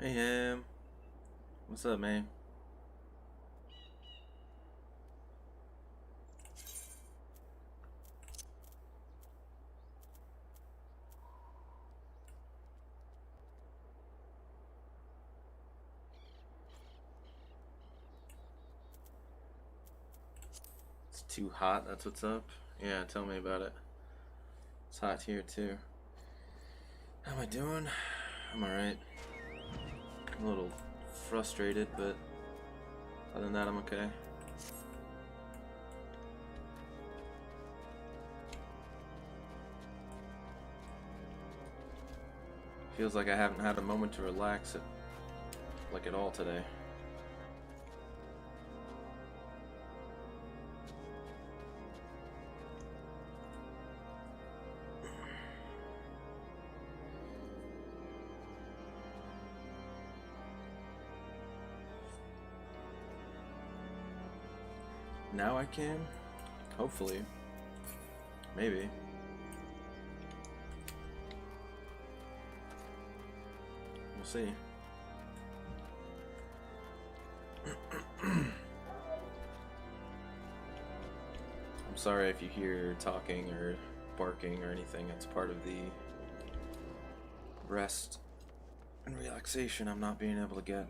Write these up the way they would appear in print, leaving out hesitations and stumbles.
Hey, Ham. What's up, man? It's too hot, that's what's up? Yeah, tell me about it. It's hot here, too. How am I doing? I'm alright. I'm a little frustrated, but other than that, I'm okay. Feels like I haven't had a moment to relax like at all today. Now I can? Hopefully. Maybe. We'll see. I'm sorry if you hear talking or barking or anything. It's part of the rest and relaxation I'm not being able to get.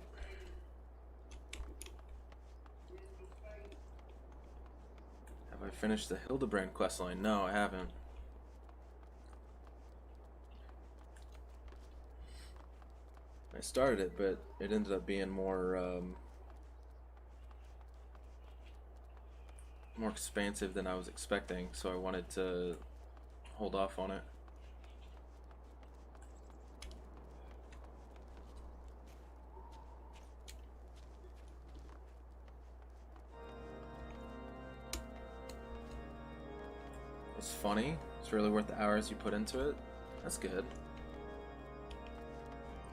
Have I finished the Hildebrand questline? No, I haven't. I started it, but it ended up being more expansive than I was expecting, so I wanted to hold off on it. It's funny. It's really worth the hours you put into it. That's good.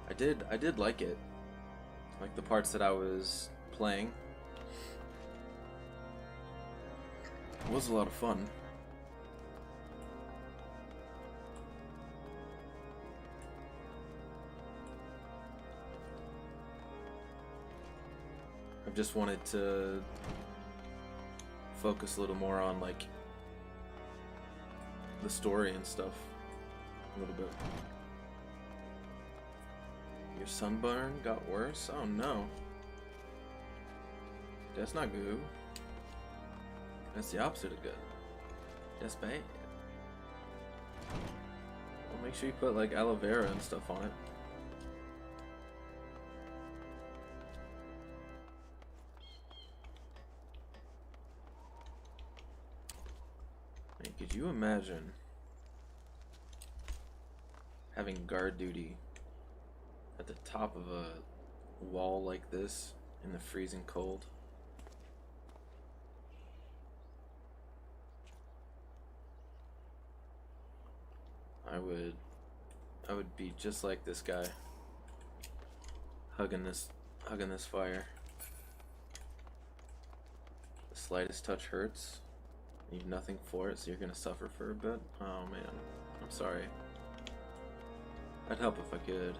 I did like it. Like the parts that I was playing. It was a lot of fun. I've just wanted to focus a little more on like the story and stuff a little bit. Your sunburn got worse? Oh no. That's not good. That's the opposite of good. That's bad. Well, make sure you put like aloe vera and stuff on it. Man, could you imagine having guard duty at the top of a wall like this in the freezing cold? I would be just like this guy, hugging this fire. The slightest touch hurts. You have nothing for it, so you're gonna suffer for a bit. Oh man, I'm sorry. I'd help if I could.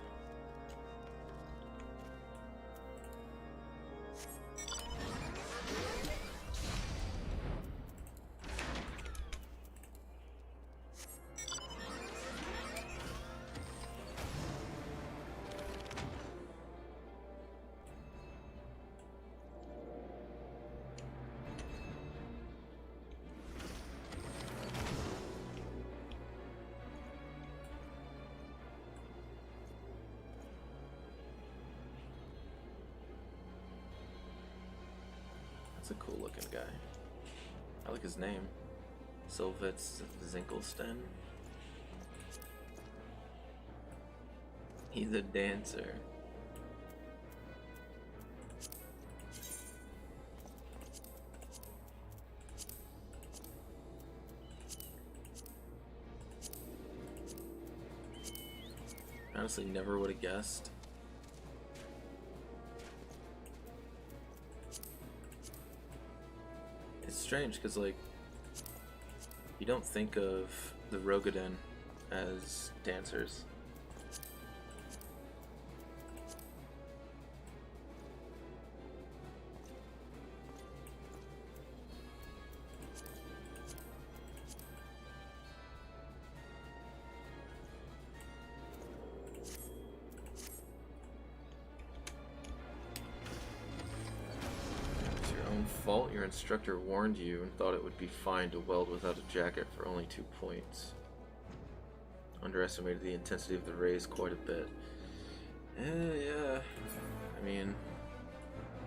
That's a cool looking guy. I like his name. Sylvitz Zinkelsten. He's a dancer. Honestly, never would have guessed. It's strange because, like, you don't think of the Rogadin as dancers. own fault. Your instructor warned you and thought it would be fine to weld without a jacket for only 2 points. Underestimated the intensity of the rays quite a bit. Yeah. I mean,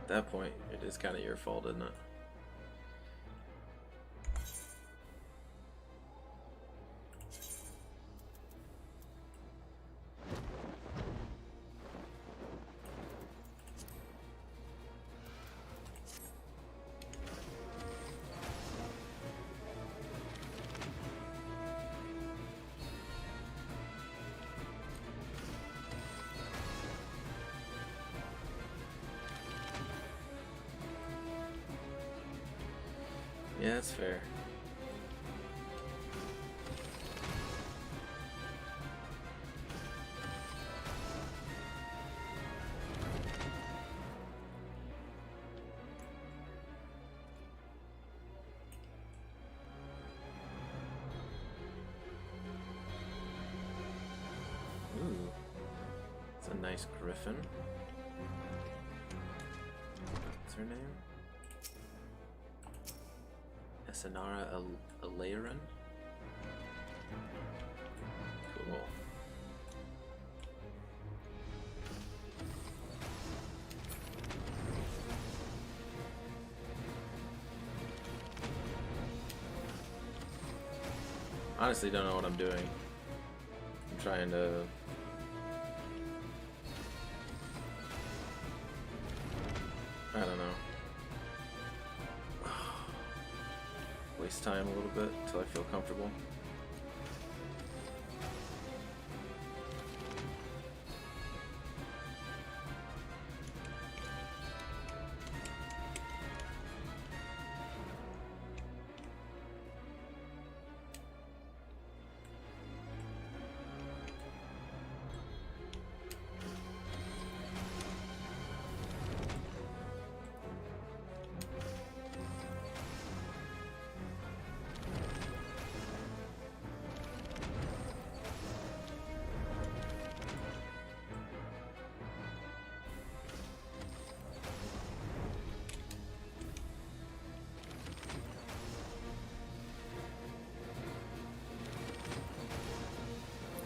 at that point, it is kind of your fault, isn't it? Yeah, that's fair. Ooh, it's a nice griffin. What's her name? Esanara Alairan? Cool. Honestly, don't know what I'm doing. I'm trying to... I don't know. Waste time a little bit until I feel comfortable.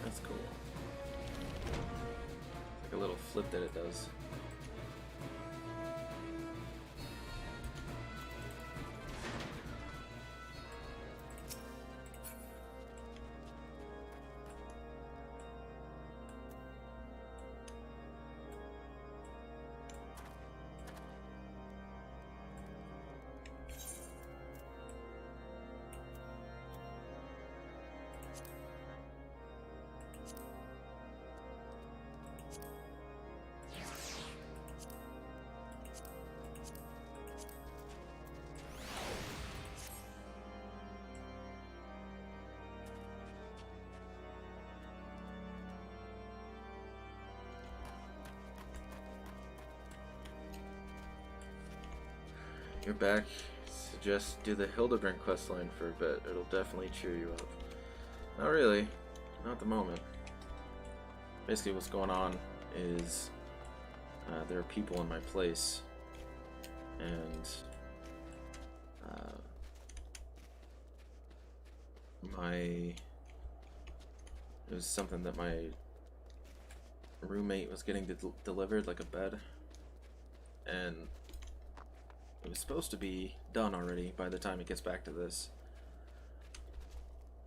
That's cool. Like a little flip that it does. You're back. Suggest do the Hildebrand questline for a bit. It'll definitely cheer you up. Not really. Not at the moment. Basically what's going on is there are people in my place, and it was something that my roommate was getting delivered, like a bed, and it was supposed to be done already by the time it gets back to this.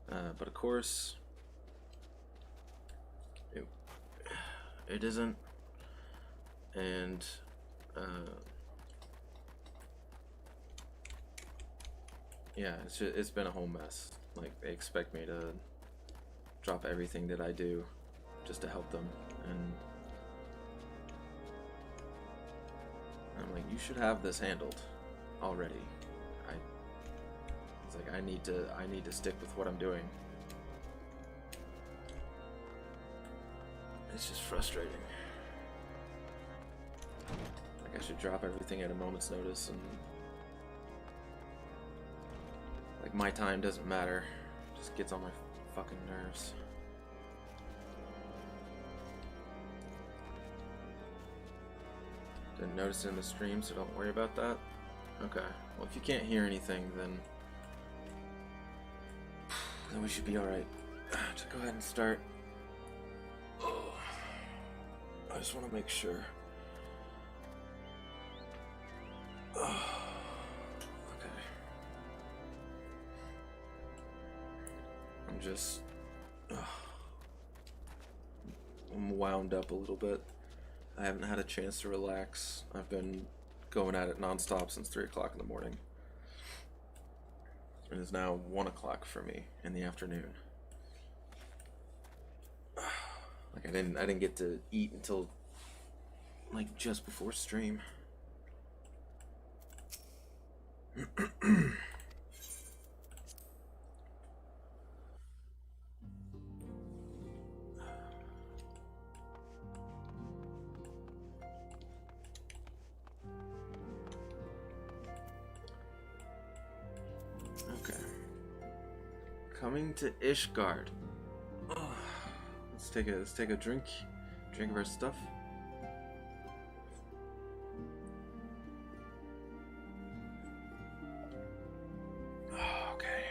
But of course, it isn't. And yeah, it's been a whole mess. Like, they expect me to drop everything that I do just to help them, and I'm like, you should have this handled already. It's like I need to stick with what I'm doing. It's just frustrating. Like, I should drop everything at a moment's notice, and like, my time doesn't matter. It just gets on my fucking nerves. Didn't notice it in the stream, so don't worry about that. Okay. Well, if you can't hear anything, then we should be alright. To go ahead and start. Oh, I just want to make sure. Oh, okay. I'm wound up a little bit. I haven't had a chance to relax. I've been going at it nonstop since 3 o'clock in the morning. It is now 1 o'clock for me in the afternoon. Like I didn't get to eat until like just before stream. Okay. Coming to Ishgard. Oh, let's take a drink of our stuff. Okay.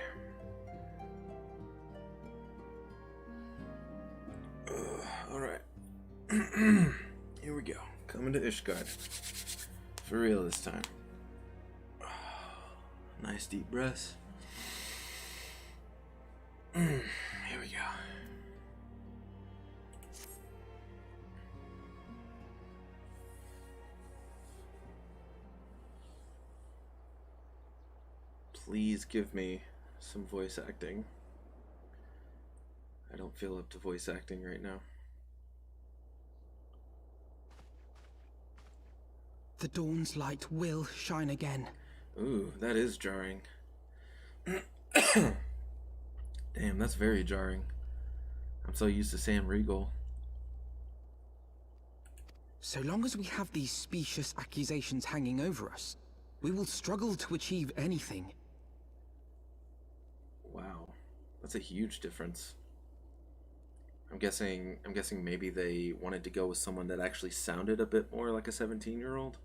All right. Here we go. Coming to Ishgard. For real this time. Nice deep breaths. Here we go. Please give me some voice acting. I don't feel up to voice acting right now. The dawn's light will shine again. Ooh, that is jarring. Damn, that's very jarring. I'm so used to Sam Riegel. So long as we have these specious accusations hanging over us, we will struggle to achieve anything. Wow, that's a huge difference. I'm guessing maybe they wanted to go with someone that actually sounded a bit more like a 17-year-old.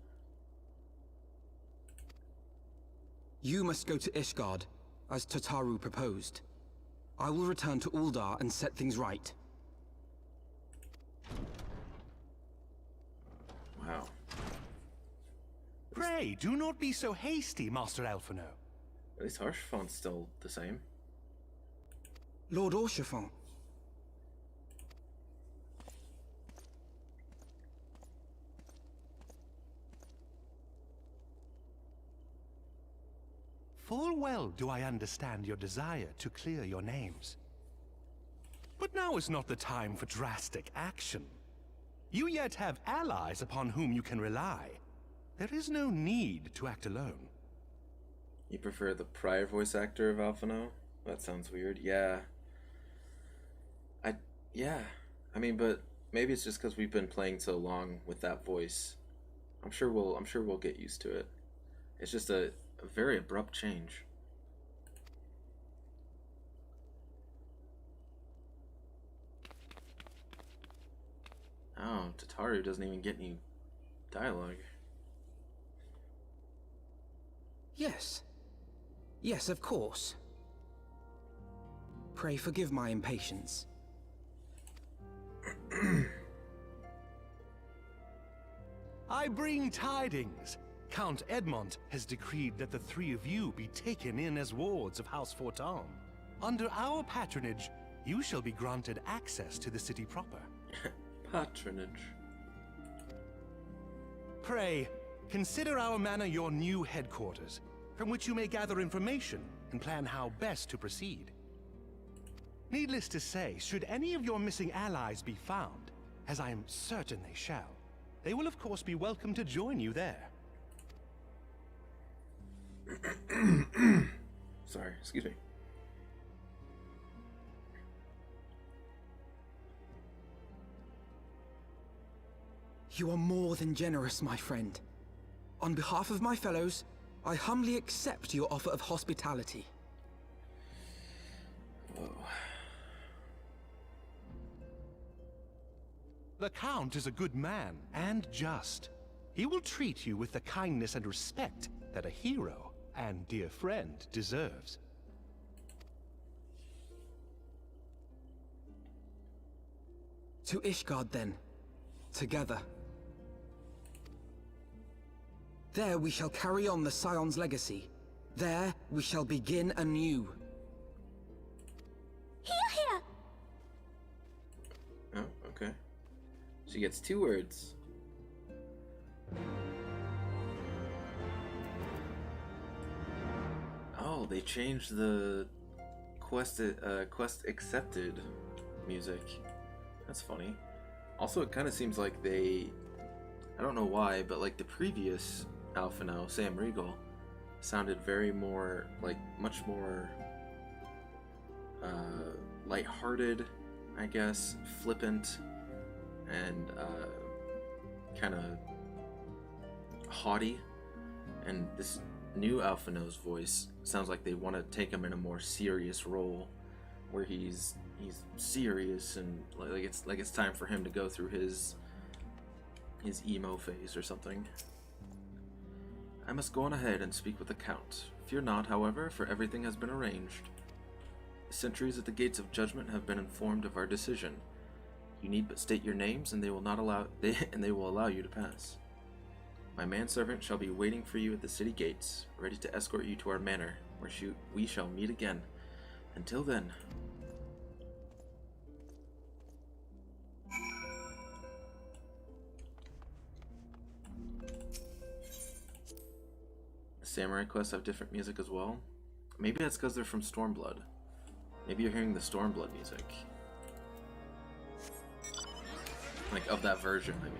You must go to Ishgard, as Tataru proposed. I will return to Uldar and set things right. Wow. Pray, do not be so hasty, Master Alphino. At least Harshafon's still the same. Lord Orchefon. Full well do I understand your desire to clear your names. But now is not the time for drastic action. You yet have allies upon whom you can rely. There is no need to act alone. You prefer the prior voice actor of Alphino? That sounds weird. Yeah. I mean, but maybe it's just because we've been playing so long with that voice. I'm sure we'll get used to it. It's just a very abrupt change. Oh, Tataru doesn't even get any dialogue. Yes. Yes, of course. Pray forgive my impatience. I bring tidings. Count Edmond has decreed that the three of you be taken in as wards of House Fortan. Under our patronage, you shall be granted access to the city proper. Patronage. Pray, consider our manor your new headquarters, from which you may gather information and plan how best to proceed. Needless to say, should any of your missing allies be found, as I am certain they shall, they will of course be welcome to join you there. Sorry, excuse me. You are more than generous, my friend. On behalf of my fellows, I humbly accept your offer of hospitality. Whoa. The Count is a good man and just. He will treat you with the kindness and respect that a hero and dear friend deserves. To Ishgard, then. Together. There we shall carry on the Scion's legacy. There we shall begin anew. Here! Oh, okay. She gets 2 words. Oh, they changed the quest accepted music. That's funny. Also, it kind of seems like they, I don't know why, but like the previous Alpha now, Sam Riegel, sounded very more, like, much more lighthearted, I guess, flippant, and kind of haughty. And this new Alpha No's voice sounds like they want to take him in a more serious role, where he's serious and like it's time for him to go through his emo phase or something. I must go on ahead and speak with the Count. Fear not, however, for everything has been arranged. The sentries at the gates of judgment have been informed of our decision. You need but state your names, and they will allow you to pass. My manservant shall be waiting for you at the city gates, ready to escort you to our manor, where we shall meet again. Until then. Samurai quests have different music as well. Maybe that's because they're from Stormblood. Maybe you're hearing the Stormblood music. Like, of that version, I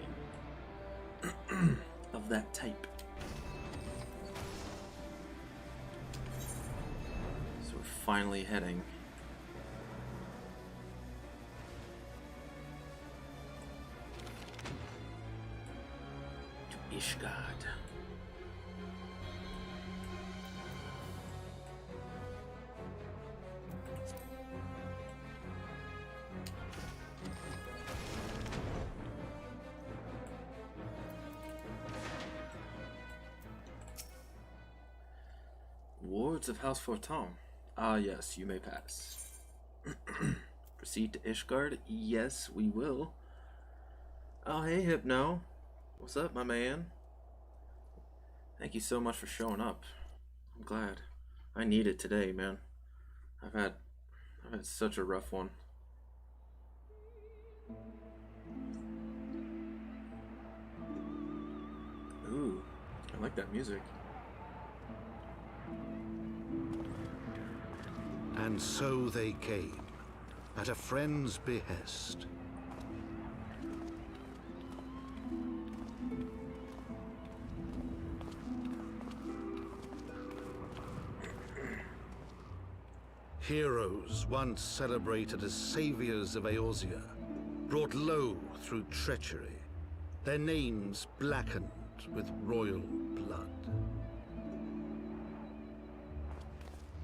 mean. Of that type. So we're finally heading to Ishgard. Wards of House Forton. Ah, yes, you may pass. Proceed to Ishgard? Yes, we will. Oh, hey, Hypno. What's up, my man? Thank you so much for showing up. I'm glad. I need it today, man. I've had such a rough one. Ooh, I like that music. And so they came, at a friend's behest. Heroes once celebrated as saviors of Eorzea, brought low through treachery, their names blackened with royal blood.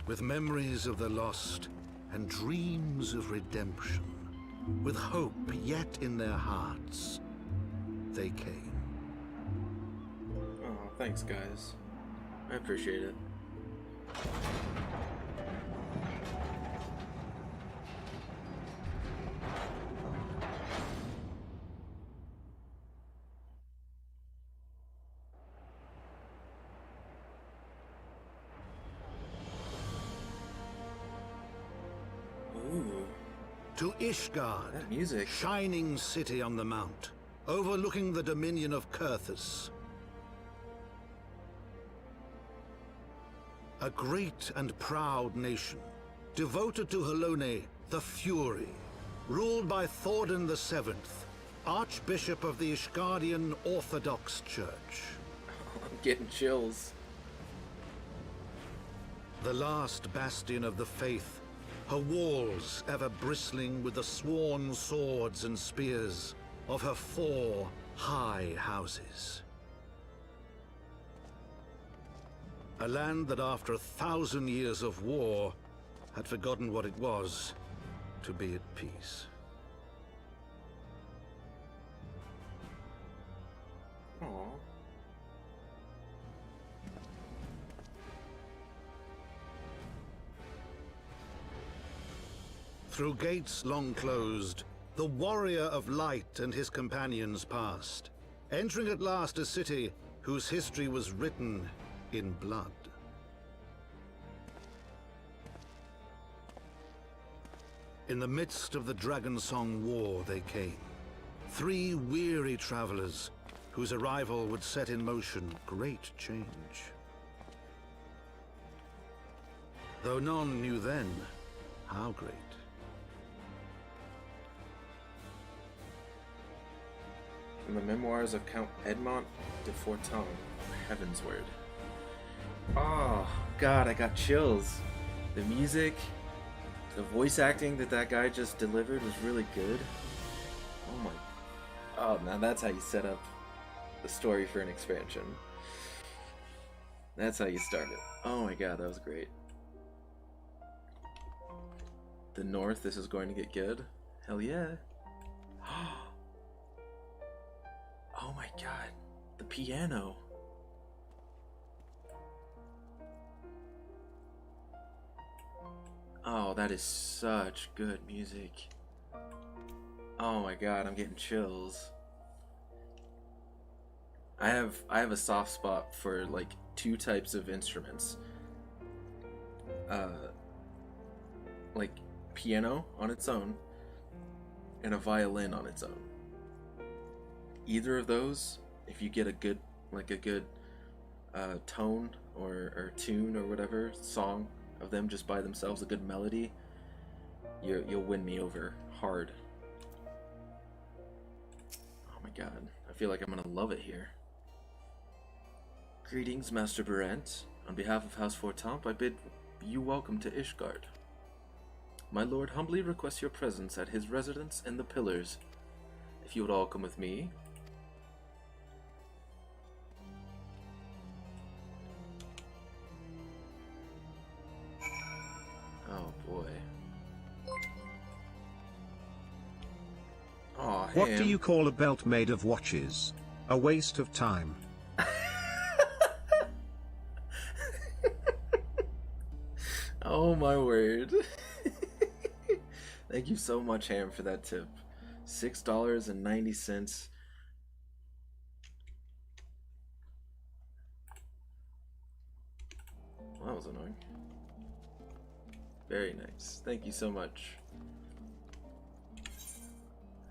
With memories of the lost and dreams of redemption, with hope yet in their hearts, they came. Oh, thanks, guys. I appreciate it. To Ishgard, that music. Shining city on the mount, overlooking the dominion of Kurthus. A great and proud nation, devoted to Halone, the Fury, ruled by Thordan VII, Archbishop of the Ishgardian Orthodox Church. I'm getting chills. The last bastion of the faith, her walls ever bristling with the sworn swords and spears of her 4 high houses. A land that after 1,000 years of war had forgotten what it was to be at peace. Aww. Through gates long closed, the warrior of light and his companions passed, entering at last a city whose history was written in blood. In the midst of the Dragon Song War they came, 3 weary travelers whose arrival would set in motion great change. Though none knew then how great. From the memoirs of Count Edmond de Fortin, Heavensward. Oh, God, I got chills. The music, the voice acting that guy just delivered was really good. Oh my... Oh, now that's how you set up the story for an expansion. That's how you start it. Oh my God, that was great. The North, this is going to get good. Hell yeah. Oh my God, the piano. Oh, that is such good music. Oh my God, I'm getting chills. I have a soft spot for like 2 types of instruments. Like piano on its own and a violin on its own. Either of those, if you get a good tone or tune or whatever, song of them just by themselves, a good melody, you'll win me over hard. Oh my God, I feel like I'm gonna love it here. Greetings, Master Berent. On behalf of House Fortamp, I bid you welcome to Ishgard. My lord humbly requests your presence at his residence in the Pillars. If you would all come with me. Oh boy. Oh, What do you call a belt made of watches? A waste of time. Oh my word. Thank you so much, Ham, for that tip. $6.90. Well, that was annoying. Very nice. Thank you so much.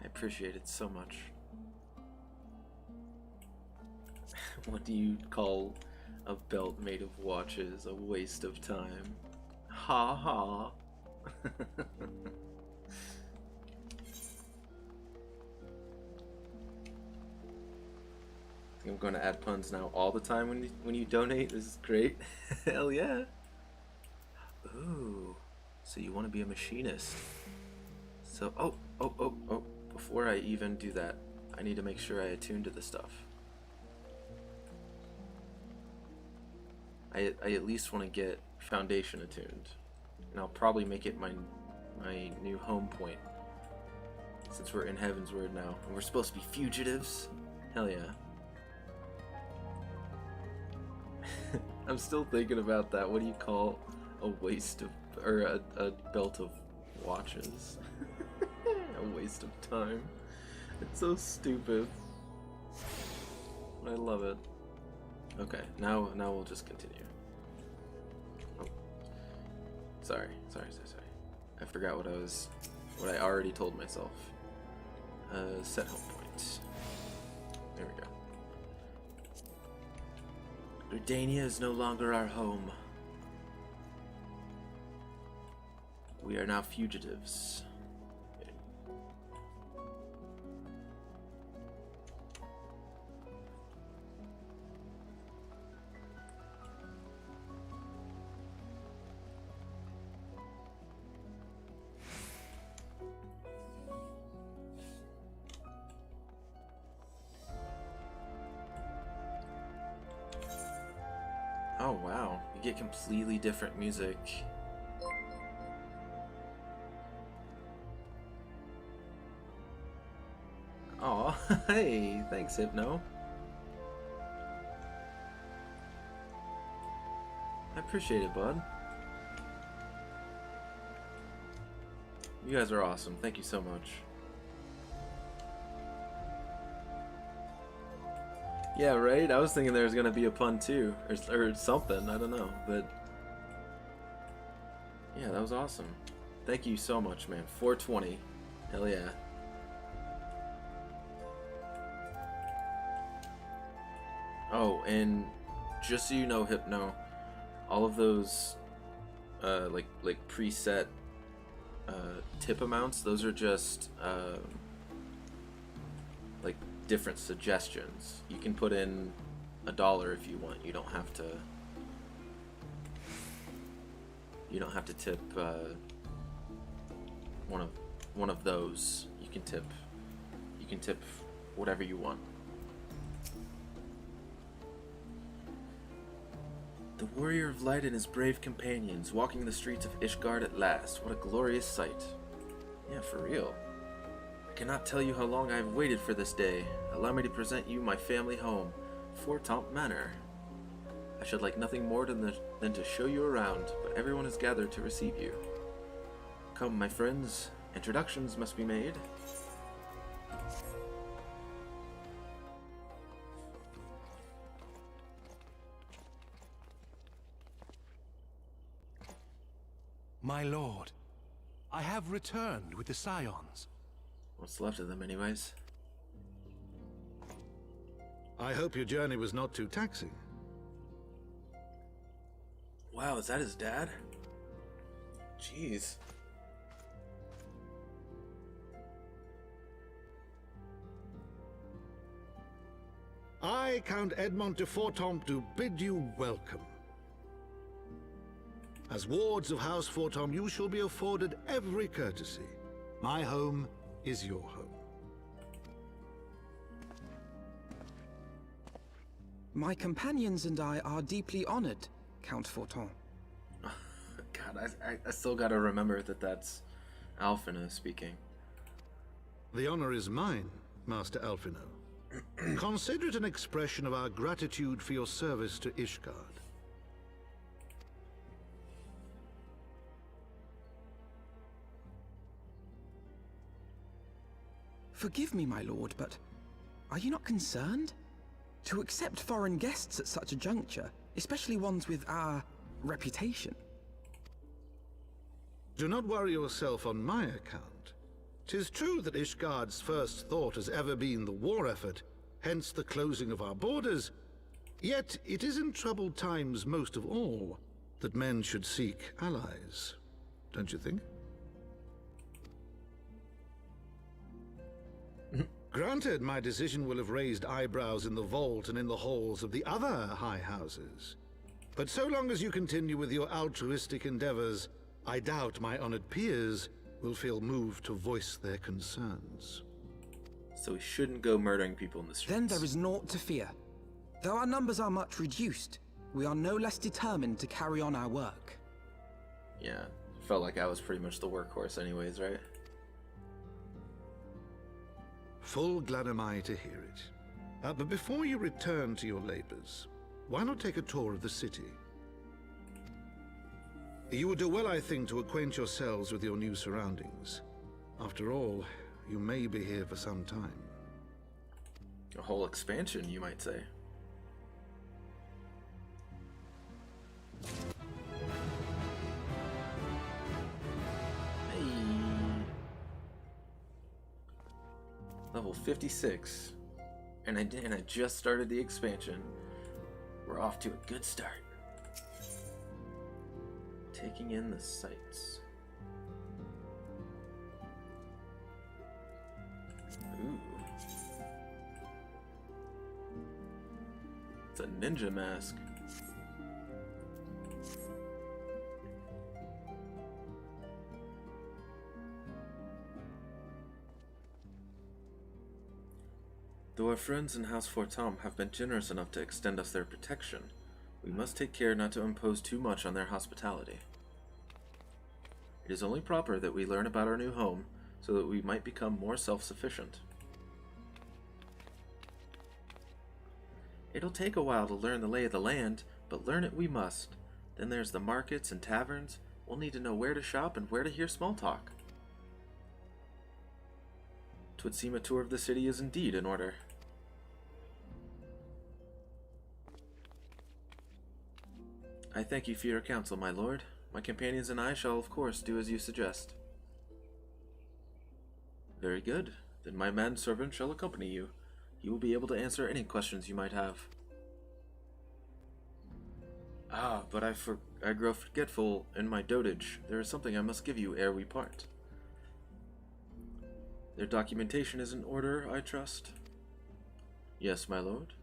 I appreciate it so much. What do you call a belt made of watches? A waste of time. Ha ha. I'm going to add puns now all the time when you donate. This is great. Hell yeah. Ooh. So you want to be a machinist. So, oh. Before I even do that, I need to make sure I attune to the stuff. I at least want to get Foundation attuned. And I'll probably make it my new home point. Since we're in Heavensward now. And we're supposed to be fugitives. Hell yeah. I'm still thinking about that. What do you call a waste of, or a belt of watches? A waste of time. It's so stupid. I love it. Okay, now we'll just continue. Oh. Sorry. I forgot what I already told myself. Set home points. There we go. Urdania is no longer our home. We are now fugitives. Oh wow, you get completely different music. Aw, hey, thanks Hypno. I appreciate it, bud. You guys are awesome. Thank you so much. Yeah, right? I was thinking there was going to be a pun too. Or something. I don't know. But yeah, that was awesome. Thank you so much, man. 420. Hell yeah. Oh, and just so you know, Hypno, all of those like preset tip amounts, those are just like different suggestions. You can put in $1 if you want. You don't have to tip one of those. You can tip whatever you want. The warrior of light and his brave companions walking the streets of Ishgard at last. What a glorious sight. Yeah, for real. I cannot tell you how long I have waited for this day. Allow me to present you my family home, Fortomp Manor. I should like nothing more than to show you around, but everyone has gathered to receive you. Come, my friends, introductions must be made. My lord, I have returned with the Scions. What's left of them, anyways? I hope your journey was not too taxing. Wow, is that his dad? Jeez. I, Count Edmond de Fortomp, do bid you welcome. As wards of House Fortomp, you shall be afforded every courtesy. My home is your home. My companions and I are deeply honored, Count Fortomp. God, I still gotta remember that that's Alphina speaking. The honor is mine, Master Alphino. Consider it an expression of our gratitude for your service to Ishgard. Forgive me, my lord, but are you not concerned? To accept foreign guests at such a juncture, especially ones with our reputation. Do not worry yourself on my account. 'Tis true that Ishgard's first thought has ever been the war effort, hence the closing of our borders. Yet it is in troubled times most of all that men should seek allies, don't you think? Granted, my decision will have raised eyebrows in the vault and in the halls of the other high houses. But so long as you continue with your altruistic endeavors, I doubt my honored peers will feel moved to voice their concerns. So we shouldn't go murdering people in the streets. Then there is naught to fear. Though our numbers are much reduced, we are no less determined to carry on our work. Yeah, felt like I was pretty much the workhorse anyways, right? Full glad am I to hear it. But before you return to your labors, why not take a tour of the city? You would do well, I think, to acquaint yourselves with your new surroundings. After all, you may be here for some time. A whole expansion, you might say. Hey. Level 56. And I just started the expansion. We're off to a good start. Taking in the sights. Ooh. It's a ninja mask. Though our friends in House Fortomp have been generous enough to extend us their protection, we must take care not to impose too much on their hospitality. It is only proper that we learn about our new home so that we might become more self-sufficient. It'll take a while to learn the lay of the land, but learn it we must. Then there's the markets and taverns. We'll need to know where to shop and where to hear small talk. 'Twould seem a tour of the city is indeed in order. I thank you for your counsel, my lord. My companions and I shall, of course, do as you suggest. Very good. Then my manservant shall accompany you. He will be able to answer any questions you might have. Ah, but I grow forgetful in my dotage. There is something I must give you ere we part. Their documentation is in order, I trust? Yes, my lord.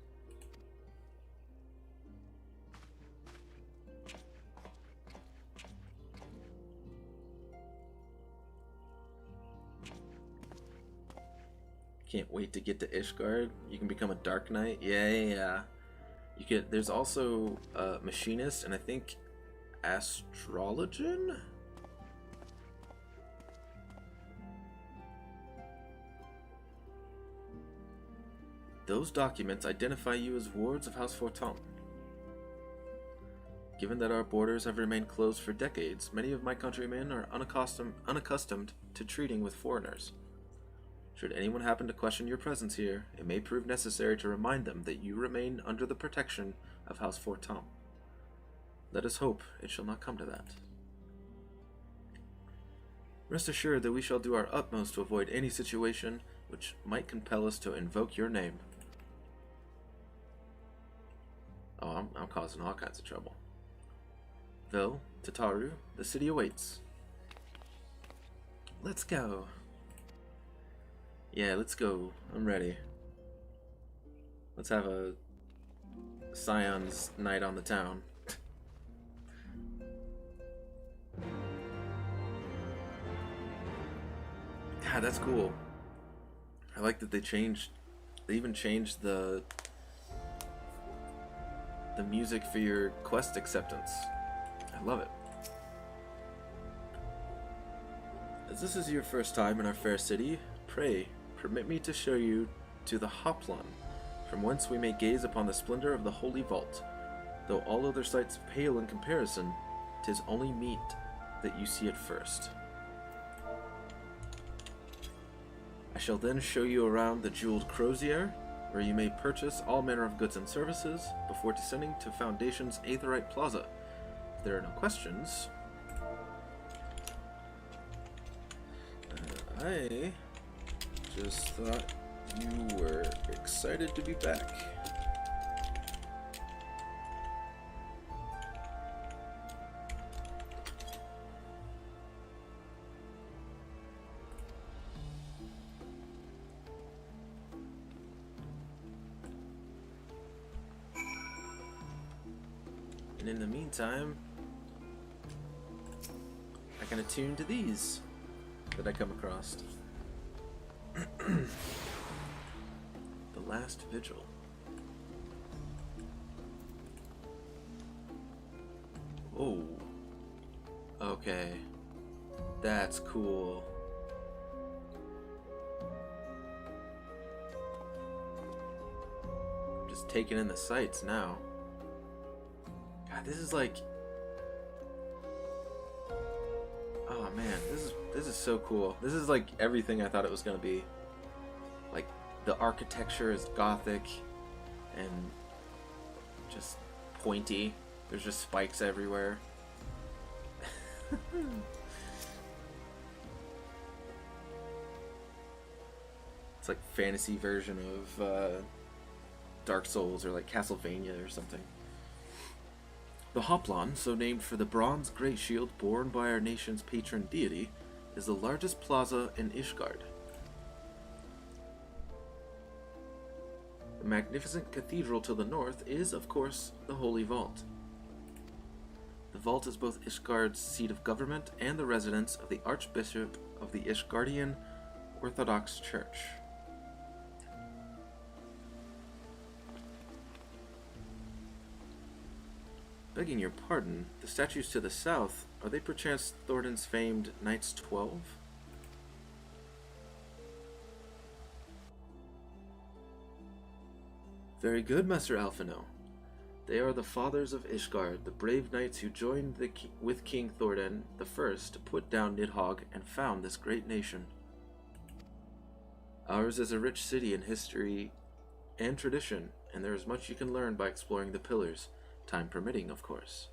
Can't wait to get to Ishgard. You can become a Dark Knight. Yeah. You get. There's also a Machinist and I think Astrologian? Those documents identify you as wards of House Forton. Given that our borders have remained closed for decades, many of my countrymen are unaccustomed to treating with foreigners. Should anyone happen to question your presence here, it may prove necessary to remind them that you remain under the protection of House Forton. Let us hope it shall not come to that. Rest assured that we shall do our utmost to avoid any situation which might compel us to invoke your name. Oh, I'm causing all kinds of trouble. Vil, Tataru, the city awaits. Let's go. Yeah, let's go. I'm ready. Let's have a Scion's night on the town. God, that's cool. I like that they even changed the music for your quest acceptance. I love it. As this is your first time in our fair city, pray, permit me to show you to the Hoplon, from whence we may gaze upon the splendor of the Holy Vault. Though all other sights pale in comparison, 'tis only meet that you see it first. I shall then show you around the jeweled crozier, where you may purchase all manner of goods and services, before descending to Foundation's Aetherite Plaza. If there are no questions, I just thought you were excited to be back. And in the meantime, I can attune to these that I come across. The Last Vigil. Oh. Okay. That's cool. I'm just taking in the sights now. God, this is like... Oh man, this is so cool. This is like everything I thought it was gonna be. Like, the architecture is gothic and just pointy. There's just spikes everywhere. It's like fantasy version of Dark Souls or like Castlevania or something. The Hoplon, so named for the bronze great shield borne by our nation's patron deity, is the largest plaza in Ishgard. The magnificent cathedral to the north is, of course, the Holy Vault. The vault is both Ishgard's seat of government and the residence of the Archbishop of the Ishgardian Orthodox Church. Begging your pardon, the statues to the south, are they perchance Thornton's famed Knights 12? Very good, Master Alphino. They are the fathers of Ishgard, the brave knights who joined with King Thordan I to put down Nidhogg and found this great nation. Ours is a rich city in history and tradition, and there is much you can learn by exploring the pillars, time permitting, of course.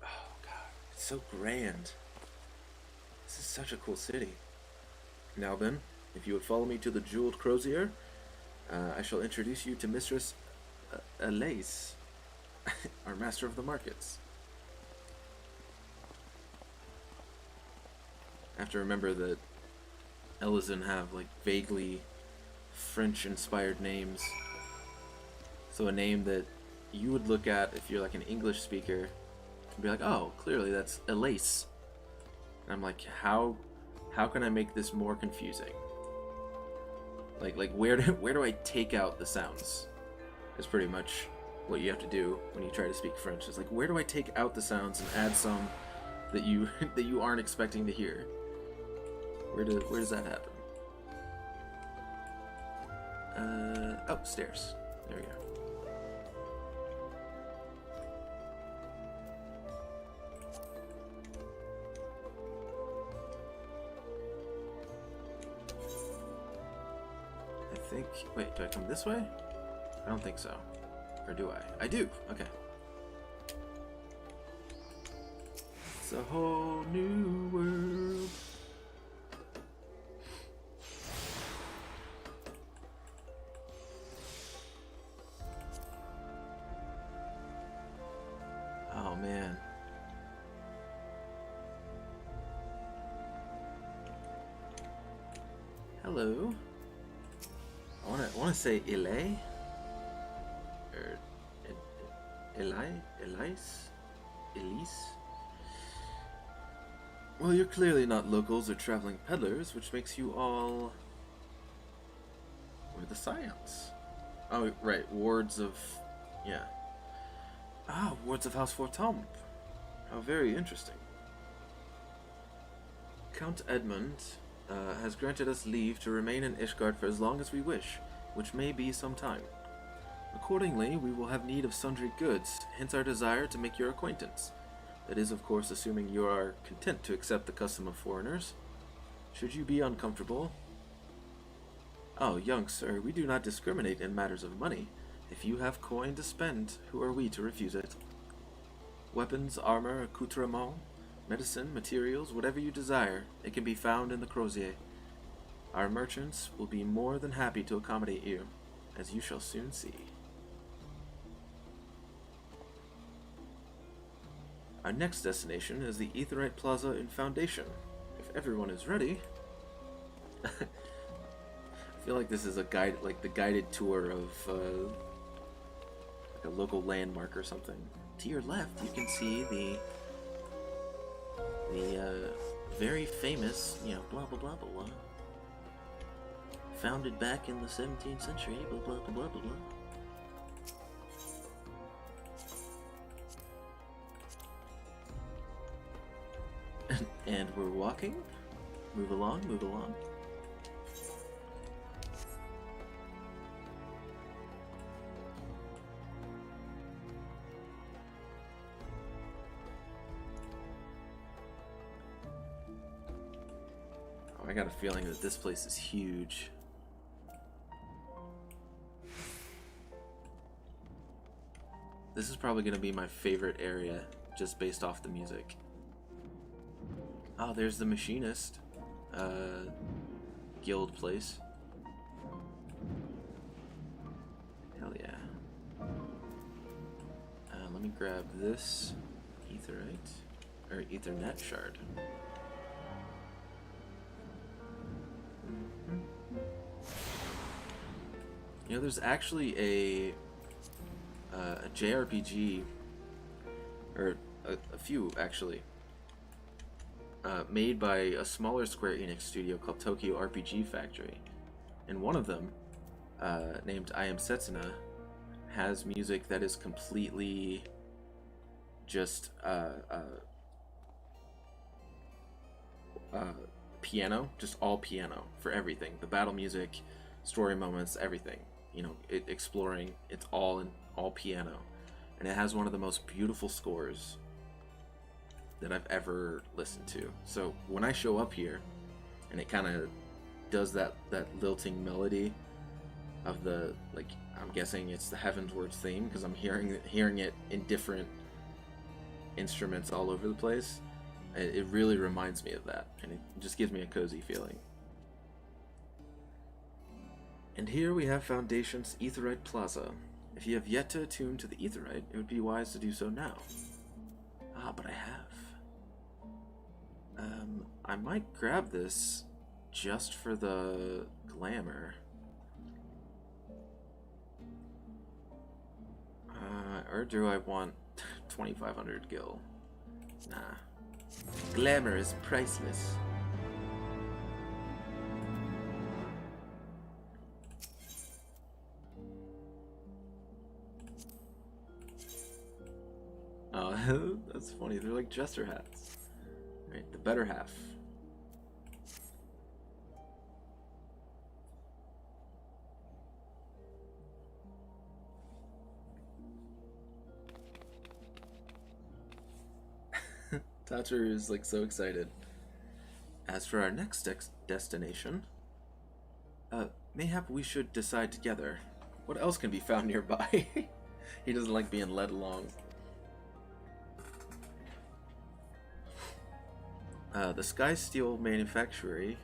Oh god, it's so grand. This is such a cool city. Now then, if you would follow me to the Jeweled Crozier, I shall introduce you to Mistress Elise, our master of the markets. I have to remember that Elysian have like vaguely French-inspired names. So a name that you would look at if you're like an English speaker and be like, oh, clearly that's Elise. And I'm like, how can I make this more confusing? Like where do I take out the sounds? Is pretty much what you have to do when you try to speak French. It's like, where do I take out the sounds and add some that you that you aren't expecting to hear? Where does that happen? Oh, stairs. There we go. I think... Wait, do I come this way? I don't think so. Or do I? I do! Okay. It's a whole new world. Oh man. Hello. I wanna say Ile or Elise. Well, you're clearly not locals or traveling peddlers, which makes you all... We're the Scions. Oh, right, wards of... yeah. Ah, wards of House Fortomp. How very interesting. Count Edmund has granted us leave to remain in Ishgard for as long as we wish, which may be some time. Accordingly, we will have need of sundry goods, hence our desire to make your acquaintance. That is, of course, assuming you are content to accept the custom of foreigners. Should you be uncomfortable... Oh, young sir, we do not discriminate in matters of money. If you have coin to spend, who are we to refuse it? Weapons, armor, accoutrement, medicine, materials, whatever you desire, it can be found in the Crozier. Our merchants will be more than happy to accommodate you, as you shall soon see. Our next destination is the Aetherite Plaza in Foundation. If everyone is ready... I feel like this is a guide, like the guided tour of like a local landmark or something. To your left, you can see the very famous, you know, blah blah blah blah blah. Founded back in the 17th century, blah blah blah blah blah blah. And we're walking. Move along, move along. Oh, I got a feeling that this place is huge. This is probably going to be my favorite area, just based off the music. Oh, there's the Machinist guild place. Hell yeah. Let me grab this Aetherite, or Ethernet shard. You know, there's actually a JRPG, or a few actually, made by a smaller Square Enix studio called Tokyo RPG Factory, and one of them, named I Am Setsuna, has music that is completely just piano, just all piano for everything. The battle music, story moments, everything. You know, exploring. It's all piano, and it has one of the most beautiful scores that I've ever listened to. So when I show up here, and it kind of does that lilting melody of the, like, I'm guessing it's the Heavensward theme, because I'm hearing it in different instruments all over the place. It really reminds me of that, and it just gives me a cozy feeling. And here we have Foundation's Aetheryte Plaza. If you have yet to attune to the Aetheryte, it would be wise to do so now. Ah, but I have. I might grab this just for the glamour. Or do I want 2,500 gil? Nah. Glamour is priceless. Oh, that's funny. They're like jester hats. Right, the better half. Thatcher is like so excited. As for our next destination, mayhap we should decide together. What else can be found nearby? He doesn't like being led along. The Sky Steel Manufactory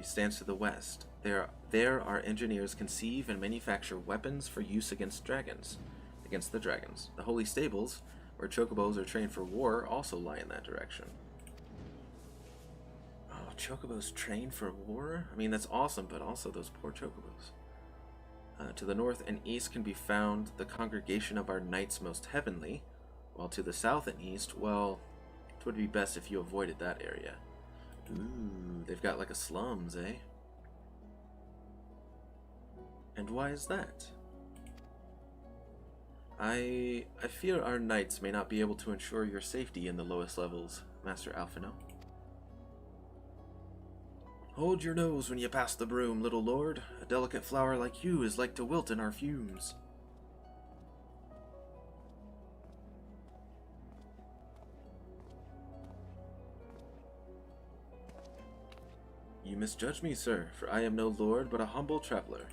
stands to the west. There our engineers conceive and manufacture weapons for use against the dragons. The Holy Stables, where chocobos are trained for war, also lie in that direction. Oh, chocobos trained for war? I mean, that's awesome, but also those poor chocobos. To the north and east can be found the congregation of our knights most heavenly, while to the south and east, well, it would be best if you avoided that area. Ooh, they've got like a slums, eh? And why is that? I fear our knights may not be able to ensure your safety in the lowest levels, Master Alphino. Hold your nose when you pass the broom, little lord. A delicate flower like you is like to wilt in our fumes. You misjudge me, sir, for I am no lord, but a humble traveler.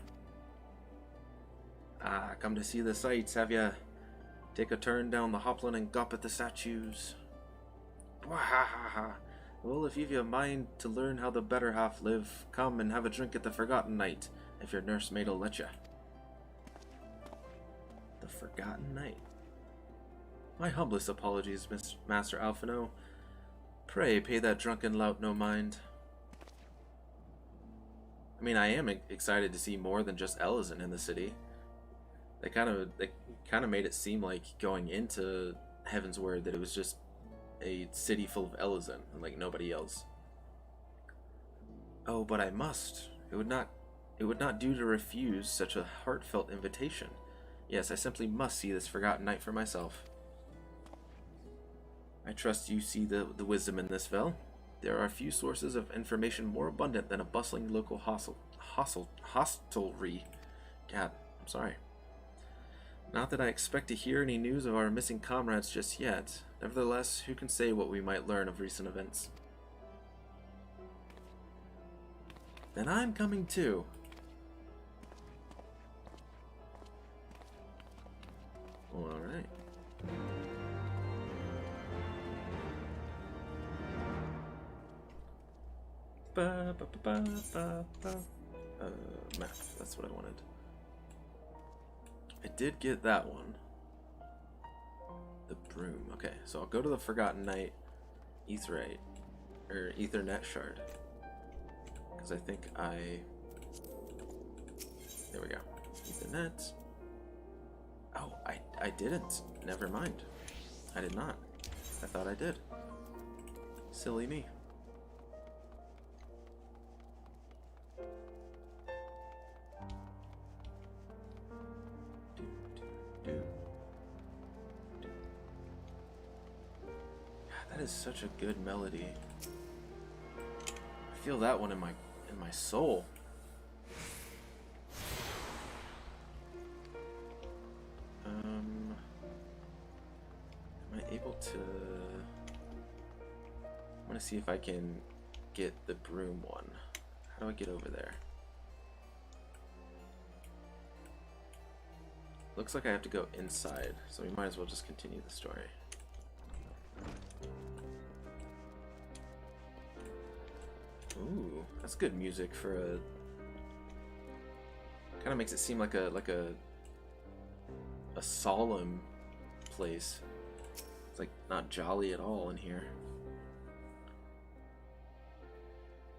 Ah, come to see the sights, have ya? Take a turn down the Hoplin and gawp at the statues. Wahahaha. Well, if you've a mind to learn how the better half live, come and have a drink at the Forgotten Night, if your nursemaid'll let ya. The Forgotten Night. My humblest apologies, Master Alphino. Pray pay that drunken lout no mind. I mean, I am excited to see more than just Ellison in the city. They kind of made it seem like going into Heavensward that it was just a city full of Ellison and like nobody else. Oh, but I must. It would not do to refuse such a heartfelt invitation. Yes, I simply must see this Forgotten Night for myself. I trust you see the wisdom in this, Vel. There are few sources of information more abundant than a bustling local hostelry. God, I'm sorry. Not that I expect to hear any news of our missing comrades just yet. Nevertheless, who can say what we might learn of recent events? Then I'm coming too. All right. Map. That's what I wanted. I did get that one. The broom. Okay, so I'll go to the Forgotten Night Aetheryte, or Ethernet shard. Because I think there we go. Ethernet. Oh, I didn't. Never mind. I did not. I thought I did. Silly me. That is such a good melody. I feel that one in my soul. Am I able to? I'm gonna to see if I can get the broom one. How do I get over there? Looks like I have to go inside, so we might as well just continue the story. Ooh, that's good music for a... Kind of makes it seem like a solemn place. It's like not jolly at all in here.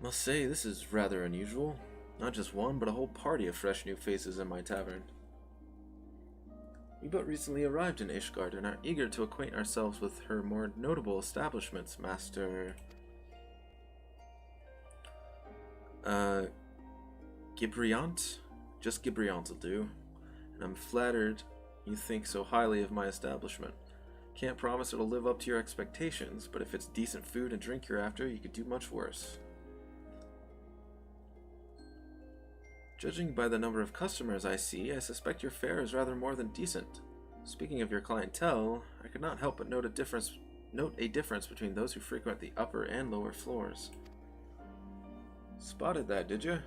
Must say, this is rather unusual. Not just one, but a whole party of fresh new faces in my tavern. We but recently arrived in Ishgard and are eager to acquaint ourselves with her more notable establishments, Master... Gibriant? Just Gibriant will do. And I'm flattered you think so highly of my establishment. Can't promise it'll live up to your expectations, but if it's decent food and drink you're after, you could do much worse. Judging by the number of customers I see, I suspect your fare is rather more than decent. Speaking of your clientele, I could not help but note a difference between those who frequent the upper and lower floors. Spotted that, did you?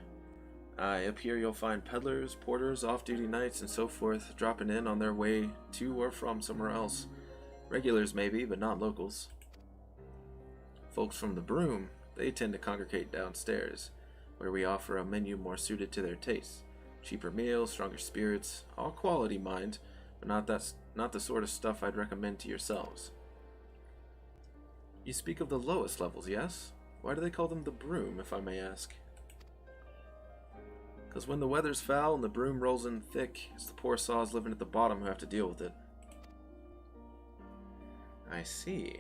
Aye, up here you'll find peddlers, porters, off-duty knights, and so forth, dropping in on their way to or from somewhere else. Regulars maybe, but not locals. Folks from the Broom, they tend to congregate downstairs, where we offer a menu more suited to their tastes. Cheaper meals, stronger spirits, all quality, mind, but not the sort of stuff I'd recommend to yourselves. You speak of the lowest levels, yes? Why do they call them the Broom, if I may ask? Because when the weather's foul and the broom rolls in thick, it's the poor saws living at the bottom who have to deal with it. I see.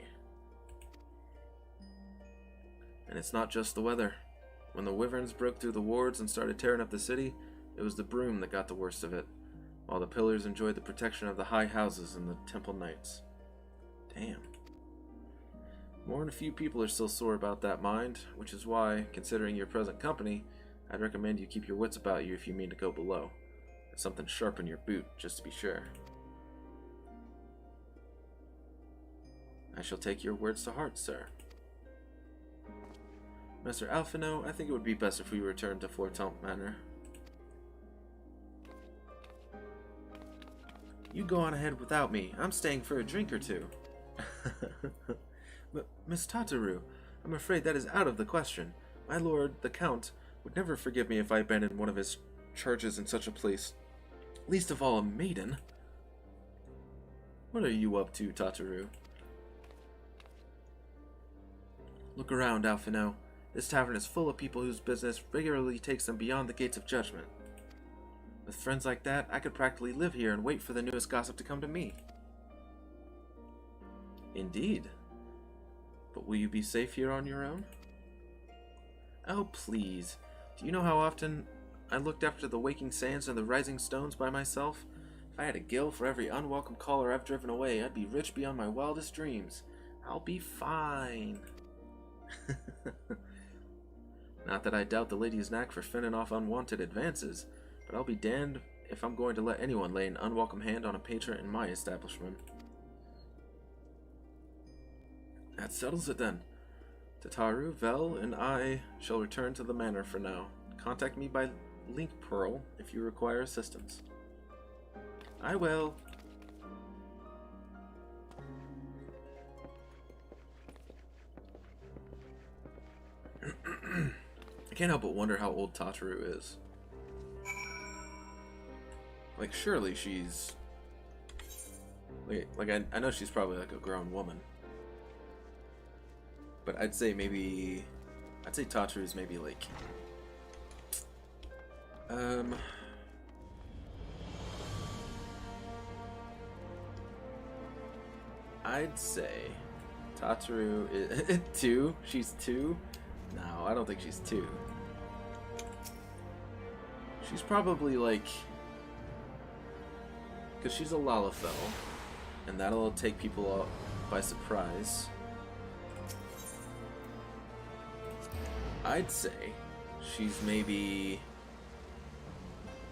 And it's not just the weather. When the wyverns broke through the wards and started tearing up the city, it was the broom that got the worst of it, while the pillars enjoyed the protection of the high houses and the temple knights. Damn. More than a few people are still sore about that, mind, which is why, considering your present company, I'd recommend you keep your wits about you if you mean to go below. And something sharp in your boot, just to be sure. I shall take your words to heart, sir. Master Alphino, I think it would be best if we returned to Fortemps Manor. You go on ahead without me. I'm staying for a drink or two. Miss Tataru, I'm afraid that is out of the question. My lord, the Count, would never forgive me if I abandoned one of his charges in such a place. Least of all a maiden. What are you up to, Tataru? Look around, Alphino. This tavern is full of people whose business regularly takes them beyond the gates of judgment. With friends like that, I could practically live here and wait for the newest gossip to come to me. Indeed. But will you be safe here on your own? Oh, please. Do you know how often I looked after the waking sands and the rising stones by myself? If I had a gill for every unwelcome caller I've driven away, I'd be rich beyond my wildest dreams. I'll be fine. Not that I doubt the lady's knack for fending off unwanted advances, but I'll be damned if I'm going to let anyone lay an unwelcome hand on a patron in my establishment. That settles it then. Tataru, Vel, and I shall return to the manor for now. Contact me by link pearl if you require assistance. I will. I can't help but wonder how old Tataru is. Like, surely she's... I know she's probably like a grown woman. But I'd say Tataru's maybe like... I'd say Tataru is 2? She's 2? No, I don't think she's 2. She's probably like... Because she's a Lalafell, and that'll take people out by surprise. I'd say she's maybe...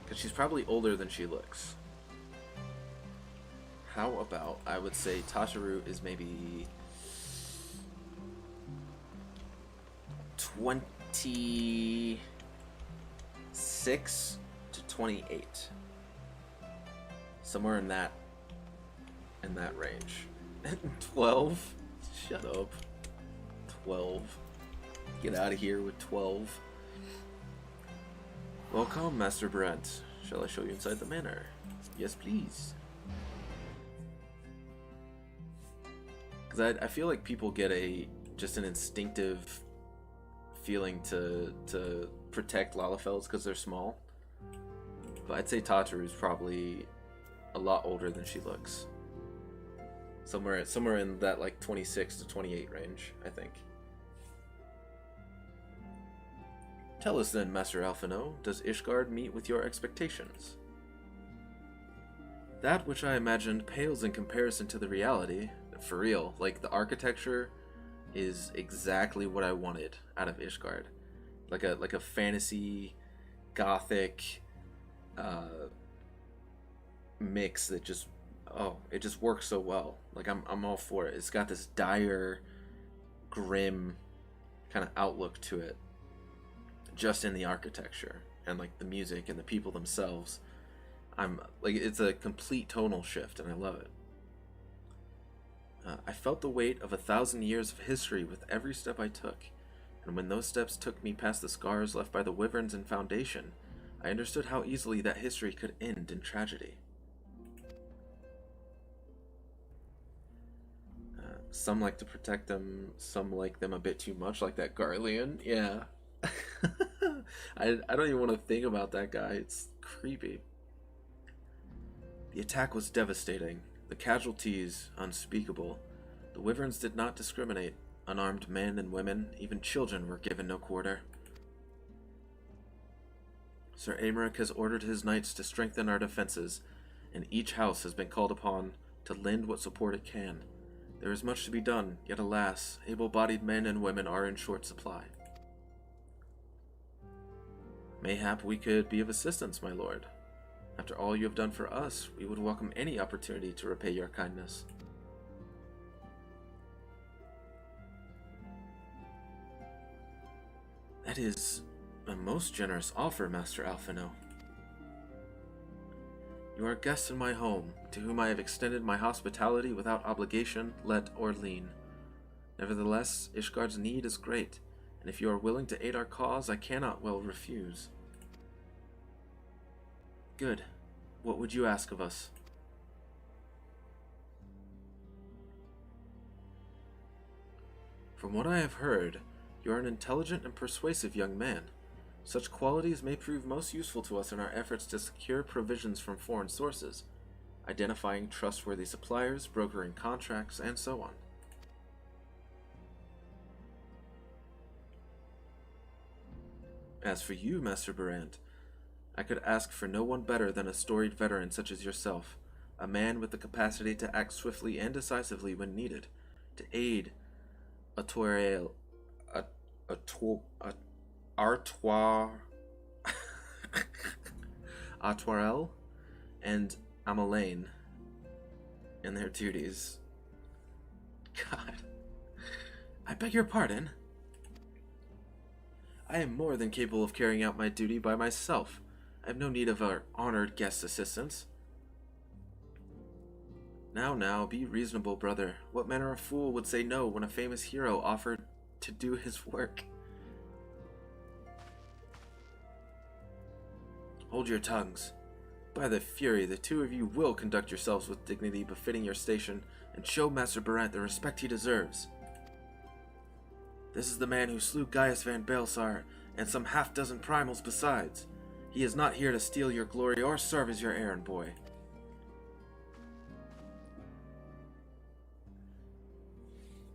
Because she's probably older than she looks. How about, I would say Tataru is maybe 26 to 28. Somewhere in that range. 12? Shut up. 12. Get out of here with 12. Welcome, Master Brent. Shall I show you inside the manor? Yes, please. Because I feel like people get just an instinctive feeling to protect Lalafels because they're small. But I'd say Tataru's probably a lot older than she looks. Somewhere in that like 26 to 28 range, I think. Tell us then, Master Alphino, does Ishgard meet with your expectations? That which I imagined pales in comparison to the reality. For real, like the architecture is exactly what I wanted out of Ishgard. Like a fantasy, gothic mix that just it just works so well. Like I'm all for it. It's got this dire, grim kind of outlook to it. Just in the architecture and like the music and the people themselves. I'm like, it's a complete tonal shift and I love it. I felt the weight of 1,000 years of history with every step I took, and when those steps took me past the scars left by the wyverns and foundation, I understood how easily that history could end in tragedy. Some like to protect them, some like them a bit too much, like that Garlean. Yeah. I don't even want to think about that guy. It's creepy. The attack was devastating. The casualties unspeakable. The wyverns did not discriminate. Unarmed men and women, even children, were given no quarter. Sir Aymeric has ordered his knights to strengthen our defenses, and each house has been called upon to lend what support it can. There is much to be done, yet alas, able-bodied men and women are in short supply. Mayhap we could be of assistance, my lord. After all you have done for us, we would welcome any opportunity to repay your kindness. That is a most generous offer, Master Alphino. You are guests in my home, to whom I have extended my hospitality without obligation, let or lien. Nevertheless, Ishgard's need is great, and if you are willing to aid our cause, I cannot well refuse. Good. What would you ask of us? From what I have heard, you are an intelligent and persuasive young man. Such qualities may prove most useful to us in our efforts to secure provisions from foreign sources, identifying trustworthy suppliers, brokering contracts, and so on. As for you, Master Barant, I could ask for no one better than a storied veteran such as yourself, a man with the capacity to act swiftly and decisively when needed, to aid Artoirel and Amalain in their duties. God, I beg your pardon. I am more than capable of carrying out my duty by myself. I have no need of our honored guest's assistance. Now, be reasonable, brother. What manner of fool would say no when a famous hero offered to do his work? Hold your tongues. By the Fury, the two of you will conduct yourselves with dignity befitting your station, and show Master Barant the respect he deserves. This is the man who slew Gaius Van Baelsar, and some half-dozen primals besides. He is not here to steal your glory or serve as your errand boy.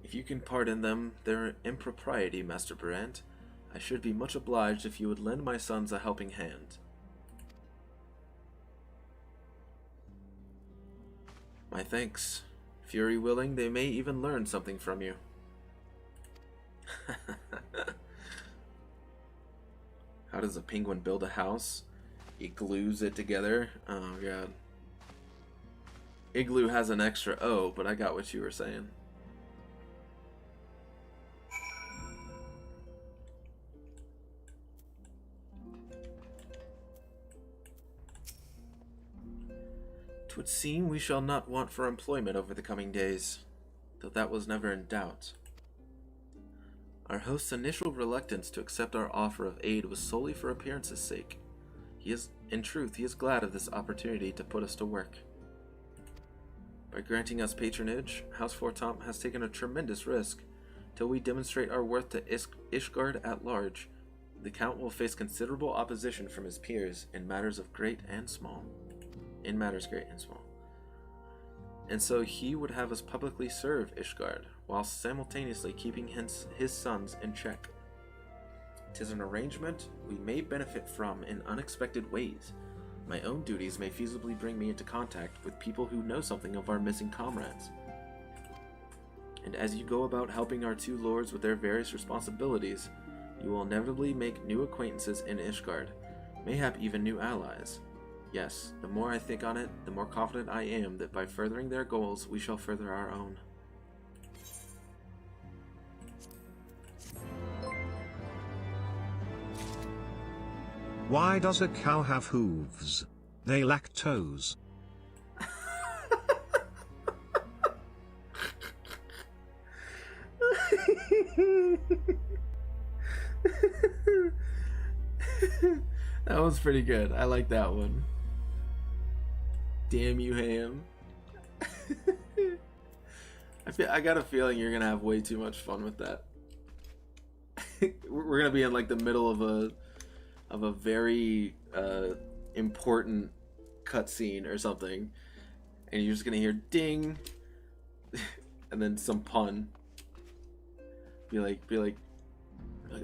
If you can pardon them their impropriety, Master Barant, I should be much obliged if you would lend my sons a helping hand. My thanks. Fury willing, they may even learn something from you. How does a penguin build a house? He glues it together. Oh god. Igloo has an extra O, but I got what you were saying. 'Twould seem we shall not want for employment over the coming days, though that was never in doubt. Our host's initial reluctance to accept our offer of aid was solely for appearance's sake. In truth, he is glad of this opportunity to put us to work. By granting us patronage, House Fortom has taken a tremendous risk. Till we demonstrate our worth to Ishgard at large, the Count will face considerable opposition from his peers in matters great and small. And so he would have us publicly serve Ishgard, while simultaneously keeping his sons in check. 'Tis an arrangement we may benefit from in unexpected ways. My own duties may feasibly bring me into contact with people who know something of our missing comrades. And as you go about helping our two lords with their various responsibilities, you will inevitably make new acquaintances in Ishgard, mayhap even new allies. Yes, the more I think on it, the more confident I am that by furthering their goals, we shall further our own. Why does a cow have hooves? They lack toes. That was pretty good. I like that one. Damn you, Ham. I got a feeling you're gonna have way too much fun with that. We're gonna be in like the middle of a very important cutscene or something, and you're just gonna hear ding, and then some pun. Be like,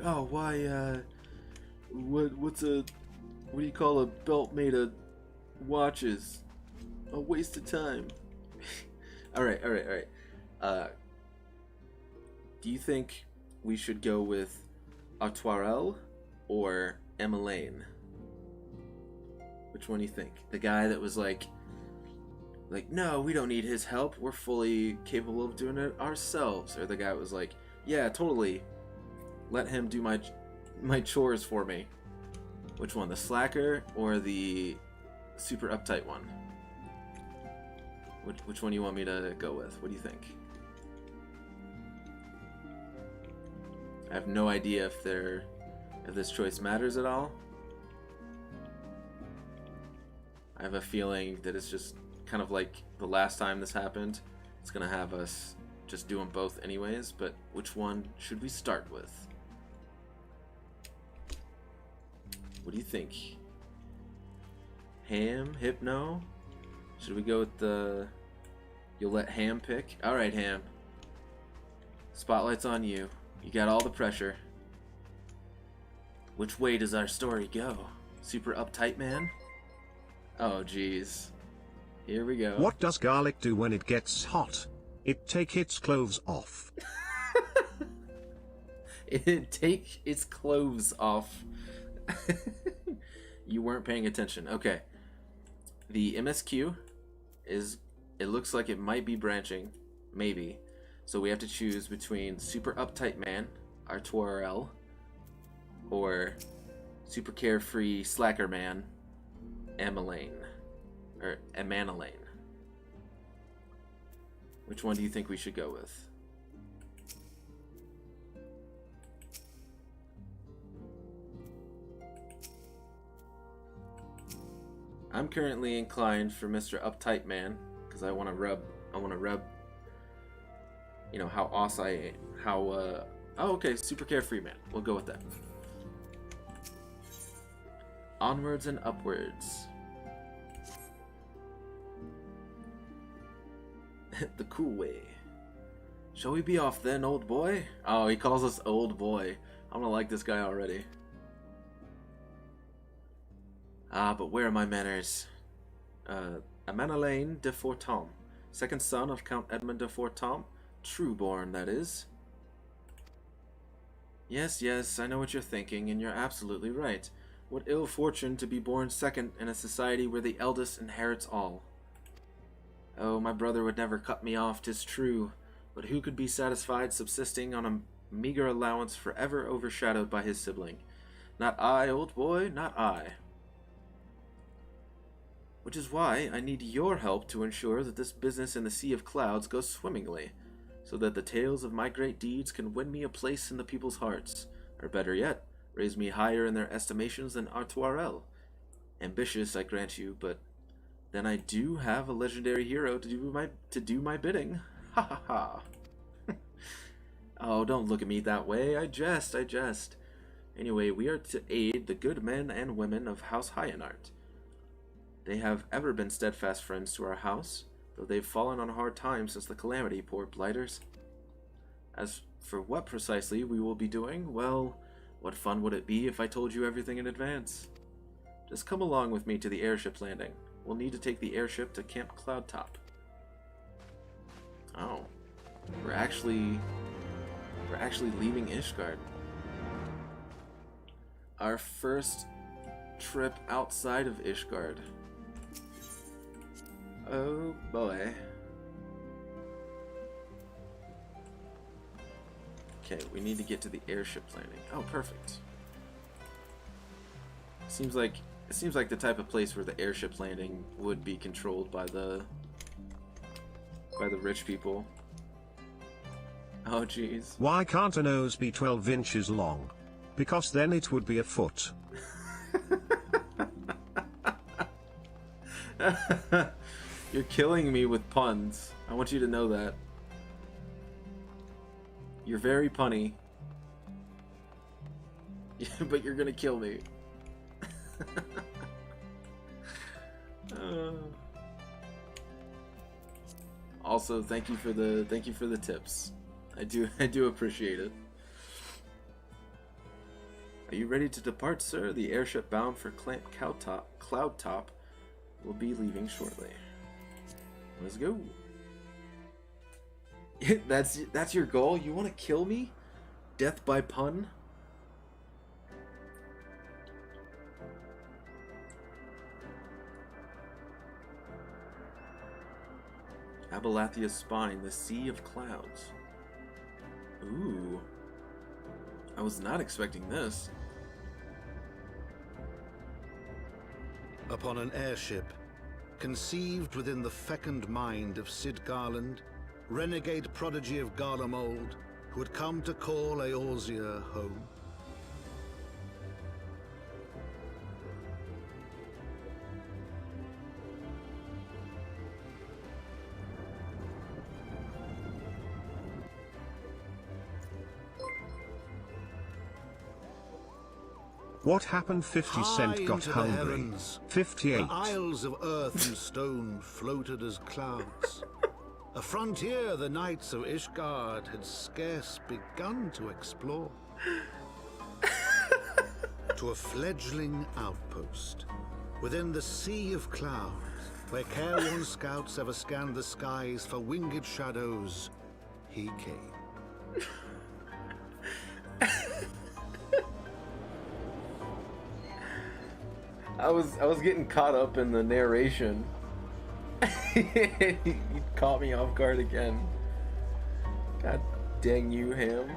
oh, why? What do you call a belt made of watches? A waste of time. All right. Do you think we should go with Artoirel or Emmeline? Which one do you think? The guy that was like, no, we don't need his help. We're fully capable of doing it ourselves. Or the guy that was like, yeah, totally. Let him do my chores for me. Which one, the slacker or the super uptight one? Which one do you want me to go with? What do you think? I have no idea if this choice matters at all. I have a feeling that it's just kind of like the last time this happened. It's gonna have us just do them both anyways, but which one should we start with? What do you think? Ham? Hypno? Should we go with the... You'll let Ham pick? Alright, Ham. Spotlight's on you. You got all the pressure. Which way does our story go? Super uptight man? Oh, jeez. Here we go. What does garlic do when it gets hot? It take its clothes off. It take its clothes off. You weren't paying attention. Okay. The MSQ is... It looks like it might be branching. Maybe. So we have to choose between Super Uptight Man, Artoirel, or Super Carefree Slacker Man, Emmeline. Or Emmeline. Which one do you think we should go with? I'm currently inclined for Mr. Uptight Man because I want to rub, you know, how awesome oh, okay, Super Carefree Man. We'll go with that. Onwards and upwards. The cool way. Shall we be off then, old boy? Oh, he calls us old boy. I'm gonna like this guy already. Ah, but where are my manners? Emmeline de Fortom, second son of Count Edmund de Fortom, true-born, that is. Yes, I know what you're thinking, and you're absolutely right. What ill fortune to be born second in a society where the eldest inherits all. Oh, my brother would never cut me off, 'tis true, but who could be satisfied subsisting on a meager allowance forever overshadowed by his sibling? Not I, old boy, not I. Which is why I need your help to ensure that this business in the Sea of Clouds goes swimmingly, so that the tales of my great deeds can win me a place in the people's hearts, or better yet, raise me higher in their estimations than Artuarel. Ambitious, I grant you, but then I do have a legendary hero to do my bidding. Ha ha ha. Oh, don't look at me that way. I jest. Anyway, we are to aid the good men and women of House Hyanart. They have ever been steadfast friends to our house, though they've fallen on hard times since the calamity, poor blighters. As for what precisely we will be doing, well, what fun would it be if I told you everything in advance? Just come along with me to the airship landing. We'll need to take the airship to Camp Cloudtop. Oh. We're actually leaving Ishgard. Our first trip outside of Ishgard. Oh boy. Okay, we need to get to the airship landing. Oh, perfect. Seems like the type of place where the airship landing would be controlled by the rich people. Oh jeez. Why can't a nose be 12 inches long? Because then it would be a foot. You're killing me with puns. I want you to know that. You're very punny. But you're gonna kill me. Also, thank you for the tips. I do appreciate it. Are you ready to depart, sir? The airship bound for Cloudtop will be leaving shortly. Let's go. That's your goal? You want to kill me? Death by pun? Abelathia's spine, the Sea of Clouds. Ooh. I was not expecting this. Upon an airship, conceived within the fecund mind of Sid Garland, renegade prodigy of Garlemald, who had come to call Eorzea home. What happened? 50 Cent High got into the hungry. heavens, 58. the isles of earth and stone floated as clouds. A frontier the knights of Ishgard had scarce begun to explore. To a fledgling outpost within the Sea of Clouds, where careworn scouts ever scanned the skies for winged shadows, he came. I was getting caught up in the narration. You caught me off guard again. God dang you, Ham.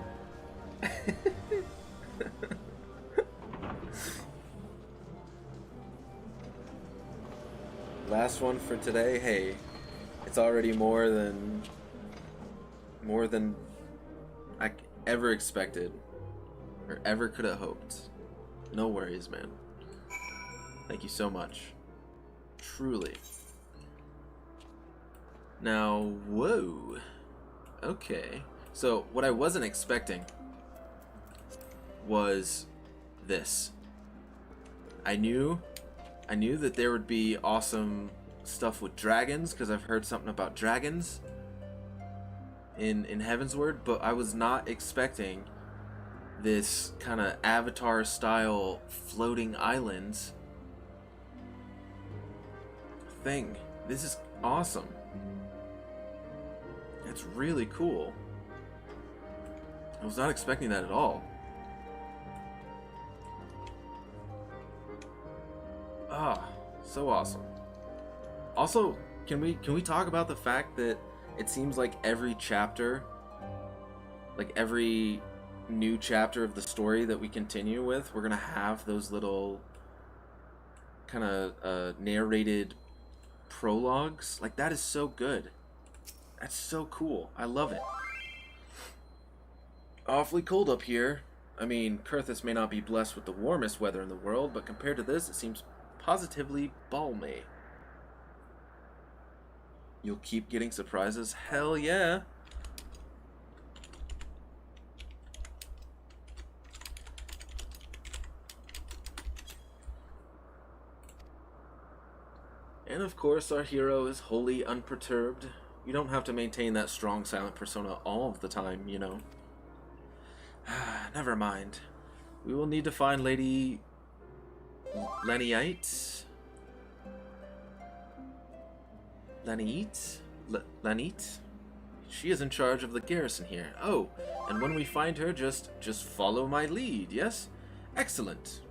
Last one for today. Hey, it's already more than I ever expected or ever could have hoped. No worries, man. Thank you so much. Truly. Now, whoa. Okay. So, what I wasn't expecting was this. I knew that there would be awesome stuff with dragons, because I've heard something about dragons in Heavensward, but I was not expecting this kind of Avatar style floating islands thing. This is awesome. It's really cool. I was not expecting that at all. Ah, so awesome. Also, can we talk about the fact that it seems like every chapter, like every new chapter of the story that we continue with, we're gonna have those little kind of narrated prologues. Like, that is so good. That's so cool. I love it. Awfully cold up here. I mean, Kurthus may not be blessed with the warmest weather in the world, but compared to this, it seems positively balmy. You'll keep getting surprises? Hell yeah! And of course, our hero is wholly unperturbed. You don't have to maintain that strong, silent persona all of the time, you know. Never mind. We will need to find Lady Lenite. Lenite? She is in charge of the garrison here. Oh, and when we find her, just follow my lead, yes? Excellent.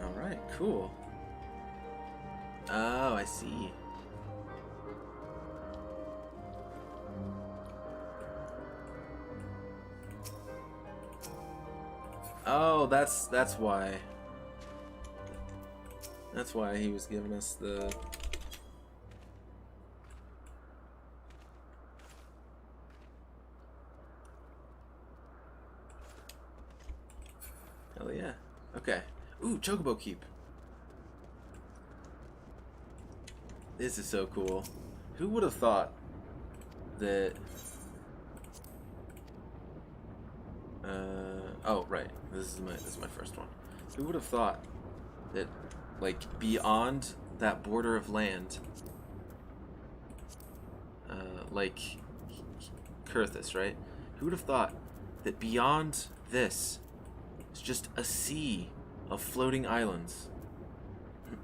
Alright, cool. Oh, I see. Oh, that's why. That's why he was giving us the... Hell yeah. Okay. Ooh, Chocobo Keep. This is so cool. Who would have thought that... oh, right. This is my first one. Who would have thought that, like, beyond that border of land, like Kurthus, right? Who would have thought that beyond this is just a sea of floating islands?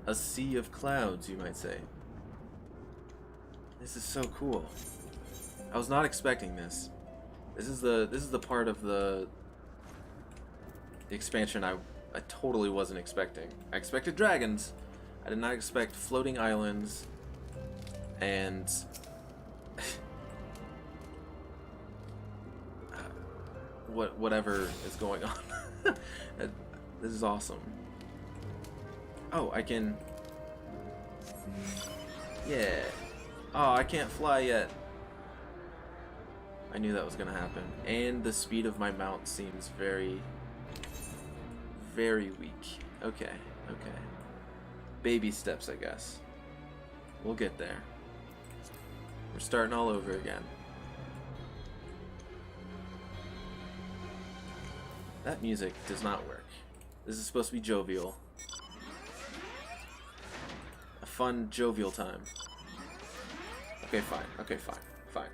A sea of clouds, you might say. This is so cool. I was not expecting this. This is the part of the expansion I totally wasn't expecting. I expected dragons. I did not expect floating islands and whatever is going on. This is awesome. Oh, I can... Yeah. Oh, I can't fly yet. I knew that was gonna happen. And the speed of my mount seems very, very weak. Okay, okay. Baby steps, I guess. We'll get there. We're starting all over again. That music does not work. This is supposed to be jovial. A fun, jovial time. Okay, fine. Okay, fine. Fine.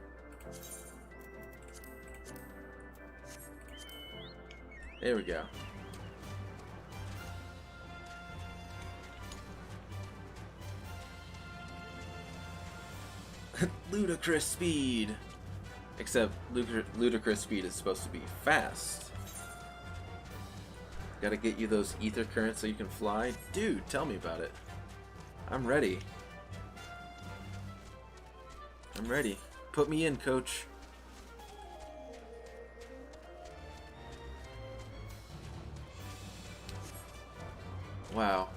There we go. Ludicrous speed! Except ludicrous speed is supposed to be fast. Gotta get you those ether currents so you can fly? Dude, tell me about it. I'm ready. I'm ready. Put me in, coach. Wow.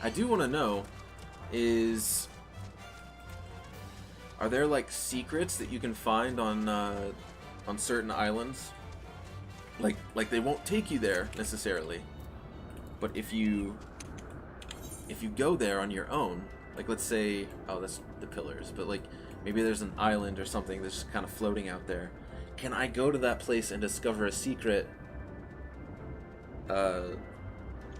I do want to know is... Are there like secrets that you can find on certain islands? Like they won't take you there necessarily, but if you go there on your own, like let's say, oh that's the pillars, but like maybe there's an island or something that's just kind of floating out there. Can I go to that place and discover a secret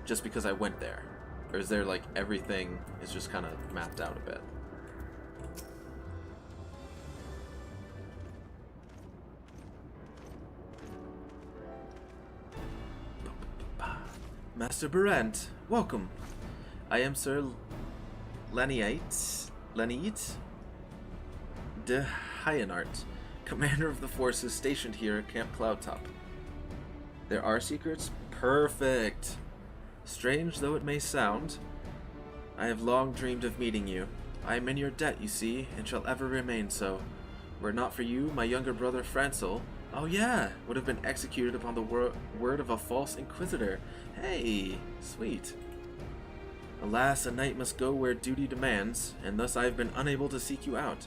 just because I went there? Or is there like everything is just kind of mapped out a bit? Master Berent, welcome. I am Sir Lenite de Hyanart, commander of the forces stationed here at Camp Cloudtop. There are secrets? Perfect. Strange though it may sound, I have long dreamed of meeting you. I am in your debt, you see, and shall ever remain so. Were it not for you, my younger brother Francel, oh yeah, would have been executed upon the word of a false inquisitor. Hey, sweet. Alas, a knight must go where duty demands, and thus I have been unable to seek you out.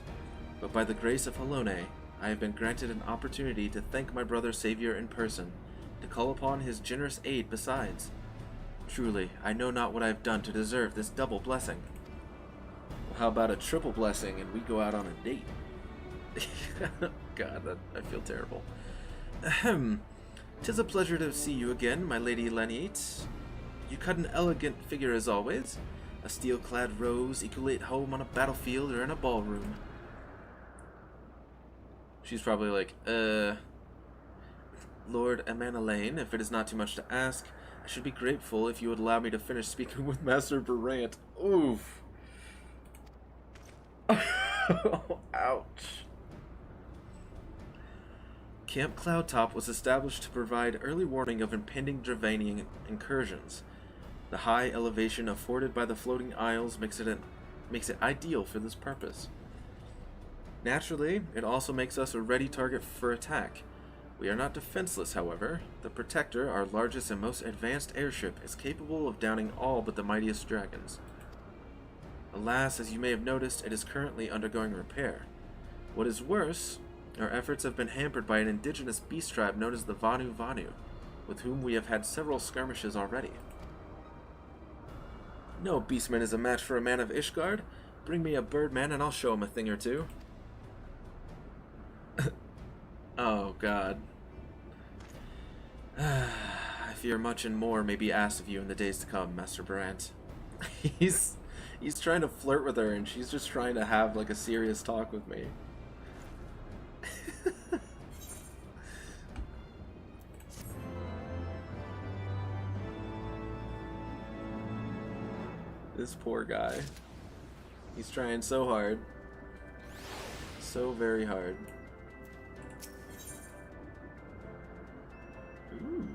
But by the grace of Halone, I have been granted an opportunity to thank my brother Savior in person, to call upon his generous aid besides. Truly, I know not what I have done to deserve this double blessing. Well, how about a triple blessing and we go out on a date? God, I feel terrible. Ahem. 'Tis a pleasure to see you again, my lady Leniate. You cut an elegant figure as always. A steel-clad rose equally at home on a battlefield or in a ballroom. She's probably like, Lord Amanalaine, if it is not too much to ask, I should be grateful if you would allow me to finish speaking with Master Berant. Oof. Ouch. Camp Cloudtop was established to provide early warning of impending Dravanian incursions. The high elevation afforded by the floating isles makes it ideal for this purpose. Naturally, it also makes us a ready target for attack. We are not defenseless, however. The Protector, our largest and most advanced airship, is capable of downing all but the mightiest dragons. Alas, as you may have noticed, it is currently undergoing repair. What is worse, our efforts have been hampered by an indigenous beast tribe known as the Vanu Vanu, with whom we have had several skirmishes already. No beastman is a match for a man of Ishgard. Bring me a birdman and I'll show him a thing or two. Oh, God. I fear much and more may be asked of you in the days to come, Master Berant. He's trying to flirt with her, and she's just trying to have, like, a serious talk with me. This poor guy. He's trying so hard. So very hard. Ooh.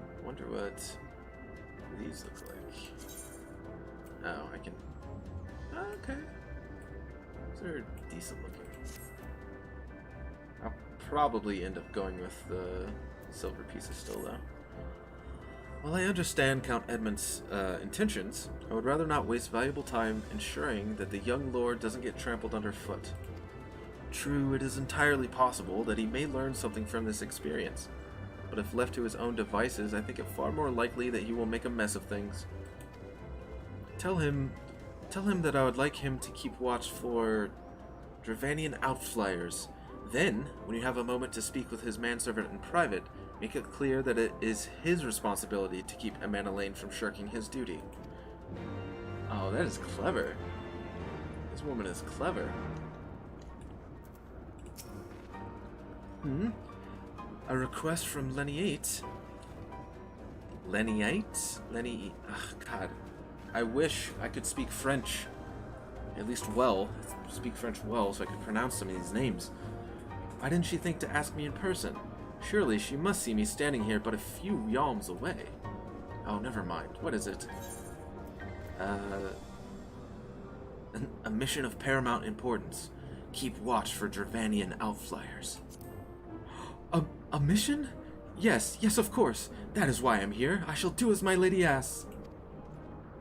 I wonder what these look like. Oh, I can... Okay. These are decent looking. I'll probably end up going with the silver pieces still, though. While I understand Count Edmund's intentions, I would rather not waste valuable time ensuring that the young lord doesn't get trampled underfoot. True, it is entirely possible that he may learn something from this experience, but if left to his own devices, I think it far more likely that he will make a mess of things. Tell him that I would like him to keep watch for Dravanian outflyers. Then, when you have a moment to speak with his manservant in private, make it clear that it is his responsibility to keep Amanalaine from shirking his duty. Oh, that is clever. This woman is clever. A request from Leniate. Leniate? Ugh, God. I wish I could speak French. At least well. Speak French well so I could pronounce some of these names. Why didn't she think to ask me in person? Surely she must see me standing here but a few yalms away. Oh, never mind. What is it? A mission of paramount importance. Keep watch for Dravanian outflyers. A mission? Yes, of course. That is why I'm here. I shall do as my lady asks.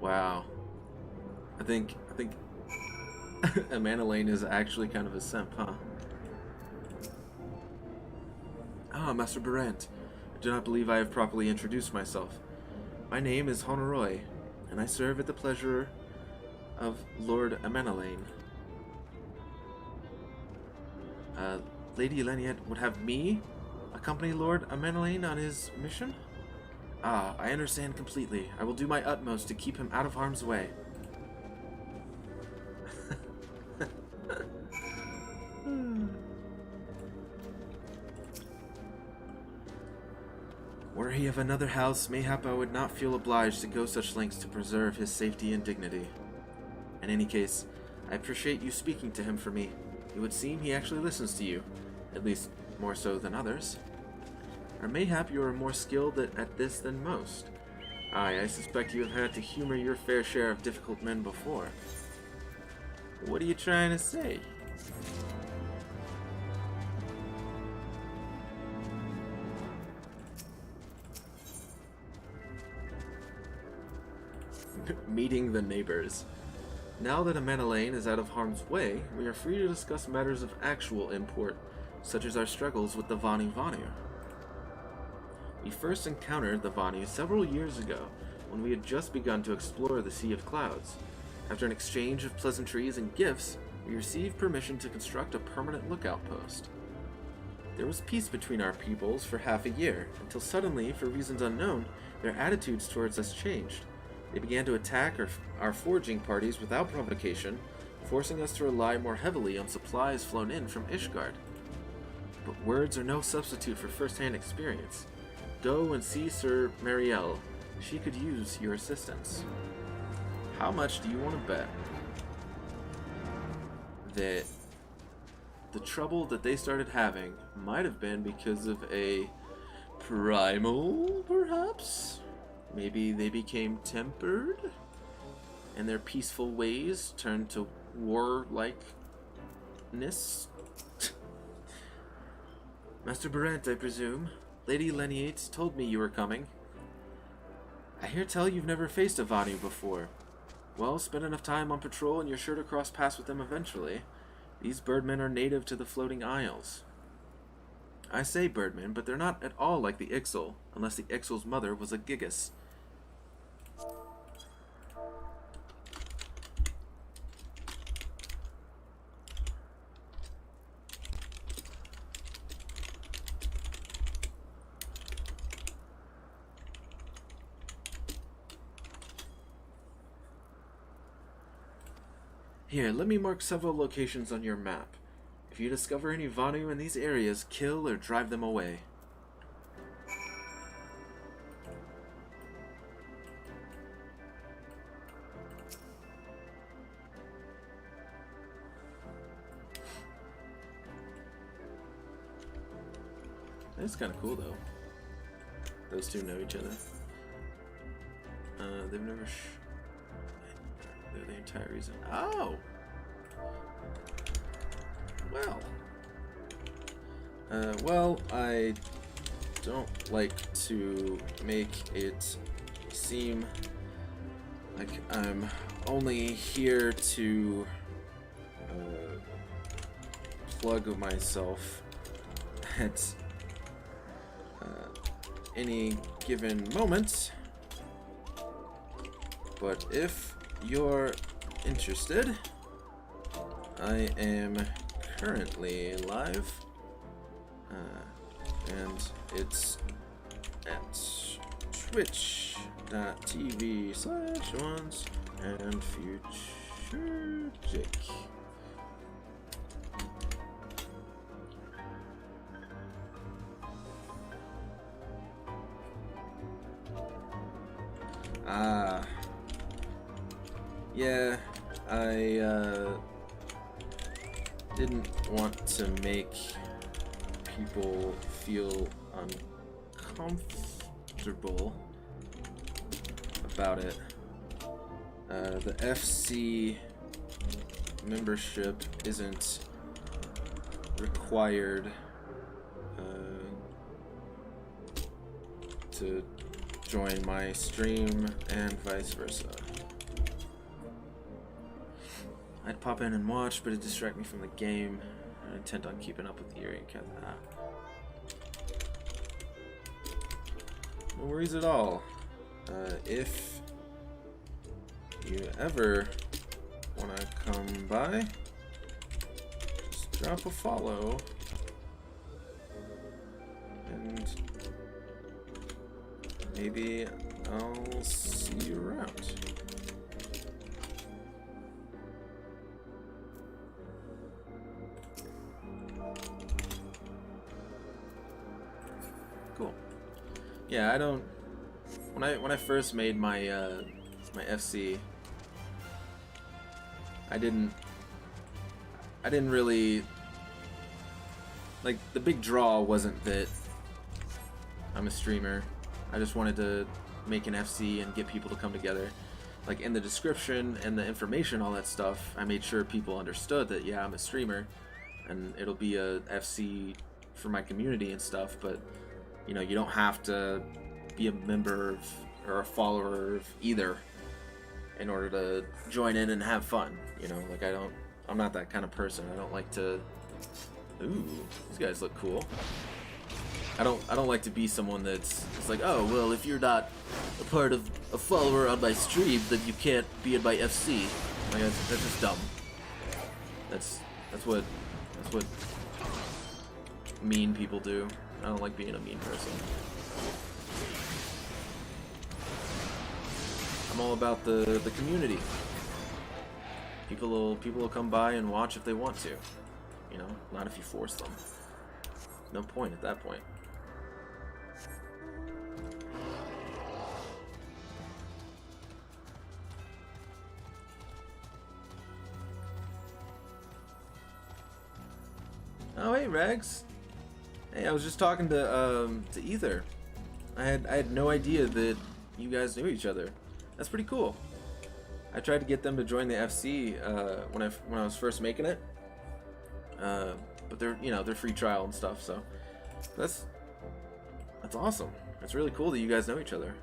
Wow. I think Amanalaine is actually kind of a simp, huh? Ah, Master Berant. I do not believe I have properly introduced myself. My name is Honoroy, and I serve at the pleasure of Lord Amanalaine. Lady Leniate would have me accompany Lord Amanalaine on his mission? Ah, I understand completely. I will do my utmost to keep him out of harm's way. Were he of another house, mayhap I would not feel obliged to go such lengths to preserve his safety and dignity. In any case, I appreciate you speaking to him for me. It would seem he actually listens to you, at least more so than others. Or mayhap you are more skilled at this than most. Aye, I suspect you have had to humor your fair share of difficult men before. What are you trying to say? Meeting the neighbors. Now that Amana Lane is out of harm's way, we are free to discuss matters of actual import, such as our struggles with the Vanu Vanu. We first encountered the Vanu several years ago, when we had just begun to explore the Sea of Clouds. After an exchange of pleasantries and gifts, we received permission to construct a permanent lookout post. There was peace between our peoples for half a year, until suddenly, for reasons unknown, their attitudes towards us changed. They began to attack our foraging parties without provocation, forcing us to rely more heavily on supplies flown in from Ishgard. But words are no substitute for first-hand experience. Go and see Sir Marielle. She could use your assistance. How much do you want to bet that the trouble that they started having might have been because of a primal, perhaps? Maybe they became tempered, and their peaceful ways turned to warlikeness? Master Barrett, I presume. Lady Leniates told me you were coming. I hear tell you've never faced a Vanu before. Well, spend enough time on patrol and you're sure to cross paths with them eventually. These birdmen are native to the floating isles. I say birdmen, but they're not at all like the Ixal, unless the Ixal's mother was a gigas. Here, let me mark several locations on your map. If you discover any Vanu in these areas, kill or drive them away. That's kind of cool, though. Those two know each other. They've never... They're the entire reason. Oh! Well. Well, I don't like to make it seem like I'm only here to plug myself at any given moment. But if you're interested, I am currently live, and it's at twitch.tv/once and future Jake. Yeah, I didn't want to make people feel uncomfortable about it. The FC membership isn't required to join my stream and vice versa. I'd pop in and watch, but it'd distract me from the game. I'm intent on keeping up with Yuri and Kath. No worries at all. If you ever want to come by, just drop a follow. And maybe I'll see you around. Cool. Yeah, I don't. When I first made my my FC, I didn't really like. The big draw wasn't that I'm a streamer. I just wanted to make an FC and get people to come together. Like in the description and the information, all that stuff, I made sure people understood that, yeah, I'm a streamer and it'll be a FC for my community and stuff, but you know, you don't have to be a member of, or a follower of either in order to join in and have fun. You know, like I'm not that kind of person. I don't like to, ooh, these guys look cool. I don't like to be someone that's like, oh, well, if you're not a part of a follower on my stream, then you can't be in my FC. Like, that's just dumb. That's what mean people do. I don't like being a mean person. I'm all about the community. People will come by and watch if they want to. You know, not if you force them. No point at that point. Oh, hey, Regs. Hey, I was just talking to Ether. I had no idea that you guys knew each other. That's pretty cool. I tried to get them to join the FC when I was first making it, but they're free trial and stuff. So that's awesome. It's really cool that you guys know each other.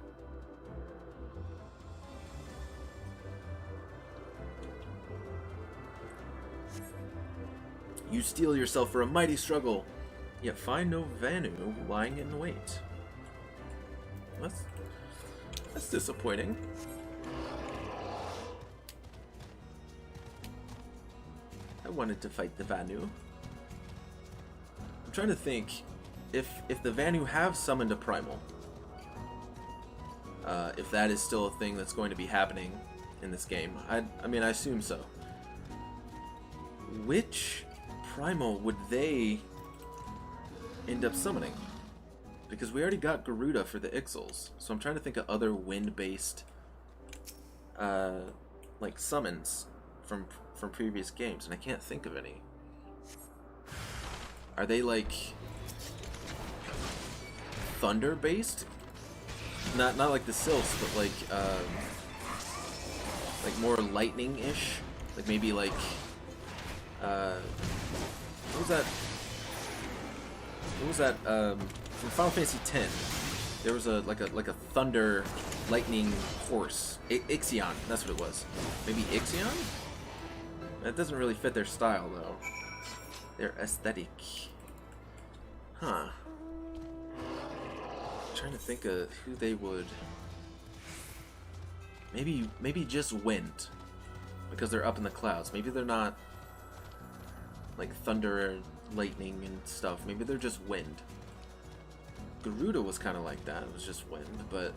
You steel yourself for a mighty struggle, yet find no Vanu lying in wait. That's disappointing. I wanted to fight the Vanu. I'm trying to think if the Vanu have summoned a primal. If that is still a thing that's going to be happening in this game. I mean, I assume so. Which primal would they end up summoning? Because we already got Garuda for the Ixals, so I'm trying to think of other wind-based like summons from previous games, and I can't think of any. Are they like thunder-based? Not like the Sylphs, but like more lightning-ish. Like maybe like what was that? From Final Fantasy X, there was a thunder lightning horse. Ixion, that's what it was. Maybe Ixion? That doesn't really fit their style though. Their aesthetic. Huh. I'm trying to think of who they would. Maybe just wind, because they're up in the clouds. Maybe they're not like thunder and lightning and stuff. Maybe they're just wind. Garuda was kind of like that. It was just wind, but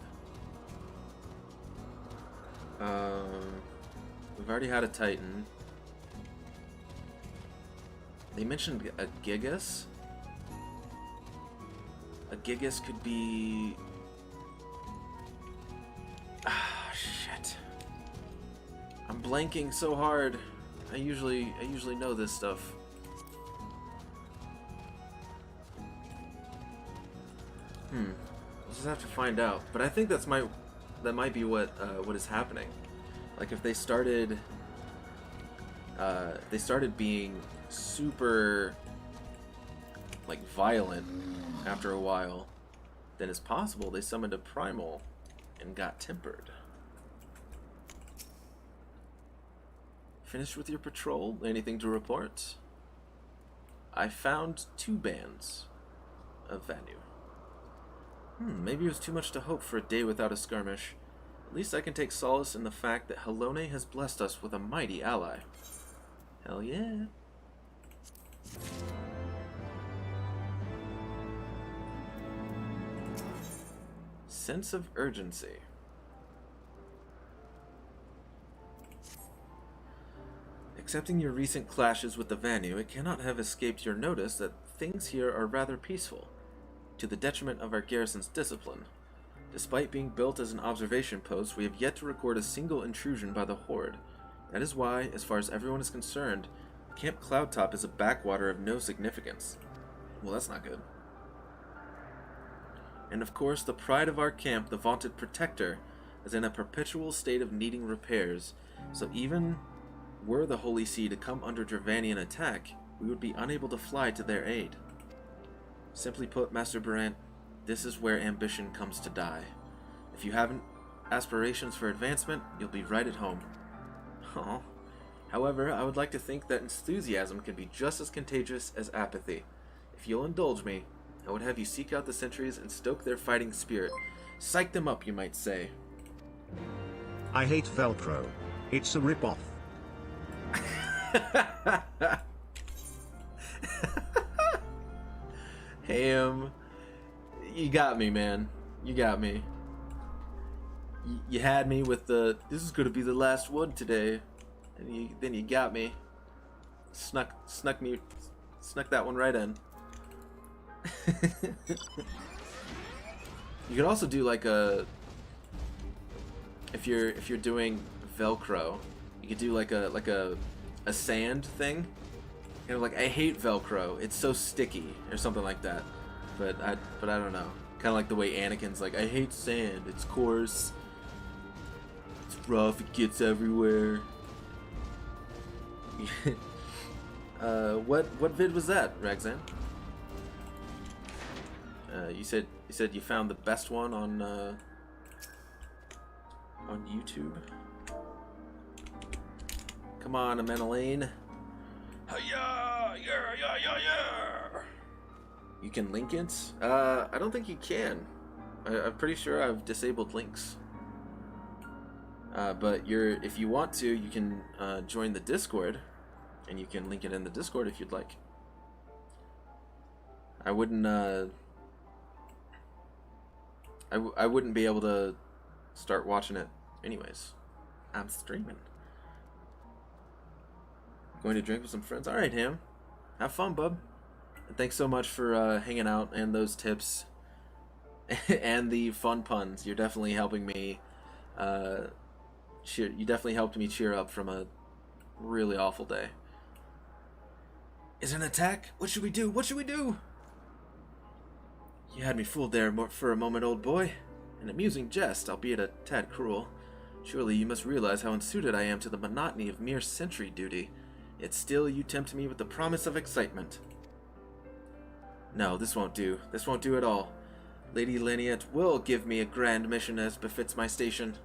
we've already had a Titan. They mentioned a Gigas. A Gigas could be... Ah, shit. I'm blanking so hard. I usually know this stuff. We'll just have to find out. But I think that might be what is happening. Like if they started being super like violent after a while, then it's possible they summoned a primal and got tempered. Finished with your patrol? Anything to report? I found 2 bands of Vanu. Maybe it was too much to hope for a day without a skirmish. At least I can take solace in the fact that Helone has blessed us with a mighty ally. Hell yeah. Sense of urgency. Accepting your recent clashes with the Vanu, it cannot have escaped your notice that things here are rather peaceful, to the detriment of our garrison's discipline. Despite being built as an observation post, we have yet to record a single intrusion by the Horde. That is why, as far as everyone is concerned, Camp Cloudtop is a backwater of no significance. Well, that's not good. And of course, the pride of our camp, the vaunted protector, is in a perpetual state of needing repairs, so even were the Holy See to come under Dravanian attack, we would be unable to fly to their aid. Simply put, Master Barant, this is where ambition comes to die. If you haven't aspirations for advancement, you'll be right at home. Oh. However, I would like to think that enthusiasm can be just as contagious as apathy. If you'll indulge me, I would have you seek out the sentries and stoke their fighting spirit. Psych them up, you might say. I hate Velcro. It's a rip-off. Ham, you got me, man. You got me. You had me with the, this is gonna be the last one today, and then you got me. Snuck that one right in. You could also do like a, if you're doing Velcro, you could do like a sand thing. You know, like, I hate Velcro. It's so sticky, or something like that. But I don't know. Kind of like the way Anakin's like, I hate sand. It's coarse. It's rough. It gets everywhere. What vid was that, Ragzan? You said you found the best one on YouTube. Come on, Ameneline. Yeah. You can link it? I don't think you can. I'm pretty sure I've disabled links. But if you want to, you can join the Discord, and you can link it in the Discord if you'd like. I wouldn't. I wouldn't be able to start watching it anyways. I'm streaming. Going to drink with some friends. All right, Ham. Have fun, bub. And thanks so much for hanging out and those tips and the fun puns. You're definitely helping me. You definitely helped me cheer up from a really awful day. Is it an attack? What should we do? What should we do? You had me fooled there for a moment, old boy. An amusing jest, albeit a tad cruel. Surely you must realize how unsuited I am to the monotony of mere sentry duty. Yet still you tempt me with the promise of excitement. No, this won't do. This won't do at all. Lady Laniet will give me a grand mission as befits my station.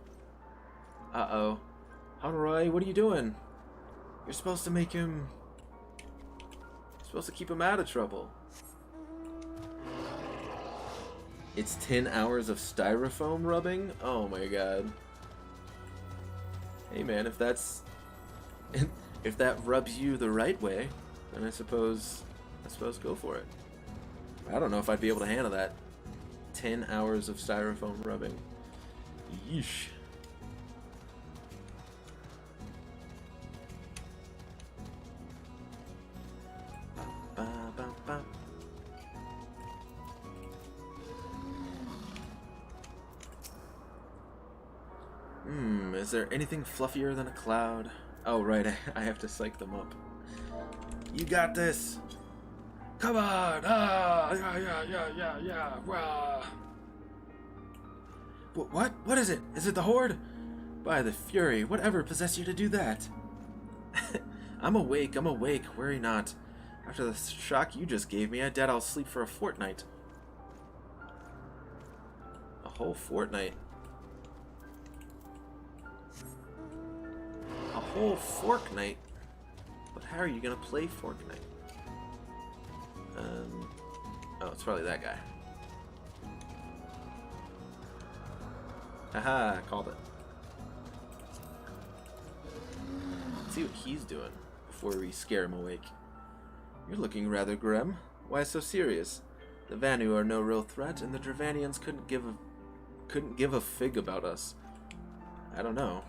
Uh-oh. Honoroi, what are you doing? You're supposed to make him... You're supposed to keep him out of trouble. It's 10 hours of styrofoam rubbing? Oh my god. Hey man, if that's... if that rubs you the right way, then I suppose go for it. I don't know if I'd be able to handle that. 10 hours of styrofoam rubbing. Yeesh. Is there anything fluffier than a cloud? Oh, right, I have to psych them up. You got this! Come on! Yeah. Rah. What? What is it? Is it the Horde? By the Fury, whatever possessed you to do that? I'm awake, worry not. After the shock you just gave me, I doubt I'll sleep for a fortnight. A whole fortnight? A whole fortnight? But how are you gonna play Fortnite? Oh, it's probably that guy. Haha, called it. Let's see what he's doing before we scare him awake. You're looking rather grim. Why so serious? The Vanu are no real threat, and the Dravanians couldn't give a fig about us. I don't know.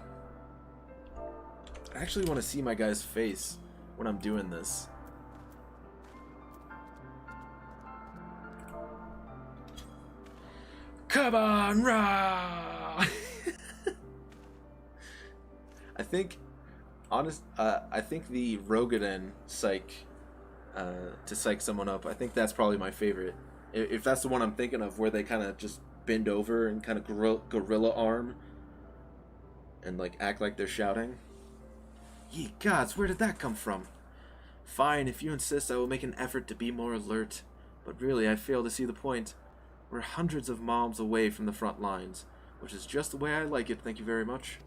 I actually want to see my guy's face when I'm doing this. Come on, rah! I think the Rogaden psych to psych someone up. I think that's probably my favorite. If that's the one I'm thinking of, where they kind of just bend over and kind of gorilla arm and like act like they're shouting. Ye gods, where did that come from? Fine, if you insist, I will make an effort to be more alert. But really, I fail to see the point. We're hundreds of miles away from the front lines, which is just the way I like it, thank you very much.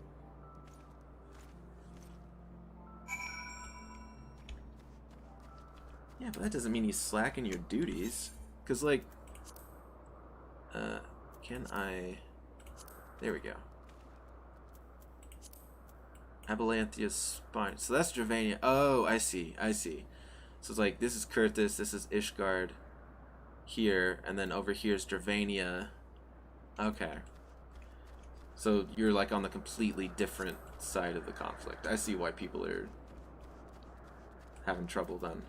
Yeah, but that doesn't mean you slacken your duties. Because, like... can I... There we go. Abelantia's spine. So that's Dravania. Oh, I see. I see. So it's like, this is Kurthus, this is Ishgard here, and then over here is Dravania. Okay. So you're like on the completely different side of the conflict. I see why people are having trouble then.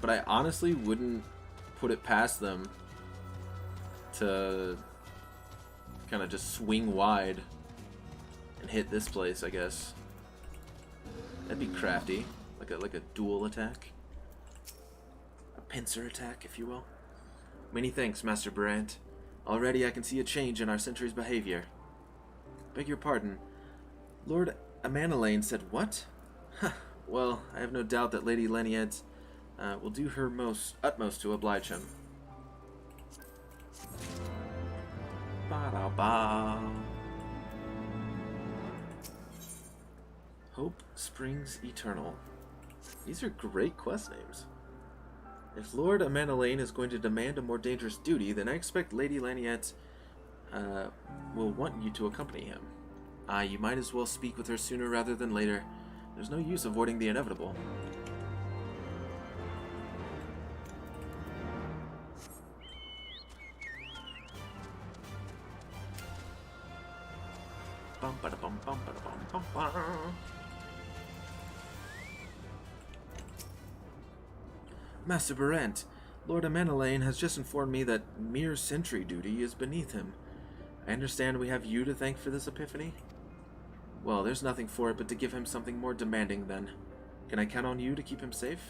But I honestly wouldn't put it past them to kind of just swing wide and hit this place, I guess. That'd be crafty, like a dual attack, a pincer attack, if you will. Many thanks, Master Brant. Already I can see a change in our sentry's behavior. Beg your pardon. Lord Amanelaine said what? Huh. Well, I have no doubt that Lady Leniette will do her utmost to oblige him. Ba-da-ba. Hope Springs Eternal. These are great quest names. If Lord Amanelaine is going to demand a more dangerous duty, then I expect Lady Laniette will want you to accompany him. You might as well speak with her sooner rather than later. There's no use avoiding the inevitable. Master Barent, Lord Amanelaine has just informed me that mere sentry duty is beneath him. I understand we have you to thank for this epiphany? Well, there's nothing for it but to give him something more demanding then. Can I count on you to keep him safe?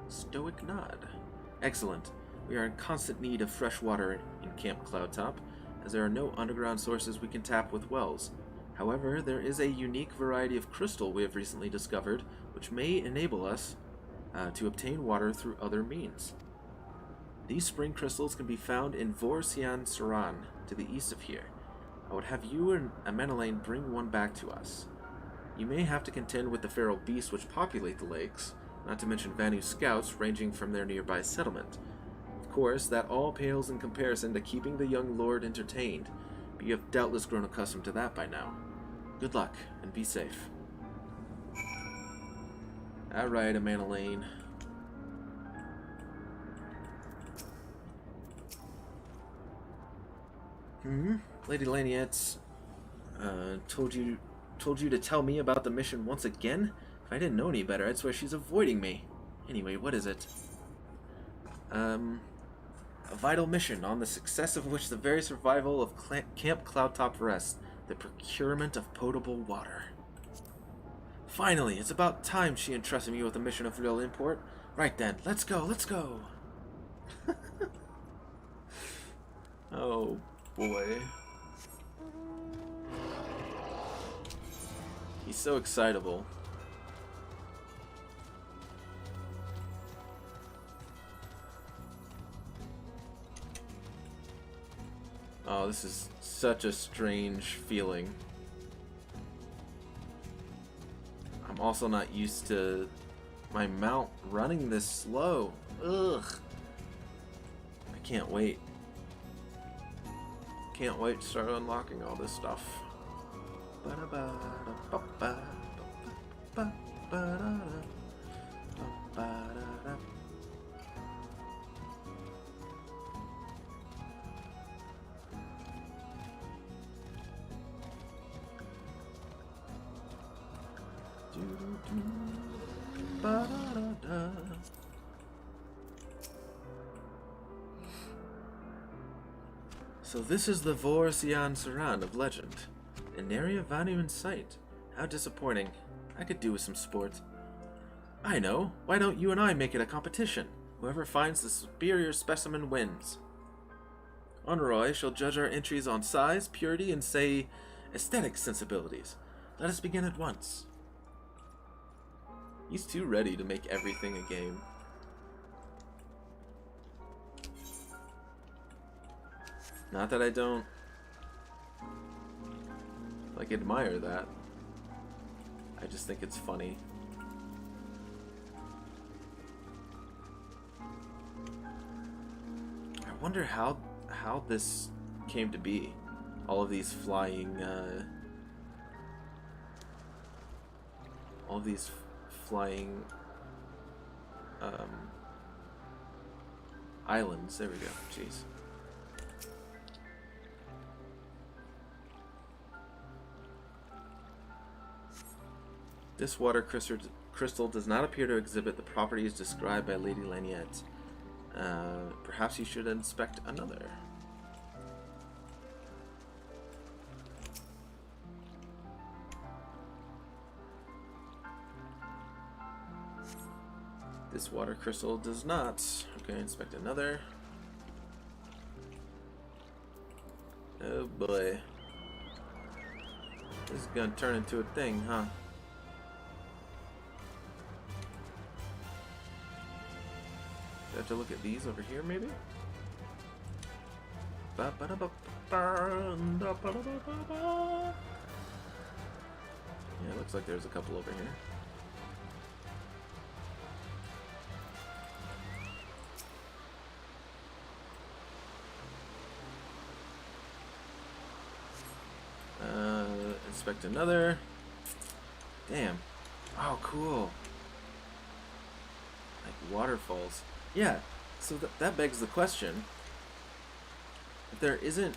Stoic nod. Excellent. We are in constant need of fresh water in Camp Cloudtop, as there are no underground sources we can tap with wells. However, there is a unique variety of crystal we have recently discovered, which may enable us to obtain water through other means. These spring crystals can be found in Vorsian Saran, to the east of here. I would have you and Amanelaine bring one back to us. You may have to contend with the feral beasts which populate the lakes, not to mention Vanu scouts ranging from their nearby settlement. Of course, that all pales in comparison to keeping the young lord entertained, but you have doubtless grown accustomed to that by now. Good luck, and be safe. Alright, Amanelaine. Lady Laniette's told you to tell me about the mission once again? If I didn't know any better, I'd swear she's avoiding me. Anyway, what is it? A vital mission on the success of which the very survival of Camp Cloudtop rests. The procurement of potable water. Finally, it's about time she entrusted me with a mission of real import. Right then, let's go, let's go! Oh, boy. He's so excitable. Oh, this is such a strange feeling. I'm also not used to my mount running this slow. Ugh. I can't wait. Can't wait to start unlocking all this stuff. So this is the Vorsian Saran of legend. An area Vanu in sight. How disappointing. I could do with some sport. I know. Why don't you and I make it a competition? Whoever finds the superior specimen wins. Honoroi shall judge our entries on size, purity, and, say, aesthetic sensibilities. Let us begin at once. He's too ready to make everything a game. Not that I don't, like, admire that. I just think it's funny. I wonder how this came to be. All of these flying, islands. There we go. Jeez. This water crystal does not appear to exhibit the properties described by Lady Laniette. Perhaps you should inspect another. This water crystal does not. Okay, inspect another. Oh boy. This is gonna turn into a thing, huh? Do I have to look at these over here, maybe? Yeah, it looks like there's a couple over here. Inspect another. Damn. Oh, cool. Like waterfalls. Yeah, so that begs the question. If there isn't,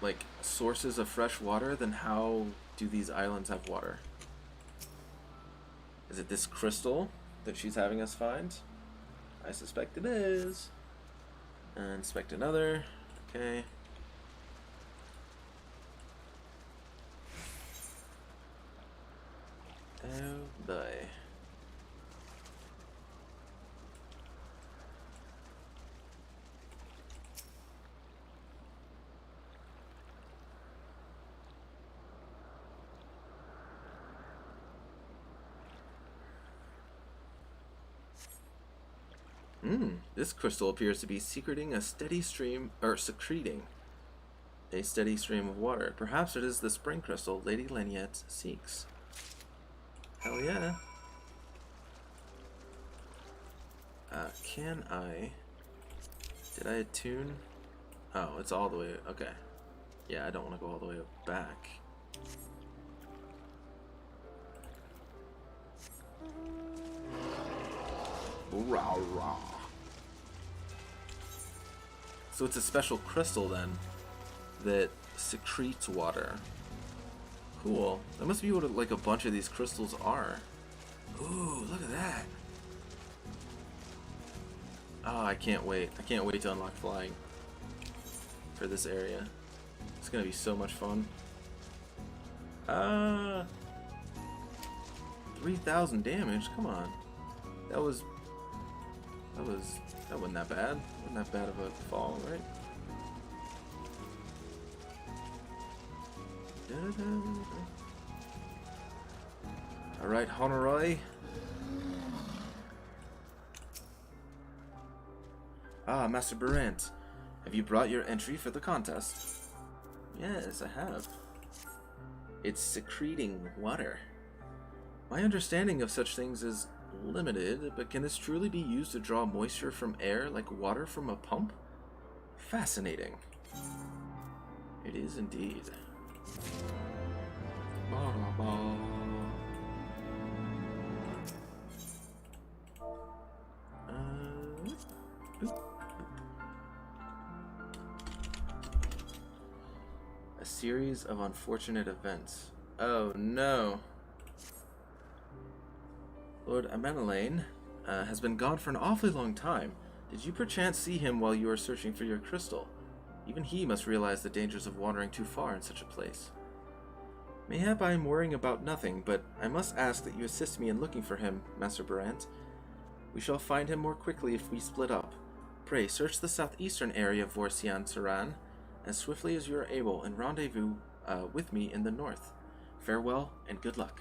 like, sources of fresh water, then how do these islands have water? Is it this crystal that she's having us find? I suspect it is. Inspect another. Okay. Oh boy. This crystal appears to be secreting a steady stream, or secreting a steady stream of water. Perhaps it is the spring crystal Lady Laniette seeks. Hell yeah. Can I... Did I attune? Oh, it's all the way... Okay. Yeah, I don't want to go all the way back. Rah, rah. So it's a special crystal then that secretes water. Cool. That must be what like a bunch of these crystals are. Ooh, look at that. Oh, I can't wait. I can't wait to unlock flying for this area. It's gonna be so much fun. 3,000 damage. Come on. That wasn't that bad. Wasn't that bad of a fall, right? Alright, Honoroi. Ah, Master Berant. Have you brought your entry for the contest? Yes, I have. It's secreting water. My understanding of such things is limited, but can this truly be used to draw moisture from air like water from a pump? Fascinating. It is indeed. A series of unfortunate events. Oh no. Lord Amenelaine has been gone for an awfully long time. Did you perchance see him while you were searching for your crystal? Even he must realize the dangers of wandering too far in such a place. Mayhap I am worrying about nothing, but I must ask that you assist me in looking for him, Master Barant. We shall find him more quickly if we split up. Pray, search the southeastern area of Vorsian Saran as swiftly as you are able, and rendezvous with me in the north. Farewell, and good luck.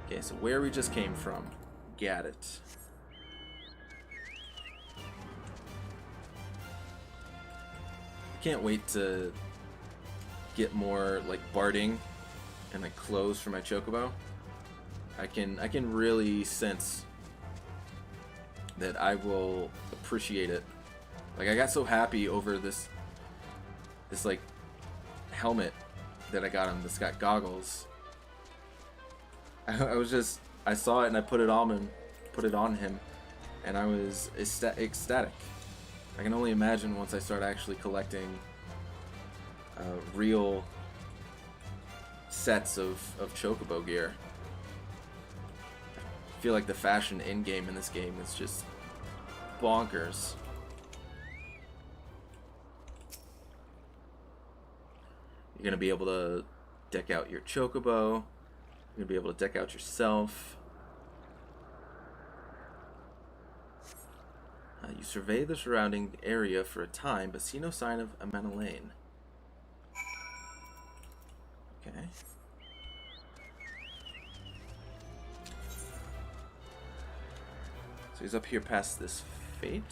Okay, so where we just came from. Got it. Can't wait to get more like barding and like clothes for my chocobo. I can really sense that I will appreciate it. Like I got so happy over this like helmet that I got him that's got goggles. I saw it and I put it on him, and I was ecstatic. I can only imagine once I start actually collecting real sets of chocobo gear. I feel like the fashion in-game in this game is just bonkers. You're going to be able to deck out your chocobo. You're going to be able to deck out yourself. You survey the surrounding area for a time, but see no sign of Amana Lane. Okay. So he's up here past this fate.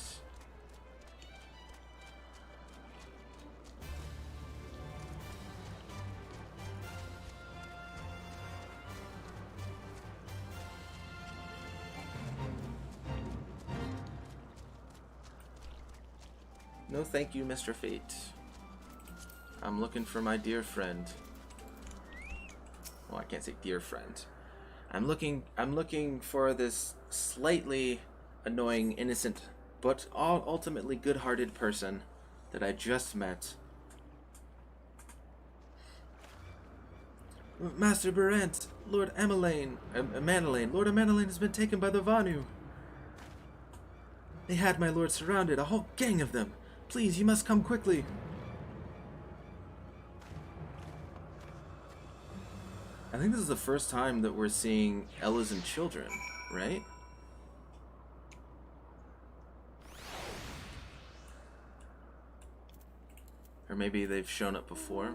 No thank you, Mr. Fate. I'm looking for my dear friend. Well, I can't say dear friend. I'm looking for this slightly annoying, innocent, but ultimately good-hearted person that I just met. Master Barant, Lord Amalane, Lord Amalane has been taken by the Vanu. They had my lord surrounded, a whole gang of them. Please, you must come quickly. I think this is the first time that we're seeing Ella's and children, right? Or maybe they've shown up before.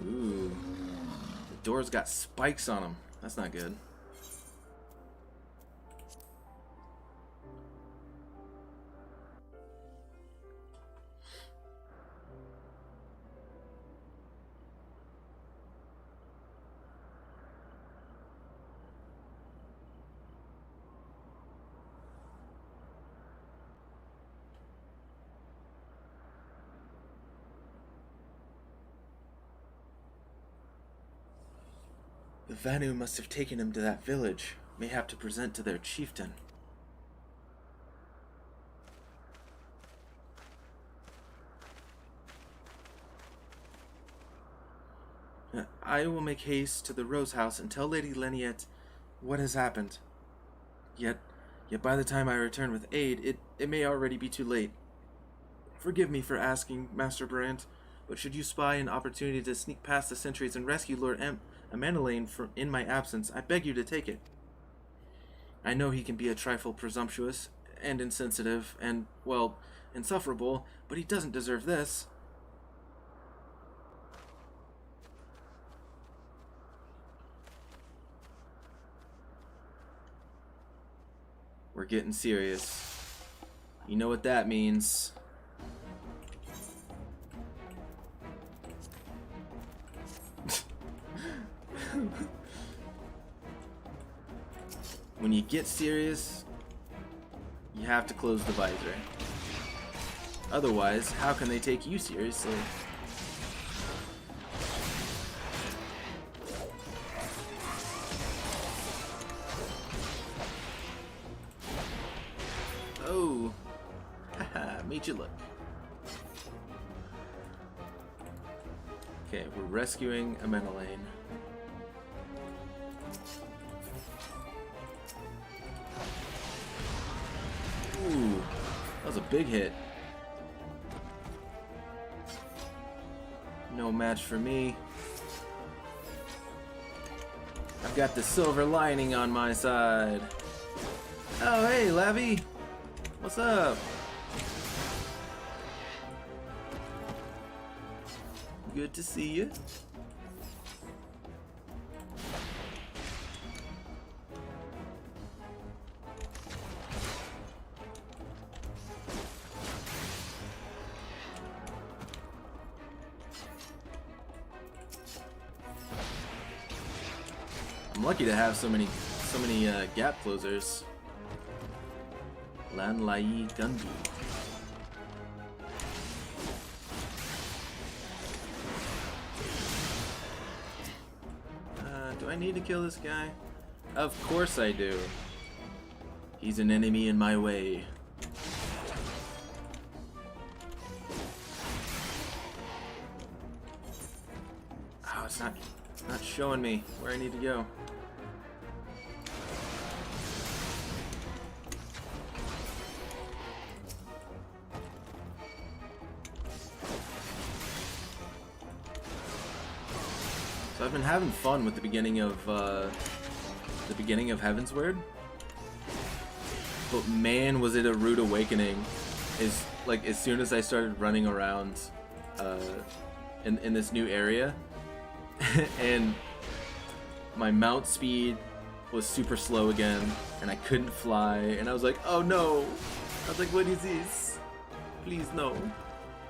Ooh. The door's got spikes on them. That's not good. The Vanu must have taken him to that village, mayhap to present to their chieftain. I will make haste to the Rose House and tell Lady Leniette what has happened. Yet by the time I return with aid, it may already be too late. Forgive me for asking, Master Barant, but should you spy an opportunity to sneak past the sentries and rescue Lord Amanalane in my absence, I beg you to take it. I know he can be a trifle presumptuous and insensitive and, well, insufferable, but he doesn't deserve this. We're getting serious. You know what that means. When you get serious, you have to close the visor. Otherwise, how can they take you seriously? Oh, haha, made you look. Okay, we're rescuing a Menelane. Ooh, that was a big hit. No match for me. I've got the silver lining on my side. Oh, hey, Lavi. What's up? Good to see you. I'm lucky to have so many gap closers. Lan Lai Gundu. Do I need to kill this guy? Of course I do. He's an enemy in my way. Oh, it's not showing me where I need to go. So I've been having fun with the beginning of Heavensward, but man, was it a rude awakening! Is like as soon as I started running around in this new area, and my mount speed was super slow again, and I couldn't fly, and I was like, oh no! I was like, what is this? Please no!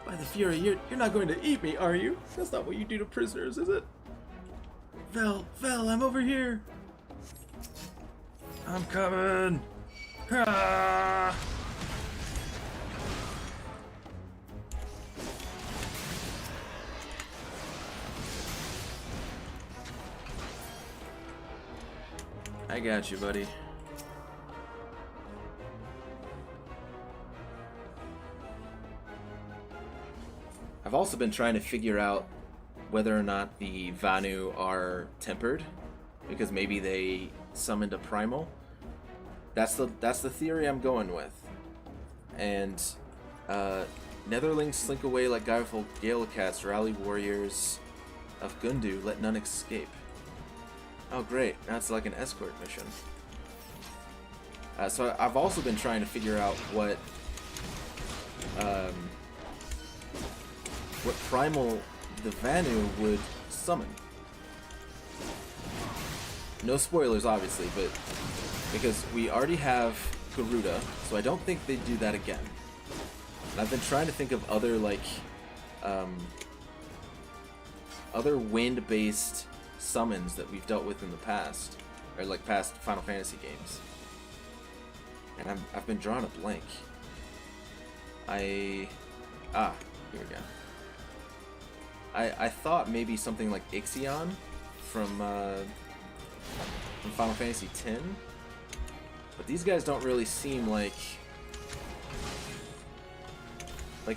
By the Fury, you're not going to eat me, are you? That's not what you do to prisoners, is it? Vel, I'm over here. I'm coming. Ah! I got you, buddy. I've also been trying to figure out whether or not the Vanu are tempered, because maybe they summoned a primal. That's the theory I'm going with. And Netherlings slink away like guileful Galecats, rally warriors of Gundu, let none escape. Oh great, that's like an escort mission. So I've also been trying to figure out what primal the Vanu would summon. No spoilers, obviously, but because we already have Garuda, so I don't think they'd do that again. And I've been trying to think of other other wind-based summons that we've dealt with in the past, or like past Final Fantasy games. And I've been drawing a blank. Here we go. I thought maybe something like Ixion from Final Fantasy X, but these guys don't really seem like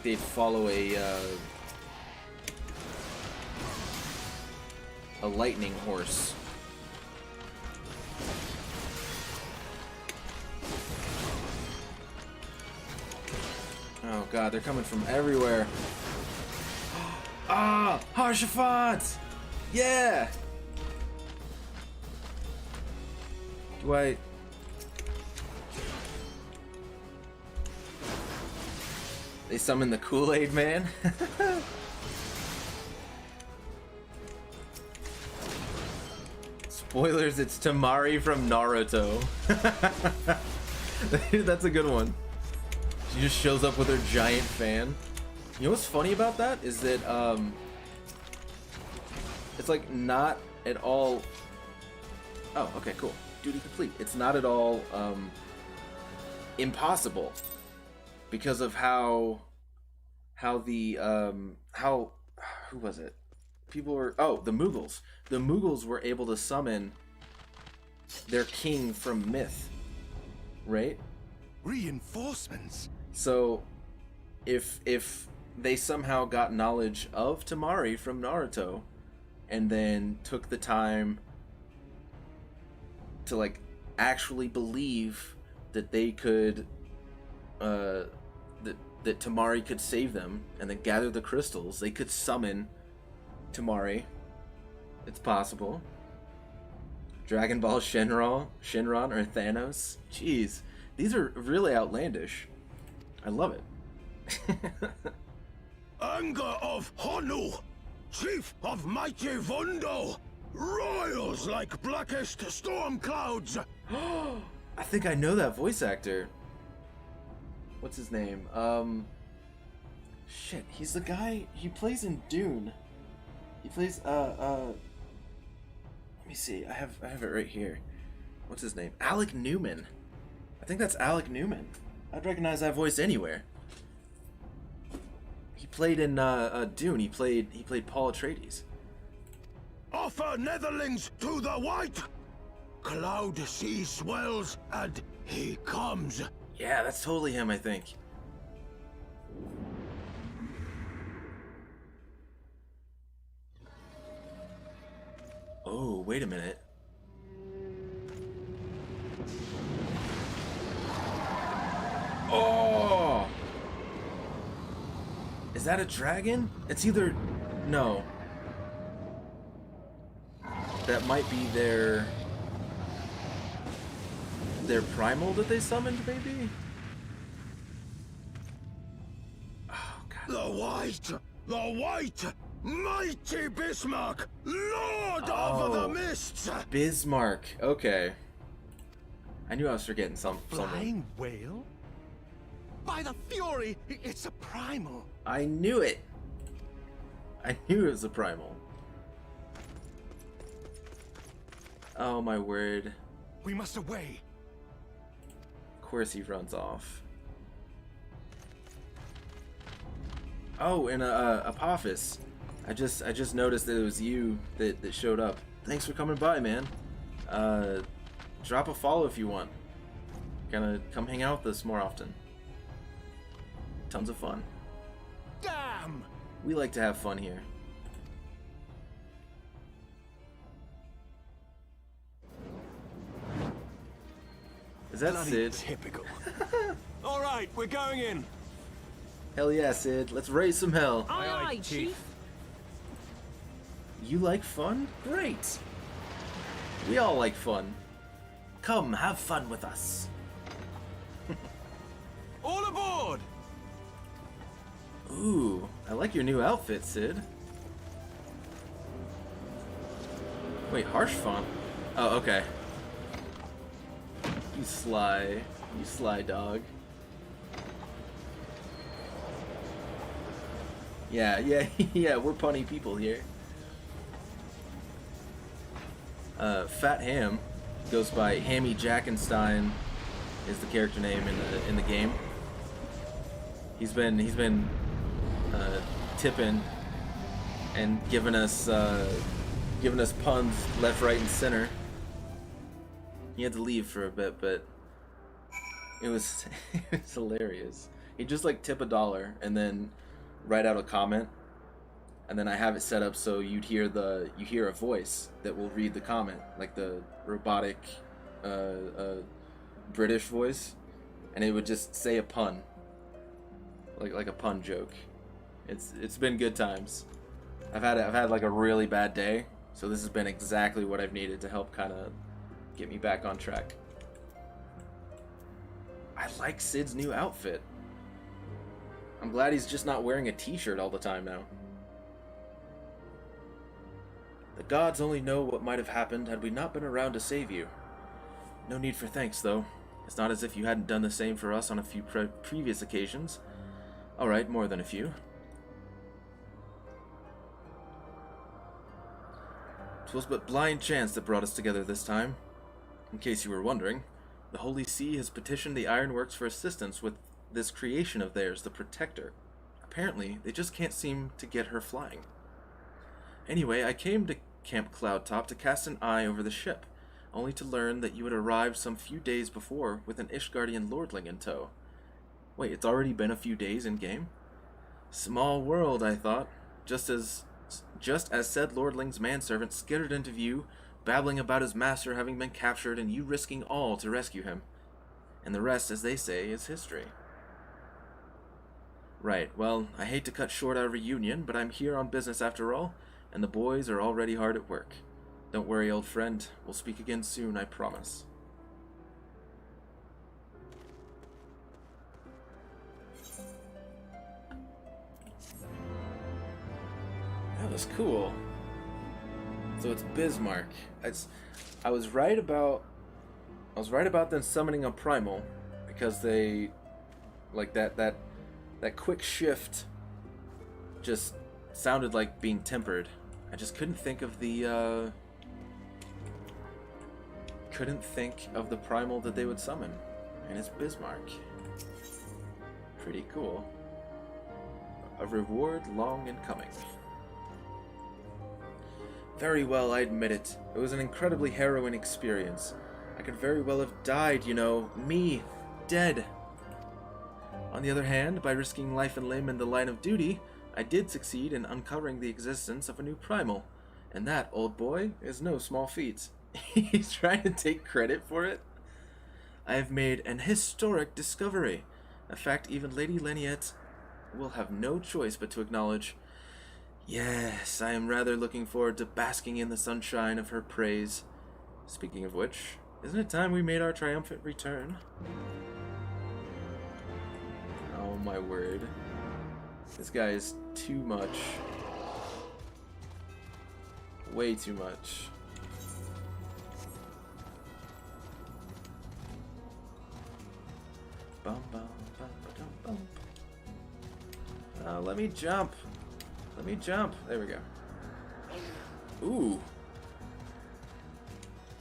they'd follow a lightning horse. Oh god, they're coming from everywhere. Ah, Harshafat! Yeah! Do I... They summon the Kool-Aid Man? Spoilers, it's Tamari from Naruto. That's a good one. She just shows up with her giant fan. You know what's funny about that is that it's like not at all. Oh, okay, cool. Duty complete. It's not at all impossible because of how who was it? People were the Mughals. The Mughals were able to summon their king from myth, right? Reinforcements? So, if they somehow got knowledge of Tamari from Naruto, and then took the time to like actually believe that they could, that Tamari could save them, and then gather the crystals, they could summon Tamari. It's possible. Dragon Ball Shenron or Thanos. Jeez, these are really outlandish. I love it. Anger of Honu, chief of mighty Vondo, roils like blackest storm clouds. I think I know that voice actor. What's his name? Shit, he's the guy, he plays in Dune. He plays, let me see, I have it right here. What's his name? Alec Newman. I think that's Alec Newman. I'd recognize that voice anywhere. He played in Dune. He played Paul Atreides. Offer netherlings to the white. Cloud sea swells and he comes. Yeah, that's totally him, I think. Oh, wait a minute. Oh! Is that a dragon? It's either... No. That might be their primal that they summoned, maybe? Oh, God. The white, mighty Bismarck, lord of the mists. Bismarck. Okay. I knew I was forgetting something. Flying whale? By the fury, it's a primal. I knew it. I knew it was a primal. Oh my word. We must away. Of course he runs off. Oh, and Apophis. I just noticed that it was you that showed up. Thanks for coming by, man. Drop a follow if you want. Gonna come hang out with us more often. Tons of fun. Damn! We like to have fun here. Is that Bloody Sid? typical. All right, we're going in. Hell yeah, Sid. Let's raise some hell. Aye, aye, Chief. You like fun? Great. We all like fun. Come, have fun with us. All aboard. Ooh, I like your new outfit, Sid. Wait, harsh font? Oh, okay. You sly dog. Yeah, yeah, we're punny people here. Fat Ham goes by Hammy Jackenstein, is the character name in the game. He's been tipping and giving us puns left, right, and center. He had to leave for a bit, but it was it was hilarious. He'd just like tip $1 and then write out a comment, and then I have it set up so you hear a voice that will read the comment, like the robotic British voice, and it would just say a pun, like a pun joke. It's been good times. I've had like a really bad day, so this has been exactly what I've needed to help kind of get me back on track. I like Sid's new outfit. I'm glad he's just not wearing a t-shirt all the time now. The gods only know what might have happened had we not been around to save you. No need for thanks, though. It's not as if you hadn't done the same for us on a few previous occasions. Alright, more than a few. 'Twas but blind chance that brought us together this time. In case you were wondering, the Holy See has petitioned the Ironworks for assistance with this creation of theirs, the Protector. Apparently, they just can't seem to get her flying. Anyway, I came to Camp Cloudtop to cast an eye over the ship. only to learn that you had arrived some few days before with an Ishgardian lordling in tow. Wait, it's already been a few days in-game? Small world, I thought. Just as said lordling's manservant skittered into view, babbling about his master having been captured and you risking all to rescue him. And the rest, as they say, is history. Right, well, I hate to cut short our reunion, but I'm here on business after all, and the boys are already hard at work. Don't worry, old friend. We'll speak again soon, I promise. That was cool. So it's Bismarck. I was right about them summoning a primal, because they like that quick shift just sounded like being tempered. I just couldn't think of the primal that they would summon, and it's Bismarck. Pretty cool. A reward long in coming. Very well, I admit it. It was an incredibly harrowing experience. I could very well have died, you know. Me, dead. On the other hand, by risking life and limb in the line of duty, I did succeed in uncovering the existence of a new primal. And that, old boy, is no small feat. He's trying to take credit for it. I have made an historic discovery. A fact even Lady Leniette will have no choice but to acknowledge. Yes, I am rather looking forward to basking in the sunshine of her praise. Speaking of which, isn't it time we made our triumphant return? Oh my word. This guy is too much. Way too much. Bum, bum, bum, bum, bum. Let me jump. Let me jump. There we go. Ooh.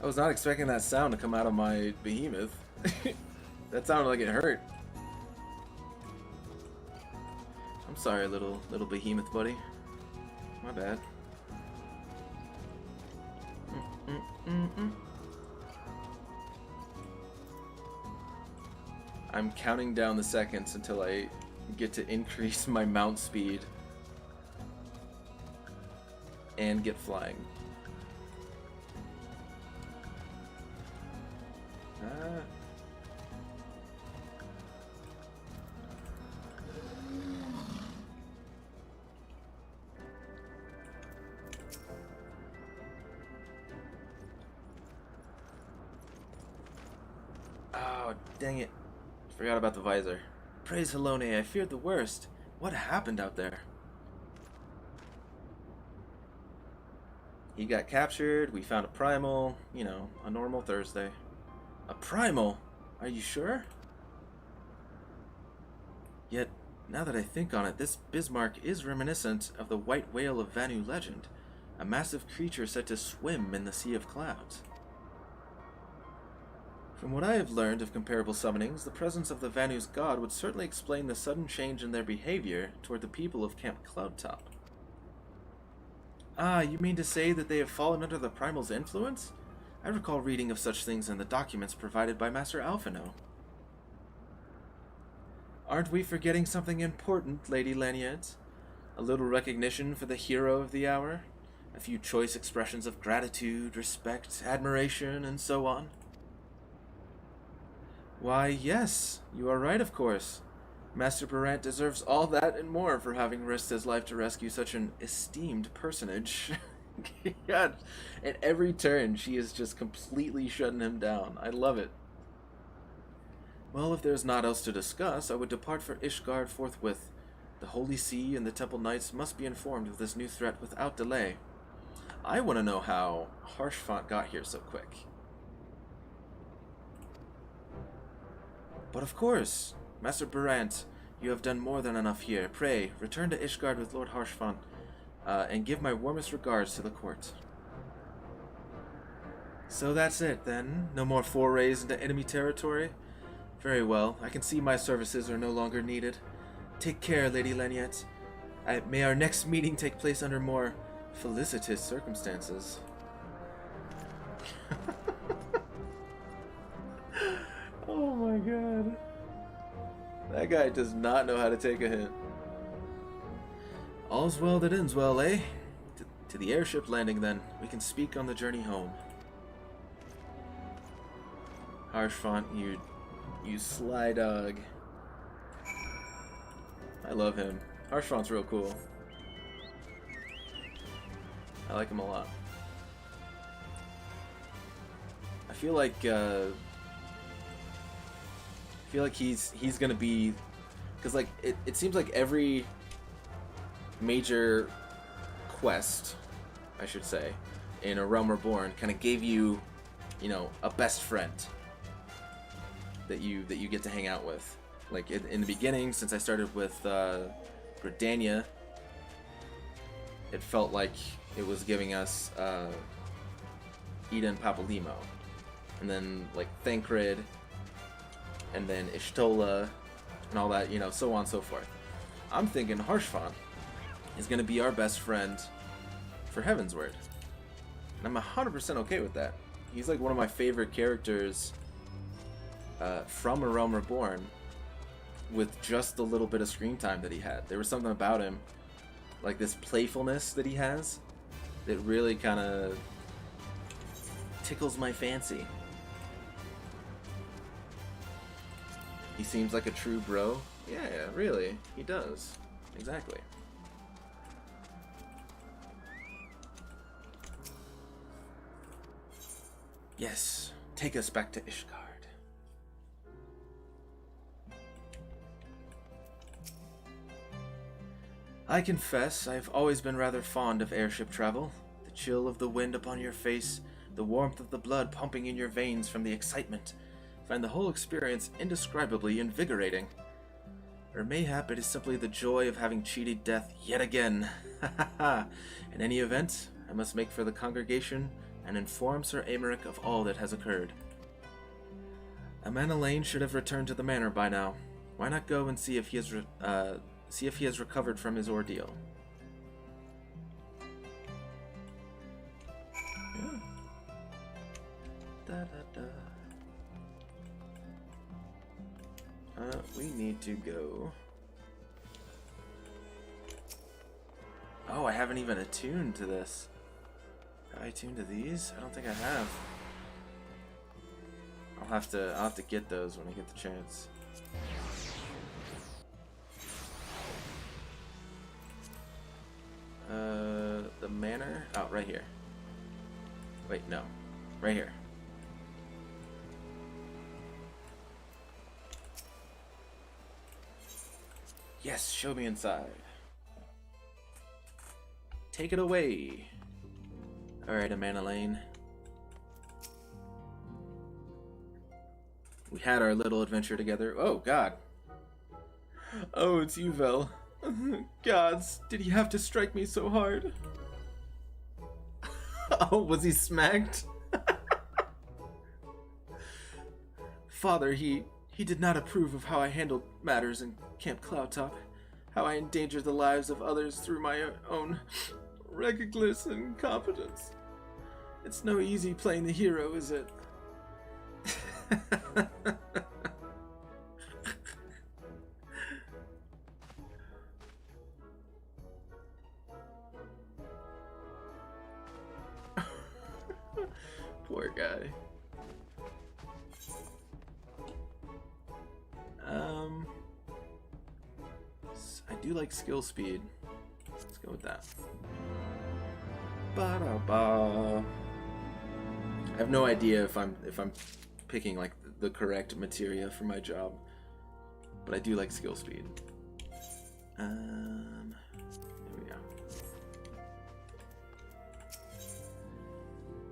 I was not expecting that sound to come out of my behemoth. That sounded like it hurt. I'm sorry, little behemoth buddy. My bad. I'm counting down the seconds until I get to increase my mount speed and get flying. Oh, dang it. Forgot about the visor. Praise Helone, I feared the worst. What happened out there? He got captured, we found a primal, you know, a normal Thursday. A primal? Are you sure? Yet, now that I think on it, this Bismarck is reminiscent of the white whale of Vanu legend, a massive creature said to swim in the sea of clouds. From what I have learned of comparable summonings, the presence of the Vanu's god would certainly explain the sudden change in their behavior toward the people of Camp Cloudtop. Ah, you mean to say that they have fallen under the primal's influence? I recall reading of such things in the documents provided by Master Alphino. Aren't we forgetting something important, Lady Leniette? A little recognition for the hero of the hour? A few choice expressions of gratitude, respect, admiration, and so on? Why, yes, you are right, of course. Master Barant deserves all that and more for having risked his life to rescue such an esteemed personage. God, at every turn, she is just completely shutting him down. I love it. Well, if there's naught else to discuss, I would depart for Ishgard forthwith. The Holy See and the Temple Knights must be informed of this new threat without delay. I want to know how Harshfont got here so quick. But of course, Master Barant, you have done more than enough here. Pray, return to Ishgard with Lord Harshfont, and give my warmest regards to the court. So that's it, then? No more forays into enemy territory? Very well, I can see my services are no longer needed. Take care, Lady Leniette. May our next meeting take place under more felicitous circumstances. That guy does not know how to take a hint. All's well that ends well, eh? To the airship landing, then. We can speak on the journey home. Harshfont, you sly dog. I love him. Harshfont's real cool. I like him a lot. I feel like he's gonna be, because like it seems like every major quest, I should say, in A Realm Reborn kind of gave you, you know, a best friend that you get to hang out with. Like in the beginning, since I started with Gridania, it felt like it was giving us Ida and Papalimo, and then like Thancred, and then Ishtola, and all that, you know, so on and so forth. I'm thinking Harshfont is going to be our best friend for Heavensward. And I'm 100% okay with that. He's like one of my favorite characters from A Realm Reborn, with just the little bit of screen time that he had. There was something about him, like this playfulness that he has, that really kind of tickles my fancy. He seems like a true bro. Yeah, really, he does. Exactly. Yes, take us back to Ishgard. I confess, I've always been rather fond of airship travel. The chill of the wind upon your face, the warmth of the blood pumping in your veins from the excitement. I find the whole experience indescribably invigorating. Or mayhap it is simply the joy of having cheated death yet again. In any event, I must make for the congregation and inform Sir Aymeric of all that has occurred. Amanda Lane should have returned to the manor by now. Why not go and see if he has recovered from his ordeal? Yeah. Da, da, da. We need to go. Oh, I haven't even attuned to this. Have I attuned to these? I don't think I have. I'll have to get those when I get the chance. The manor? Oh, right here. Wait, no. Right here. Yes, show me inside. Take it away. Alright, Amanda Lane. We had our little adventure together. Oh, God. Oh, it's you, Vel. Gods, did he have to strike me so hard? Oh, was he smacked? Father, he did not approve of how I handled matters in Camp Cloudtop, how I endangered the lives of others through my own reckless incompetence. It's no easy playing the hero, is it? Poor guy. I do like skill speed. Let's go with that. Ba-da-ba. I have no idea if I'm picking like the correct materia for my job, but I do like skill speed. There we go.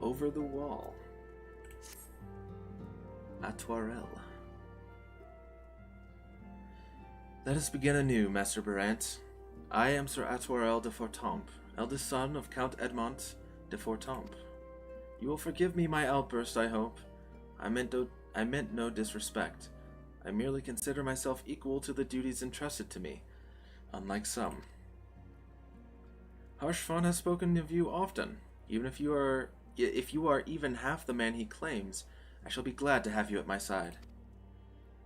Over the wall. Atoirel. Let us begin anew, Master Berant. I am Sir Atoirel de Fortampe, eldest son of Count Edmont de Fortampe. You will forgive me my outburst, I hope. I meant no disrespect. I merely consider myself equal to the duties entrusted to me, unlike some. Harshfont has spoken of you often. Even if you are even half the man he claims, I shall be glad to have you at my side.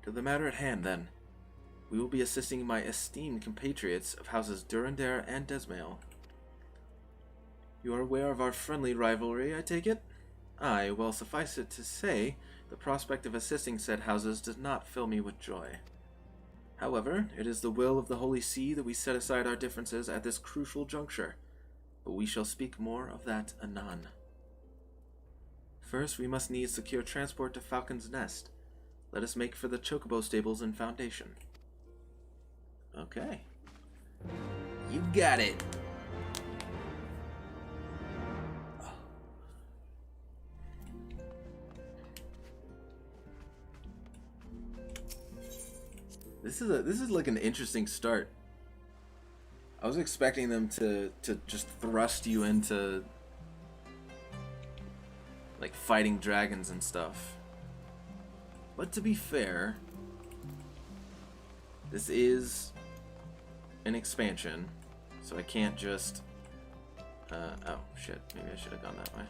To the matter at hand, then. We will be assisting my esteemed compatriots of houses Durandare and Desmail. You are aware of our friendly rivalry, I take it? Aye, well, suffice it to say, the prospect of assisting said houses does not fill me with joy. However, it is the will of the Holy See that we set aside our differences at this crucial juncture, but we shall speak more of that anon. First, we must needs secure transport to Falcon's Nest. Let us make for the Chocobo stables and foundation. Okay. You got it! This is like an interesting start. I was expecting them to just thrust you into like fighting dragons and stuff. But to be fair, this is an expansion, so I can't just oh shit, maybe I should have gone that way.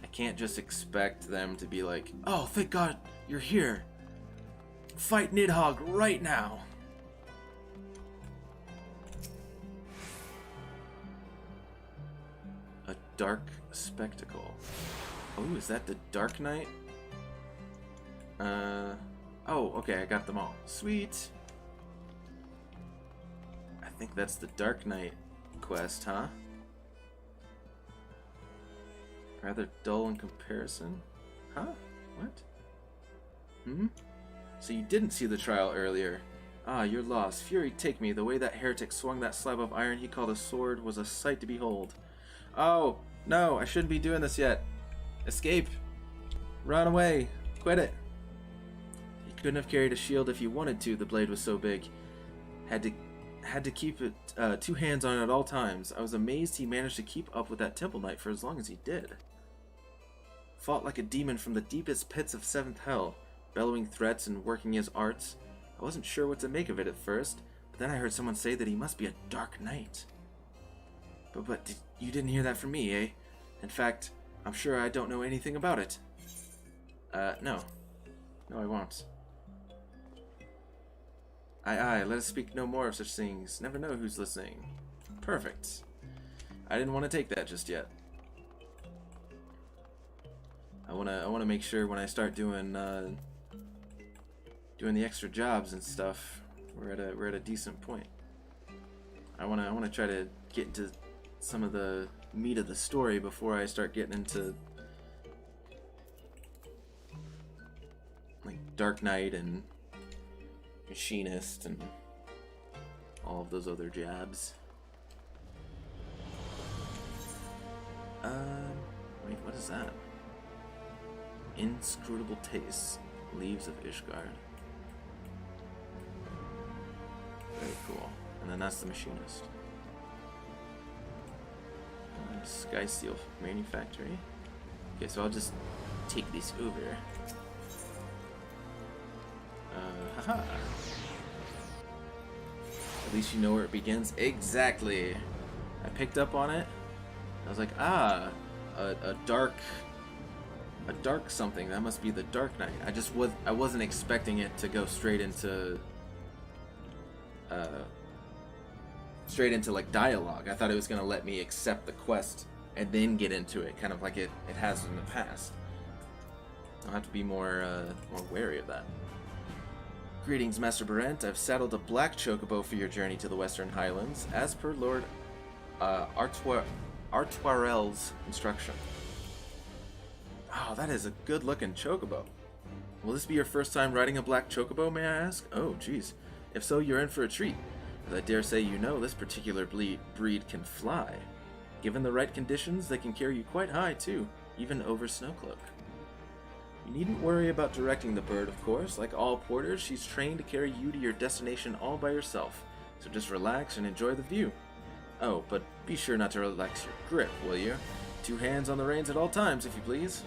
I can't just expect them to be like, oh thank God you're here. Fight Nidhogg right now. A dark spectacle. Oh, is that the Dark Knight? Oh, okay, I got them all. Sweet. I think that's the Dark Knight quest, huh? Rather dull in comparison. Huh? What? So you didn't see the trial earlier. Ah, you're lost. Fury take me. The way that heretic swung that slab of iron he called a sword was a sight to behold. Oh, no, I shouldn't be doing this yet. Escape. Run away. Quit it. He couldn't have carried a shield if he wanted to, the blade was so big. Had to keep it 2 hands on it at all times. I was amazed he managed to keep up with that Temple Knight for as long as he did. Fought like a demon from the deepest pits of 7th Hell. Bellowing threats and working his arts. I wasn't sure what to make of it at first, but then I heard someone say that he must be a Dark Knight. But you didn't hear that from me, eh? In fact, I'm sure I don't know anything about it. No. No, I won't. Aye, let us speak no more of such things. Never know who's listening. Perfect. I didn't want to take that just yet. I wanna make sure when I start doing the extra jobs and stuff, we're at a decent point. I wanna try to get into some of the meat of the story before I start getting into like Dark Knight and Machinist and all of those other jabs. Wait, what is that? Inscrutable Tastes, Leaves of Ishgard. Very cool. And then that's the Machinist. Sky Steel Manufactory. Okay, so I'll just take this over. Haha. At least you know where it begins. Exactly. I picked up on it. I was like, a dark something. That must be the Dark Knight. I wasn't expecting it to go straight into like dialogue. I thought it was gonna let me accept the quest and then get into it, kind of like it has in the past. I'll have to be more wary of that. Greetings, Master Berent. I've saddled a black chocobo for your journey to the Western Highlands, as per Lord Artoirel's instruction. Oh, that is a good-looking chocobo. Will this be your first time riding a black chocobo, may I ask? Oh, geez. If so, you're in for a treat. As I dare say you know, this particular breed can fly. Given the right conditions, they can carry you quite high, too, even over Snowcloak. You needn't worry about directing the bird, of course. Like all porters, she's trained to carry you to your destination all by herself. So just relax and enjoy the view. Oh, but be sure not to relax your grip, will you? 2 hands on the reins at all times, if you please.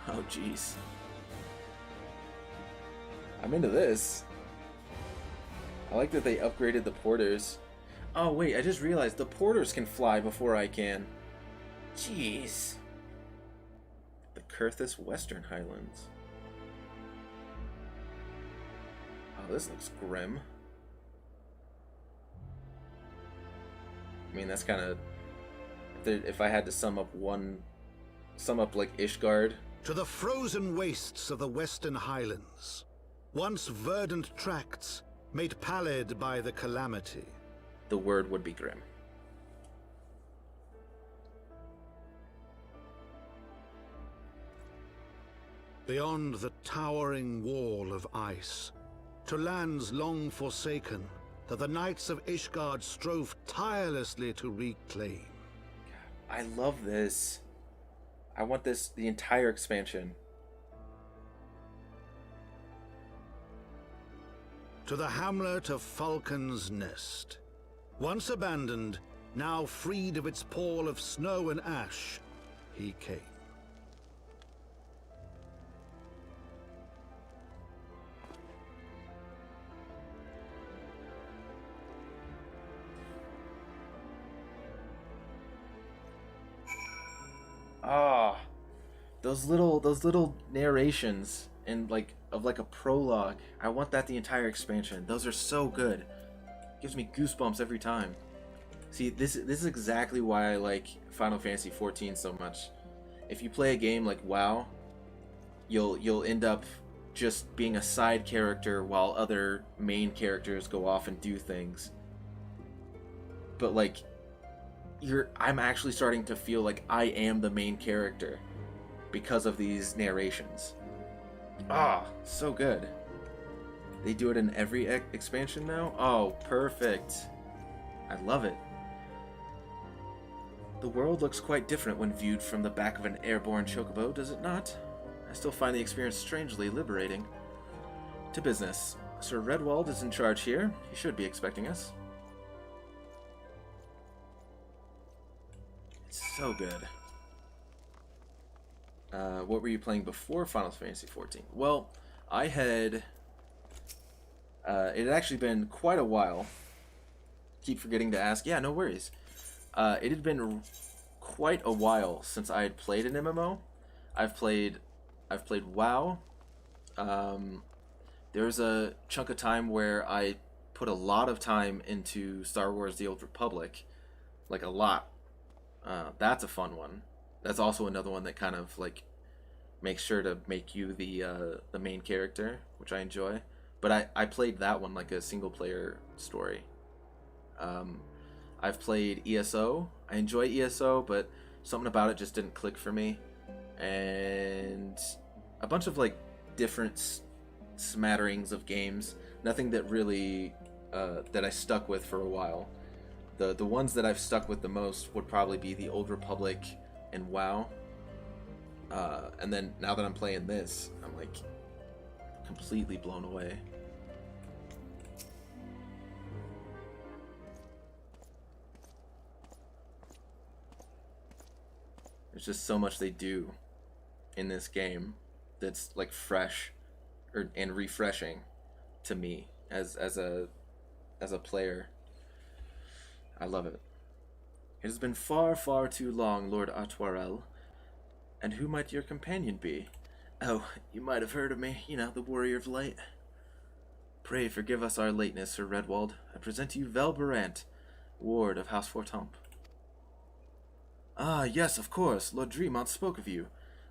Oh, jeez. I'm into this. I like that they upgraded the porters. Oh, wait, I just realized the porters can fly before I can. Jeez. The Kurthus Western Highlands. Oh, this looks grim. I mean, that's kind of... If I had to sum up like Ishgard. To the frozen wastes of the Western Highlands, once verdant tracts made pallid by the calamity. The word would be grim. Beyond the towering wall of ice, to lands long forsaken that the Knights of Ishgard strove tirelessly to reclaim. I love this. I want this, the entire expansion. To the hamlet of Falcon's Nest, once abandoned, now freed of its pall of snow and ash, he came. Ah, those little narrations and of a prologue. I want that the entire expansion. Those are so good. Gives me goosebumps every time. See, this is exactly why I like Final Fantasy XIV so much. If you play a game like WoW, you'll end up just being a side character while other main characters go off and do things. But I'm actually starting to feel like I am the main character because of these narrations. Ah, so good. They do it in every expansion now? Oh, perfect. I love it. The world looks quite different when viewed from the back of an airborne chocobo, does it not? I still find the experience strangely liberating. To business. Sir Redwald is in charge here. He should be expecting us. So good. What were you playing before Final Fantasy XIV? Well, I had... it had actually been quite a while. Keep forgetting to ask. Yeah, no worries. It had been quite a while since I had played an MMO. I've played WoW. There was a chunk of time where I put a lot of time into Star Wars: The Old Republic. Like, a lot. That's a fun one. That's also another one that kind of makes sure to make you the main character, which I enjoy. But I played that one like a single player story. I've played ESO. I enjoy ESO, but something about it just didn't click for me. And a bunch of different smatterings of games. Nothing that really that I stuck with for a while. The ones that I've stuck with the most would probably be the Old Republic and WoW. And then now that I'm playing this, I'm completely blown away. There's just so much they do in this game that's fresh and refreshing to me as a player. I love it. It has been far, far too long, Lord Atwarel. And who might your companion be? Oh, you might have heard of me, the Warrior of Light. Pray forgive us our lateness, Sir Redwald. I present to you Valberant, Ward of House Fortomp. Ah, yes, of course. Lord Dremont spoke of you.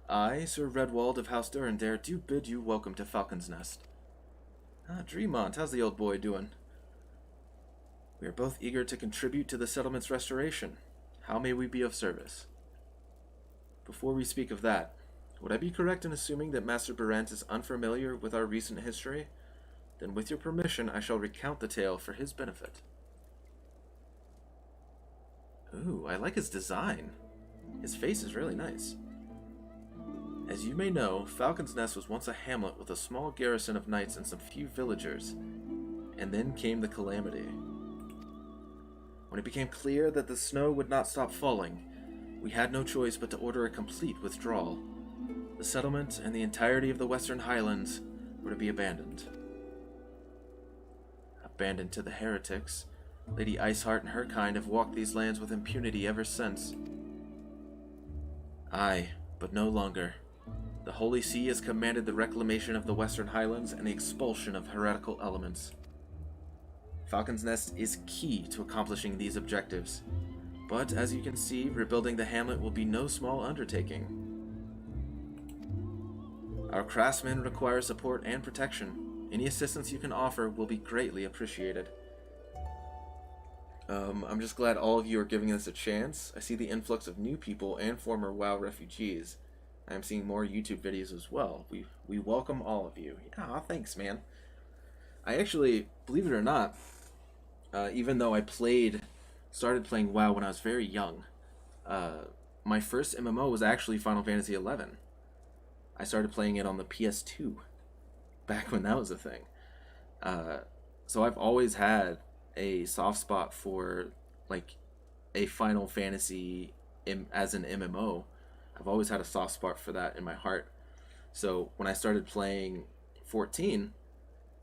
I, Sir Redwald of House Durandare, do bid you welcome to Falcon's Nest. Ah, Dremont, how's the old boy doing? We are both eager to contribute to the settlement's restoration. How may we be of service? Before we speak of that, would I be correct in assuming that Master Berant is unfamiliar with our recent history? Then with your permission, I shall recount the tale for his benefit. Ooh, I like his design. His face is really nice. As you may know, Falcon's Nest was once a hamlet with a small garrison of knights and some few villagers. And then came the calamity. When it became clear that the snow would not stop falling, we had no choice but to order a complete withdrawal. The settlement and the entirety of the Western Highlands were to be abandoned. Abandoned to the heretics, Lady Iceheart and her kind have walked these lands with impunity ever since. Aye, but no longer. The Holy See has commanded the reclamation of the Western Highlands and the expulsion of heretical elements. Falcon's Nest is key to accomplishing these objectives, but as you can see, rebuilding the hamlet will be no small undertaking. Our craftsmen require support and protection. Any assistance you can offer will be greatly appreciated. I'm just glad all of you are giving this a chance. I see the influx of new people and former WoW refugees. I am seeing more YouTube videos as well. We welcome all of you. Yeah, thanks, man. I actually, believe it or not, even though I started playing WoW when I was very young, my first MMO was actually Final Fantasy XI. I started playing it on the PS2, back when that was a thing. So I've always had a soft spot for like a Final Fantasy as an MMO. I've always had a soft spot for that in my heart. So when I started playing 14,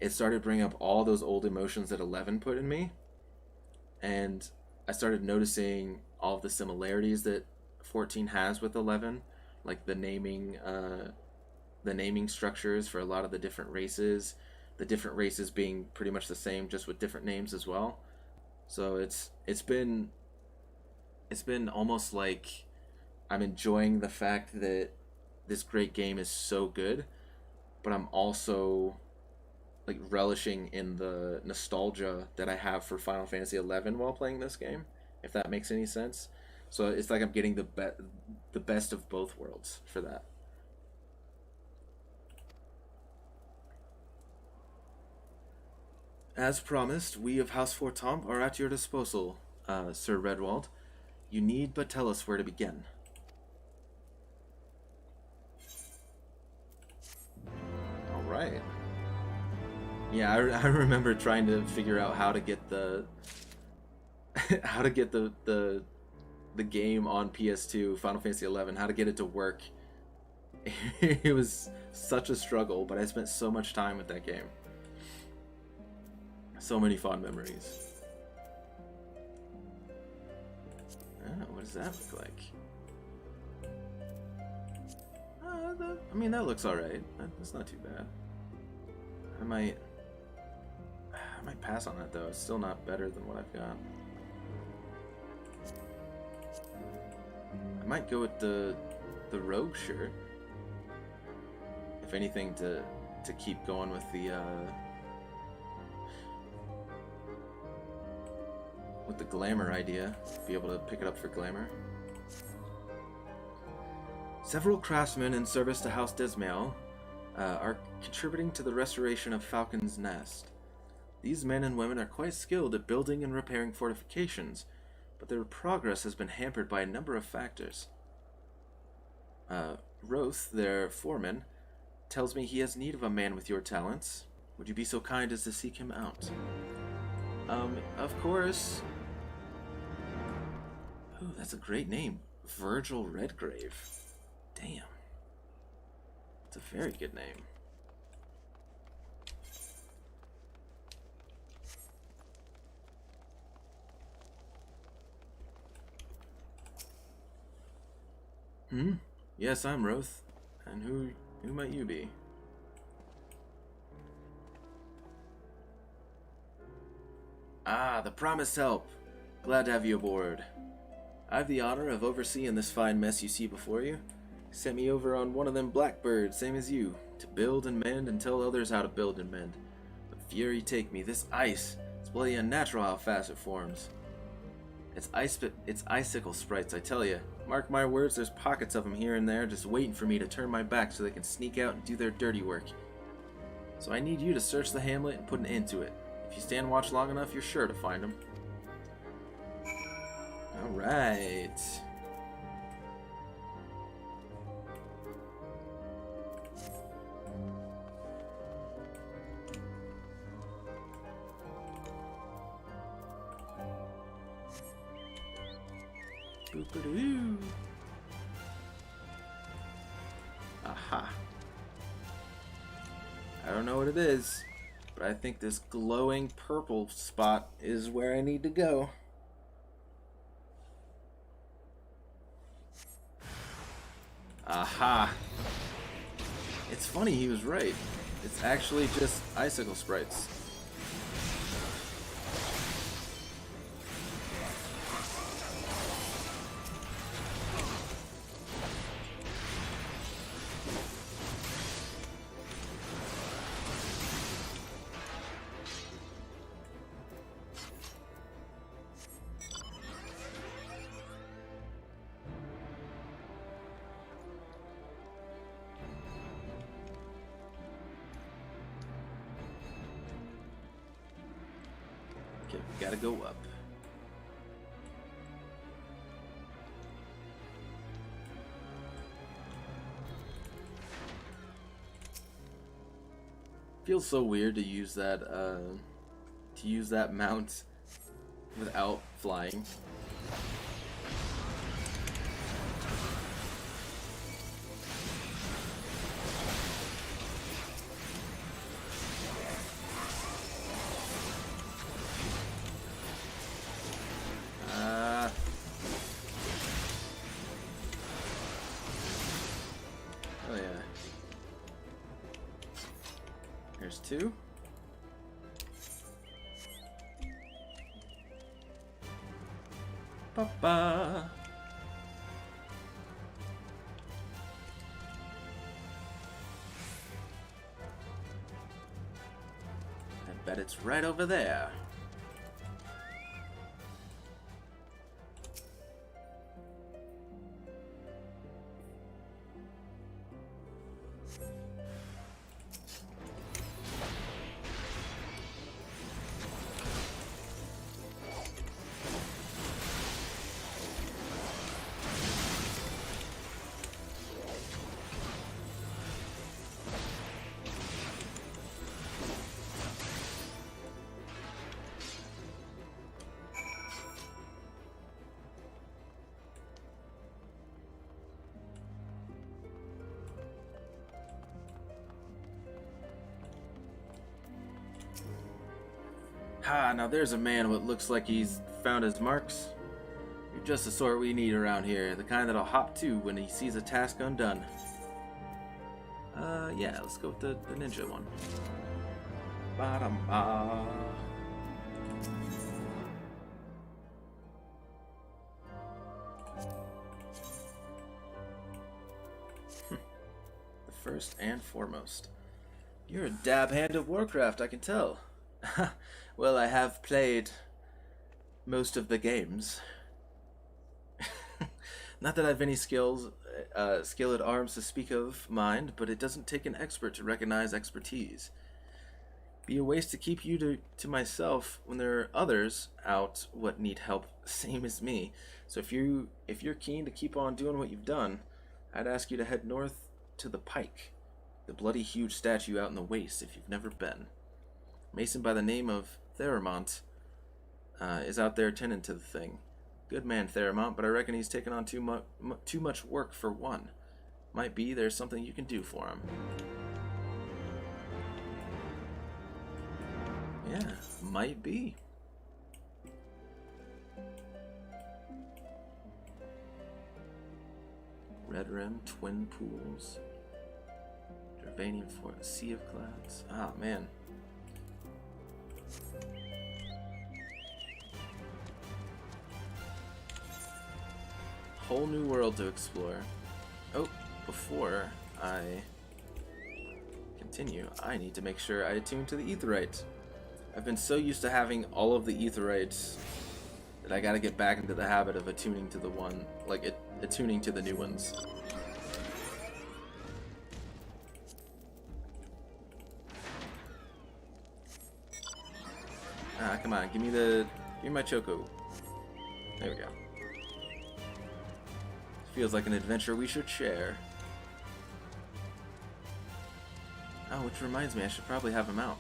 it started bringing up all those old emotions that 11 put in me, and I started noticing all of the similarities that 14 has with 11, like the naming structures for a lot of the different races being pretty much the same, just with different names as well. So it's been almost like I'm enjoying the fact that this great game is so good, but I'm also like relishing in the nostalgia that I have for Final Fantasy XI while playing this game, if that makes any sense. So it's like I'm getting the best of both worlds for that. As promised, we of House Fortemps are at your disposal, Sir Redwald. You need but tell us where to begin. Alright. Yeah, I remember trying to figure out how to get the the game on PS2, Final Fantasy XI, how to get it to work. It was such a struggle, but I spent so much time with that game. So many fond memories. Oh, what does that look like? I mean, that looks alright. That's not too bad. I might pass on that though. It's still not better than what I've got. I might go with the rogue shirt. If anything, to keep going with the glamour idea. Be able to pick it up for glamour. Several craftsmen in service to House Desmail are contributing to the restoration of Falcon's Nest. These men and women are quite skilled at building and repairing fortifications, but their progress has been hampered by a number of factors. Roth, their foreman, tells me he has need of a man with your talents. Would you be so kind as to seek him out? Of course. Ooh, that's a great name. Virgil Redgrave. Damn. It's a very good name. Yes, I'm Roth. And who might you be? Ah, the promised help. Glad to have you aboard. I have the honor of overseeing this fine mess you see before you. Sent me over on one of them blackbirds, same as you, to build and mend and tell others how to build and mend. But fury take me, this ice, it's bloody unnatural how fast it forms. It's icicle sprites, I tell you. Mark my words, there's pockets of them here and there just waiting for me to turn my back so they can sneak out and do their dirty work. So I need you to search the hamlet and put an end to it. If you stand watch long enough, you're sure to find them. Alright. Boop-a-doo. Aha. I don't know what it is, but I think this glowing purple spot is where I need to go. Aha. It's funny, he was right. It's actually just icicle sprites. Okay, we gotta go up. Feels so weird to use that mount without flying. Oh yeah. There's two. Papa. I bet it's right over there. Ah, now there's a man what looks like he's found his marks. You're just the sort we need around here, the kind that'll hop to when he sees a task undone. Yeah, let's go with the ninja one. Ba-dum-ba. The first and foremost. You're a dab hand at Warcraft, I can tell. Well, I have played most of the games. Not that I have any skill at arms to speak of, mind, but it doesn't take an expert to recognize expertise. Be a waste to keep you to myself when there are others out what need help, same as me. So if you're keen to keep on doing what you've done, I'd ask you to head north to the Pike, the bloody huge statue out in the waste if you've never been. Mason by the name of Theramont is out there tending to the thing. Good man, Theramont, but I reckon he's taken on too much work for one. Might be there's something you can do for him. Yeah, might be. Red Rim, Twin Pools, Dravanian Fort, Sea of Clouds. Ah, man. Whole new world to explore. Oh, before I continue, I need to make sure I attune to the Aetheryte. I've been so used to having all of the Aetherytes that I gotta get back into the habit of attuning to the one, like attuning to the new ones. Ah, come on, give me my Choco. There we go. Feels like an adventure we should share. Oh, which reminds me, I should probably have him out.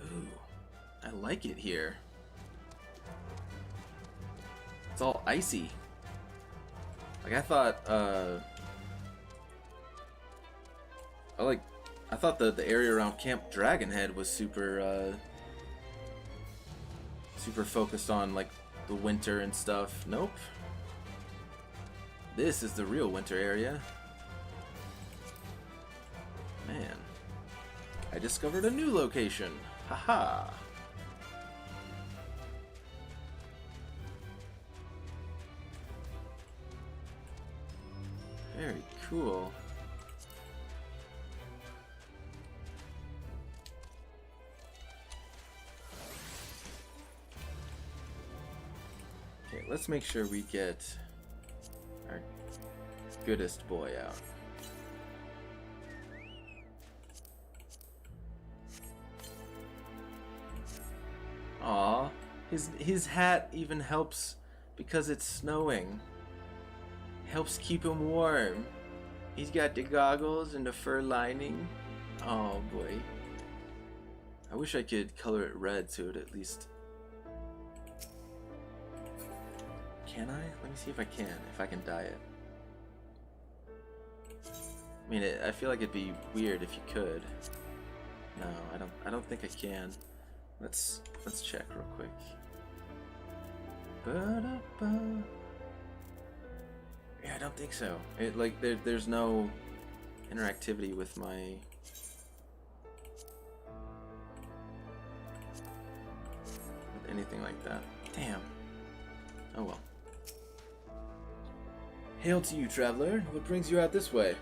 Ooh, I like it here. It's all icy. Like I thought, I thought the area around Camp Dragonhead was super focused on like the winter and stuff. Nope. This is the real winter area. Man. I discovered a new location. Haha. Very cool. Okay, let's make sure we get our goodest boy out. Aw, his hat even helps because it's snowing. Helps keep him warm. He's got the goggles and the fur lining. Oh boy. I wish I could color it red so it at least... Can I? Let me see if I can. If I can dye it. I mean, I feel like it'd be weird if you could. No, I don't think I can. Let's check real quick. Ba-da-ba. Yeah, I don't think so. It like there's no interactivity with my with anything like that. Damn. Oh well. Hail to you, traveler. What brings you out this way?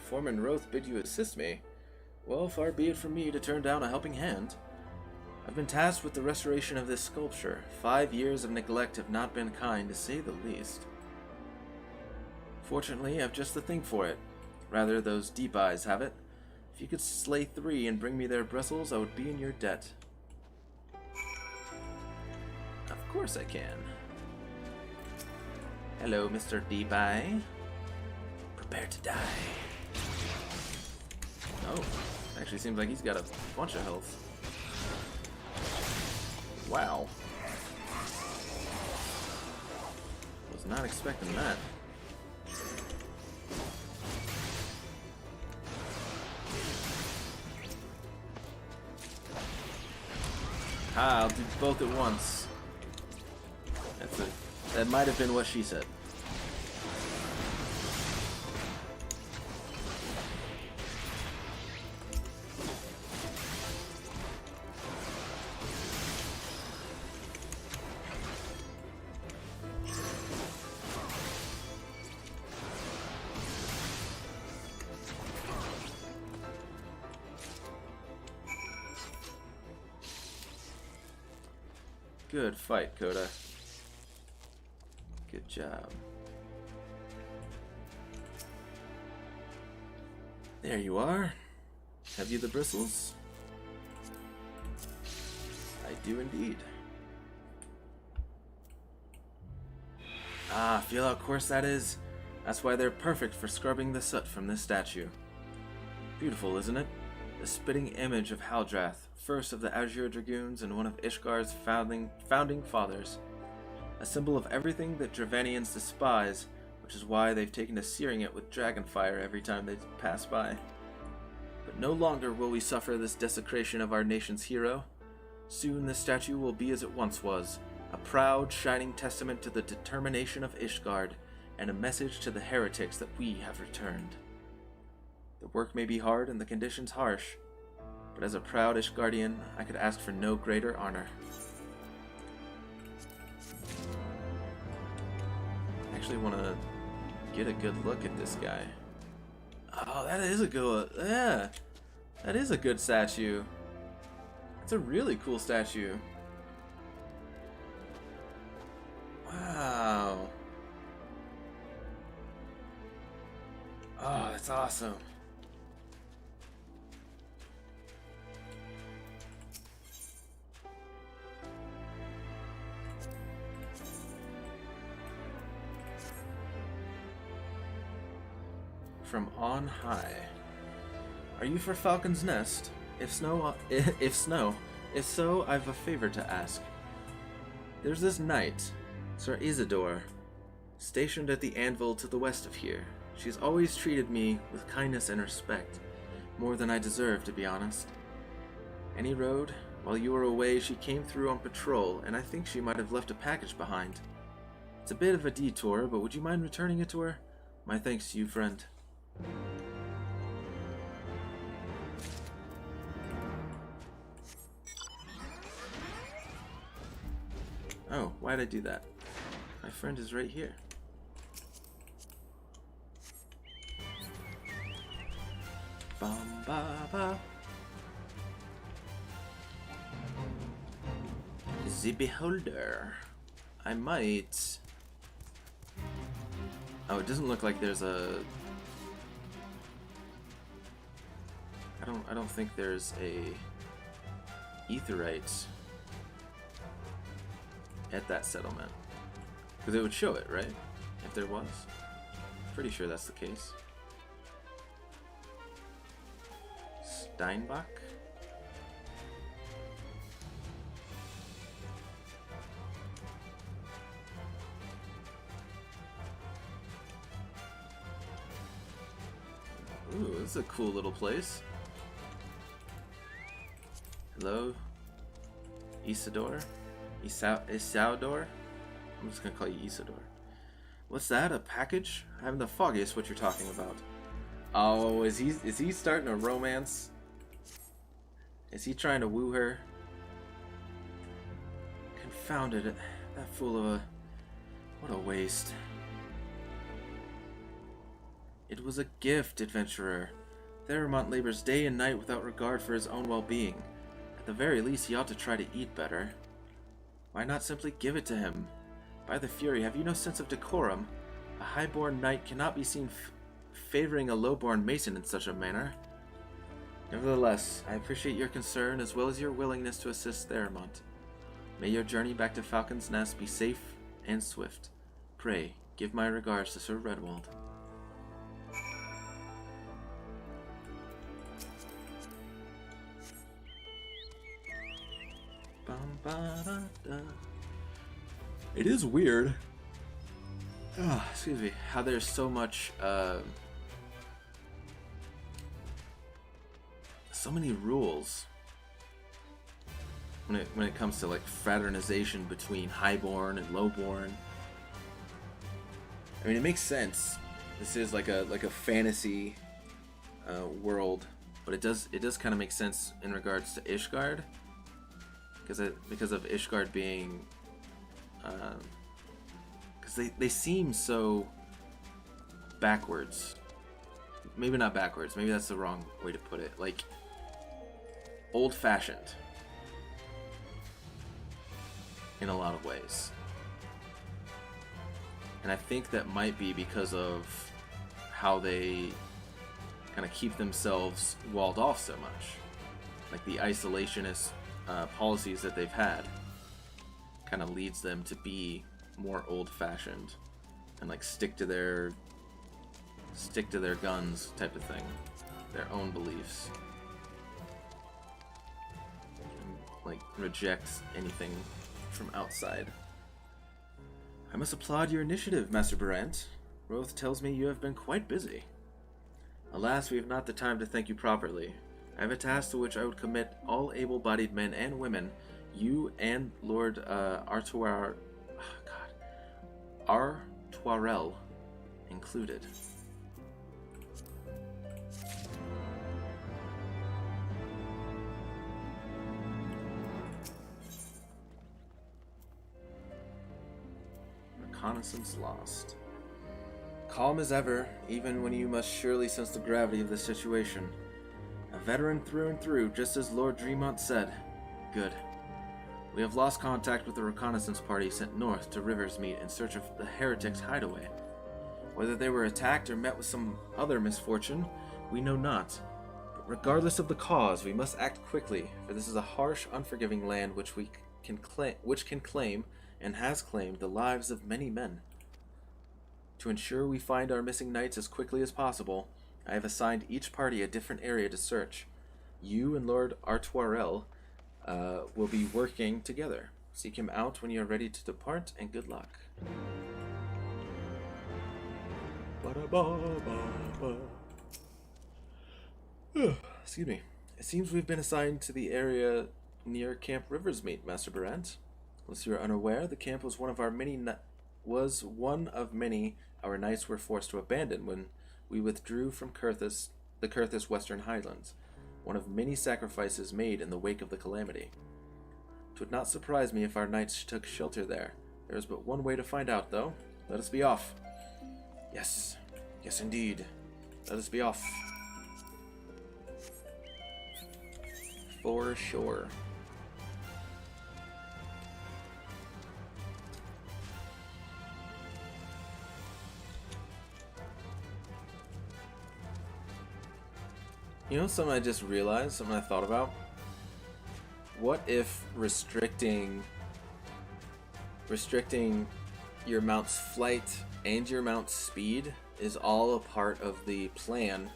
Foreman Roth bid you assist me. Well, far be it from me to turn down a helping hand. I've been tasked with the restoration of this sculpture. 5 years of neglect have not been kind, to say the least. Fortunately, I've just the thing for it. Rather, those deep eyes have it. If you could slay 3 and bring me their bristles, I would be in your debt. Of course I can. Hello, Mr. Deep Eye. Prepare to die. Oh, actually seems like he's got a bunch of health. Wow. Was not expecting that. Ah, I'll do both at once. That's it. That might have been what she said. Good fight, Coda. Good job. There you are. Have you the bristles? I do indeed. Ah, feel how coarse that is? That's why they're perfect for scrubbing the soot from this statue. Beautiful, isn't it? The spitting image of Haldrath, first of the Azure Dragoons and one of Ishgar's founding fathers. A symbol of everything that Dravanians despise, which is why they've taken to searing it with dragonfire every time they pass by. But no longer will we suffer this desecration of our nation's hero. Soon this statue will be as it once was, a proud, shining testament to the determination of Ishgard, and a message to the heretics that we have returned. The work may be hard and the conditions harsh, but as a proud Ishgardian, I could ask for no greater honor. I actually want to get a good look at this guy. Oh, that is a good, yeah, that is a good statue. It's a really cool statue. Wow. Oh, that's awesome. From on high. Are you for Falcon's Nest? If so, I've a favor to ask. There's this knight, Sir Isidore, stationed at the anvil to the west of here. She's always treated me with kindness and respect, more than I deserve, to be honest. Any road? While you were away, she came through on patrol, and I think she might have left a package behind. It's a bit of a detour, but would you mind returning it to her? My thanks to you, friend. Oh, why'd I do that? My friend is right here. Bum ba ba. The Beholder. I might. Oh, it doesn't look like there's a. I don't think there's a Aetherite at that settlement. Because it would show it, right? If there was. Pretty sure that's the case. Steinbach? Ooh, this is a cool little place. Hello? Isidore? Isador? I'm just gonna call you Isidore. What's that? A package? I haven't the foggiest what you're talking about. Oh, is he starting a romance? Is he trying to woo her? Confounded it. That fool of a... What a waste. It was a gift, adventurer. Theramont labors day and night without regard for his own well-being. At the very least, he ought to try to eat better. Why not simply give it to him? By the Fury, have you no sense of decorum? A highborn knight cannot be seen favoring a lowborn mason in such a manner. Nevertheless, I appreciate your concern as well as your willingness to assist Theramont. May your journey back to Falcon's Nest be safe and swift. Pray, give my regards to Sir Redwald. It is weird. Excuse me. How there's so much, so many rules when it comes to like fraternization between highborn and lowborn. I mean, it makes sense. This is like a fantasy world, but it does kind of make sense in regards to Ishgard. Because of Ishgard being, because they seem so backwards. Maybe not backwards. Maybe that's the wrong way to put it. Like old-fashioned in a lot of ways. And I think that might be because of how they kind of keep themselves walled off so much, like the isolationist policies that they've had kind of leads them to be more old-fashioned and like stick to their guns type of thing, their own beliefs, and, like reject anything from outside. I must applaud your initiative, Master Barant. Roth tells me you have been quite busy. Alas, we have not the time to thank you properly. I have a task to which I would commit all able-bodied men and women, you and Lord Artoirel included. Reconnaissance lost. Calm as ever, even when you must surely sense the gravity of the situation. A veteran through and through, just as Lord Dreamont said. Good. We have lost contact with the reconnaissance party sent north to Riversmeet in search of the heretics' hideaway. Whether they were attacked or met with some other misfortune, we know not. But regardless of the cause, we must act quickly, for this is a harsh, unforgiving land which can claim and has claimed the lives of many men. To ensure we find our missing knights as quickly as possible, I have assigned each party a different area to search. You and Lord Artoirel will be working together. Seek him out when you are ready to depart, and good luck. Excuse me. It seems we've been assigned to the area near Camp Riversmeet, Master Barant. Unless you are unaware, the camp was one of our many was one of many our knights were forced to abandon when we withdrew from the Curthis Western Highlands, one of many sacrifices made in the wake of the calamity. 'Twould not surprise me if our knights took shelter there. There is but one way to find out, though. Let us be off. Yes, yes indeed. Let us be off. For sure. You know something I just realized, something I thought about? What if restricting your mount's flight and your mount's speed is all a part of the plan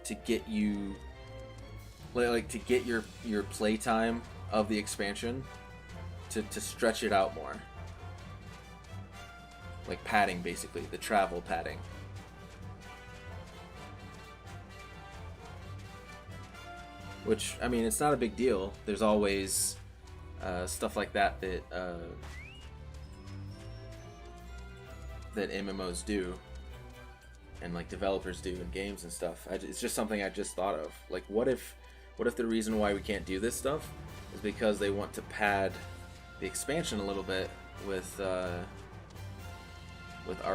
to get you, like to get your playtime of the expansion to stretch it out more? Like padding, basically, the travel padding. Which, I mean, it's not a big deal. There's always stuff like that that MMOs do, and like developers do in games and stuff. It's just something I just thought of. Like, what if the reason why we can't do this stuff is because they want to pad the expansion a little bit with our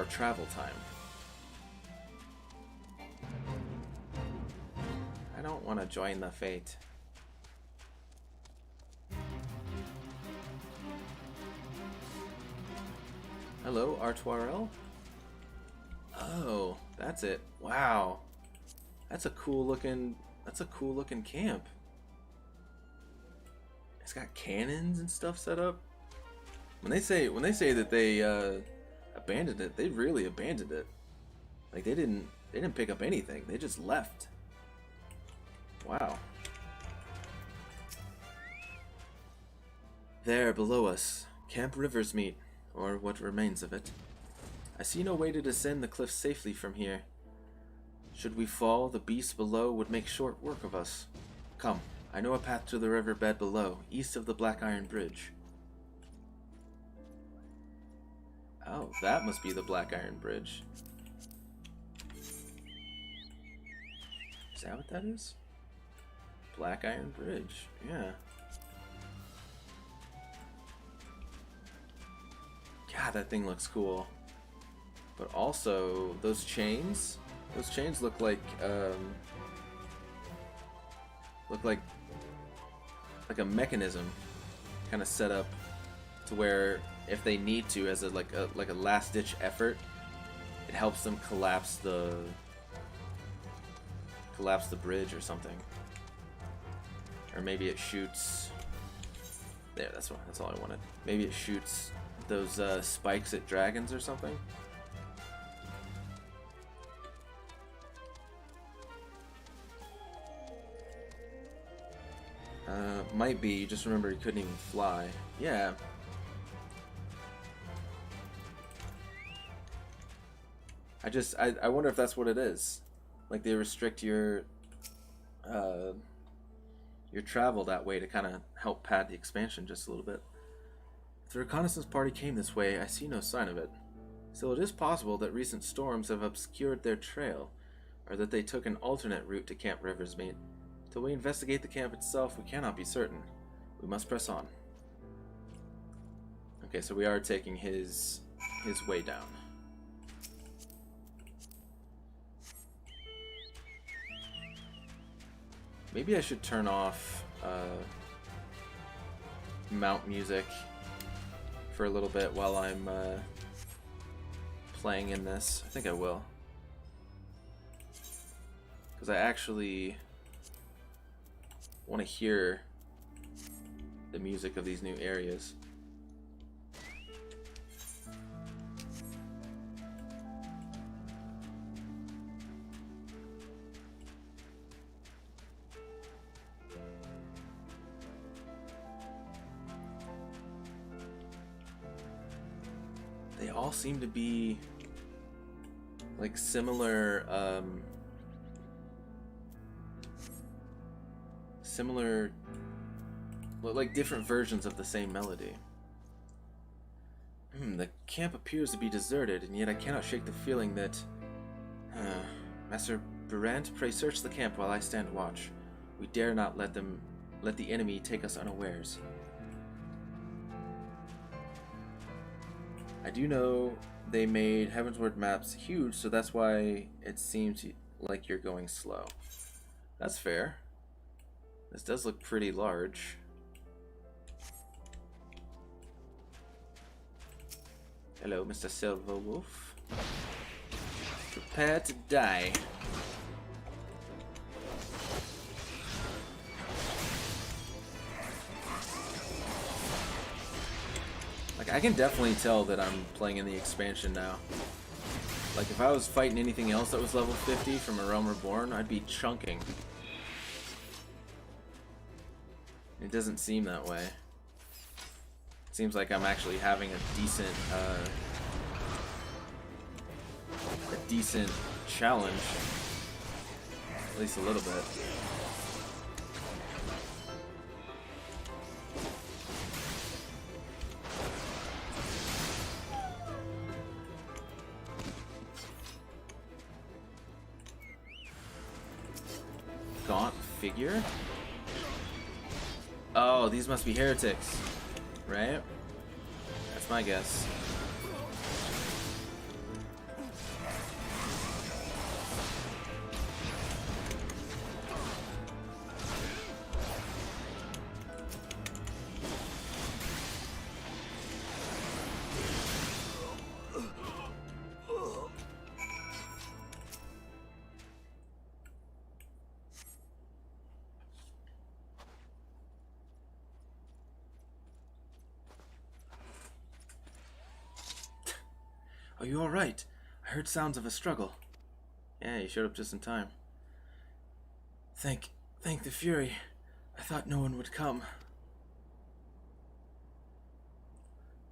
travel time? I don't want to join the fate. Hello, Artoirel? Oh, that's it. Wow. That's a cool looking camp. It's got cannons and stuff set up. When they say that they abandoned it, they really abandoned it. Like they didn't pick up anything. They just left. Wow. There, below us, Camp Riversmeet, or what remains of it. I see no way to descend the cliff safely from here. Should we fall, the beasts below would make short work of us. Come, I know a path to the riverbed below, east of the Black Iron Bridge. Oh, that must be the Black Iron Bridge. Is that what that is? Black Iron Bridge, yeah. God, that thing looks cool. But also, those chains look like a mechanism kind of set up to where if they need to, as a last ditch effort, it helps them collapse the bridge or something. Or maybe it shoots. There, that's all I wanted. Maybe it shoots those spikes at dragons or something. Might be. You just remember he couldn't even fly. Yeah. I wonder if that's what it is. Like they restrict your travel that way to kind of help pad the expansion just a little bit. If the reconnaissance party came this way, I see no sign of it. Still, it is possible that recent storms have obscured their trail, or that they took an alternate route to Camp Riversmeet. Till we investigate the camp itself, we cannot be certain. We must press on. Okay, so we are taking his way down. Maybe I should turn off mount music for a little bit while I'm playing in this. I think I will. Because I actually want to hear the music of these new areas. They all seem to be like similar like different versions of the same melody. The camp appears to be deserted, and yet I cannot shake the feeling that... Master Berant, pray search the camp while I stand watch. We dare not let the enemy take us unawares. I do know they made Heavensward maps huge, so that's why it seems like you're going slow. That's fair. This does look pretty large. Hello, Mr. Silver Wolf. Prepare to die. Like, I can definitely tell that I'm playing in the expansion now. Like, if I was fighting anything else that was level 50 from A Realm Reborn, I'd be chunking. It doesn't seem that way. It seems like I'm actually having a decent challenge. At least a little bit. Gaunt figure? Oh, these must be heretics, right? That's my guess. Are you alright? I heard sounds of a struggle. Yeah, you showed up just in time. Thank the Fury. I thought no one would come.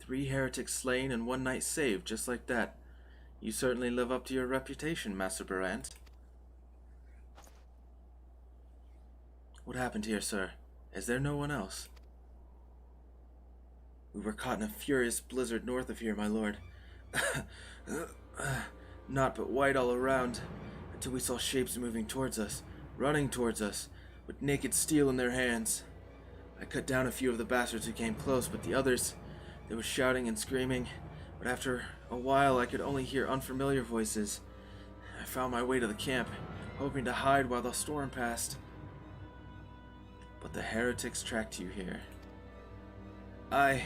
3 heretics slain and 1 knight saved, just like that. You certainly live up to your reputation, Master Berant. What happened here, sir? Is there no one else? We were caught in a furious blizzard north of here, my lord. Not but white all around, until we saw shapes moving towards us, running towards us, with naked steel in their hands. I cut down a few of the bastards who came close, but the others, they were shouting and screaming, but after a while I could only hear unfamiliar voices. I found my way to the camp, hoping to hide while the storm passed. But the heretics tracked you here. My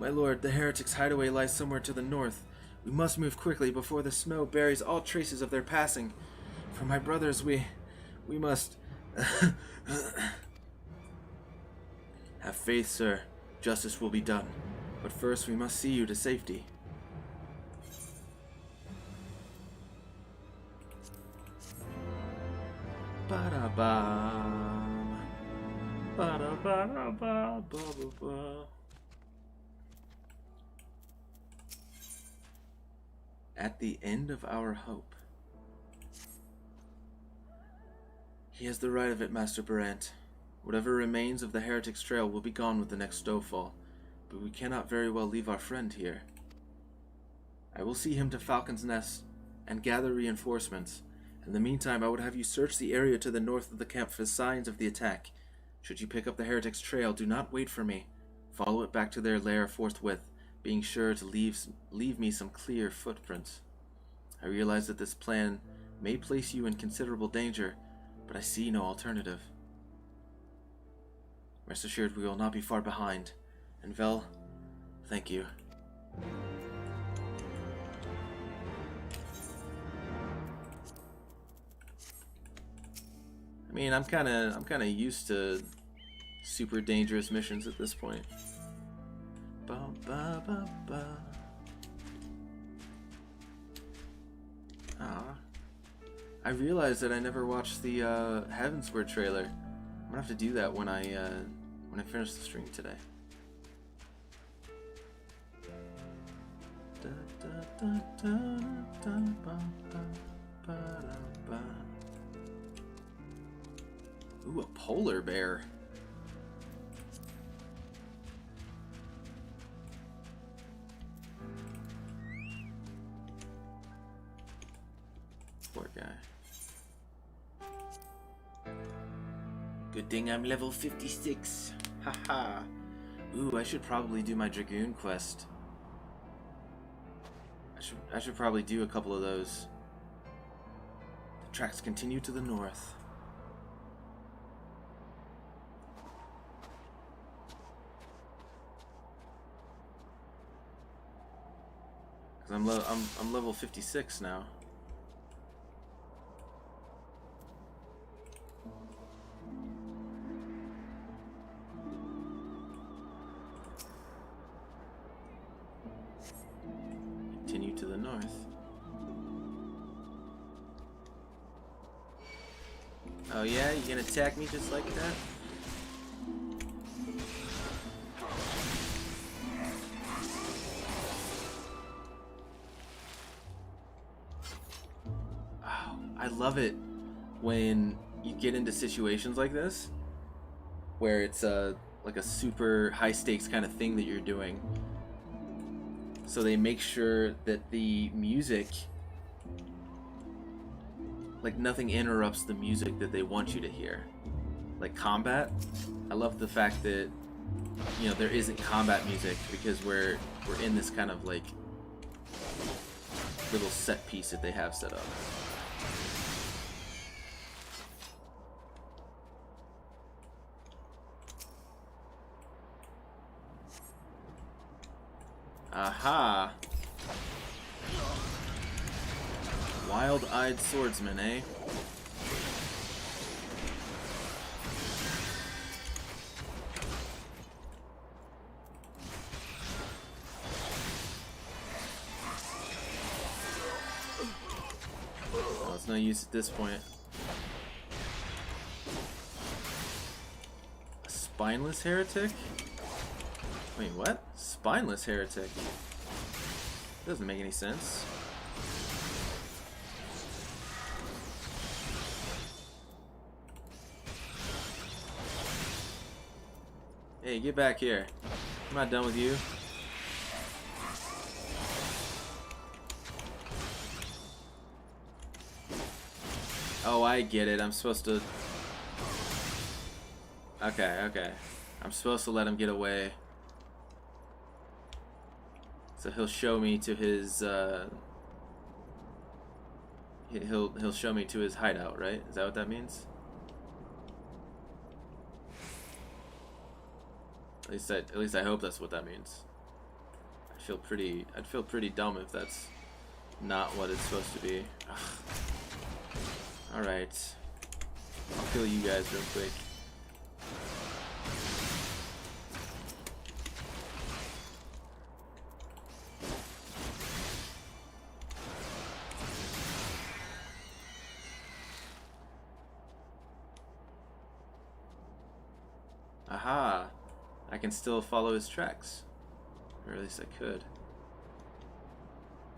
lord, the heretics' hideaway lies somewhere to the north. We must move quickly before the snow buries all traces of their passing. For my brothers, we must... Have faith, sir. Justice will be done. But first we must see you to safety. Ba-da-ba. Ba-da-ba-da-ba-ba-ba-ba. At the end of our hope. He has the right of it, Master Berant. Whatever remains of the Heretics' trail will be gone with the next snowfall, but we cannot very well leave our friend here. I will see him to Falcon's Nest and gather reinforcements. In the meantime, I would have you search the area to the north of the camp for signs of the attack. Should you pick up the Heretics' trail, do not wait for me. Follow it back to their lair forthwith, being sure to leave me some clear footprints. I realize that this plan may place you in considerable danger, but I see no alternative. Rest assured we will not be far behind. And Vel, thank you. I mean, I'm kind of used to super dangerous missions at this point. Ba ba ba ba. Ah, I realized that I never watched the Heavensward trailer. I'm gonna have to do that when I finish the stream today. Da, da, da, da, da, ba, ba, ba, da, ba. Ooh, a polar bear. Good thing I'm level 56. Haha. Ooh, I should probably do my Dragoon quest. I should probably do a couple of those. The tracks continue to the north. Cause I'm level 56 now. Continue to the north. Oh yeah, you gonna attack me just like that? Oh, I love it when you get into situations like this where it's like a super high stakes kind of thing that you're doing. So they make sure that the music, like nothing interrupts the music that they want you to hear. Like combat, I love the fact that, you know, there isn't combat music because we're in this kind of like little set piece that they have set up. Aha! Wild-eyed swordsman, eh? Well, it's no use at this point. A spineless heretic? Wait, what? Spineless heretic? Doesn't make any sense. Hey, get back here. I'm not done with you. Oh, I get it. I'm supposed to... Okay. I'm supposed to let him get away. So he'll show me to his, he'll show me to his hideout, right? Is that what that means? At least I hope that's what that means. I'd feel pretty dumb if that's not what it's supposed to be. All right, I'll kill you guys real quick. Aha! I can still follow his tracks. Or at least I could.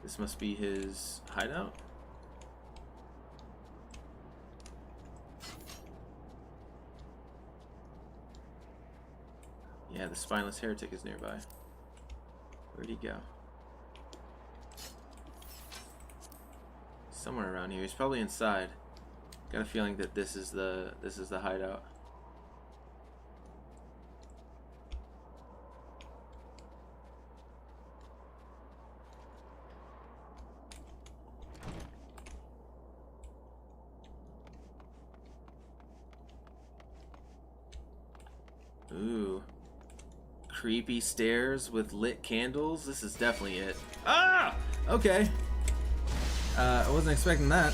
This must be his hideout? Yeah, the spineless heretic is nearby. Where'd he go? Somewhere around here. He's probably inside. Got a feeling that this is the hideout. Ooh. Creepy stairs with lit candles. This is definitely it. Ah! Okay. I wasn't expecting that.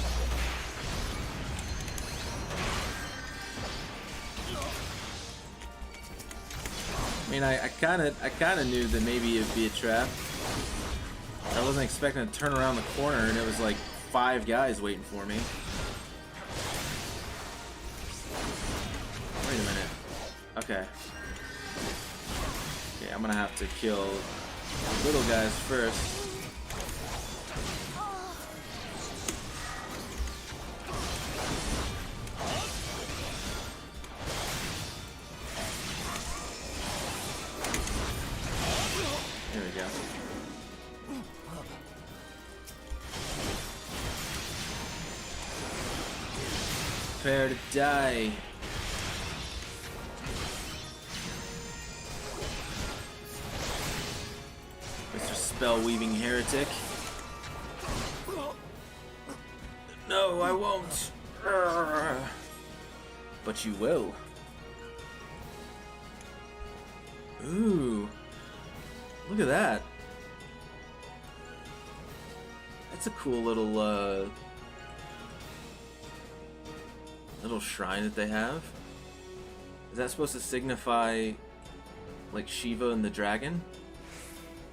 I mean, I kind of knew that maybe it'd be a trap. I wasn't expecting to turn around the corner and it was like 5 guys waiting for me. Wait a minute. Okay. Okay, I'm gonna have to kill little guys first. There we go. Prepare to die. spell-weaving heretic. No, I won't. But you will. Ooh. Look at that. That's a cool little little shrine that they have. Is that supposed to signify like Shiva and the dragon?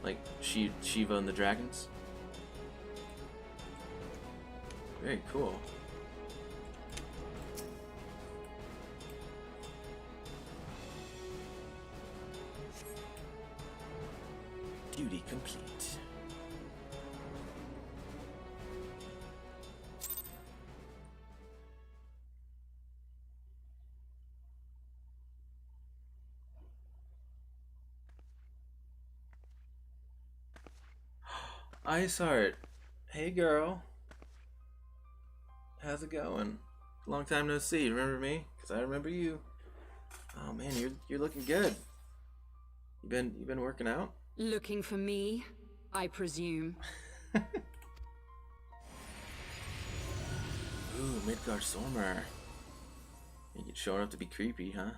Like Shiva and the dragons? Very cool. Duty complete. Iceheart. Hey girl. How's it going? Long time no see. Remember me? Cause I remember you. Oh man, you're looking good. You been working out? Looking for me, I presume. Ooh, Midgard Solmer. You're showing up to be creepy, huh?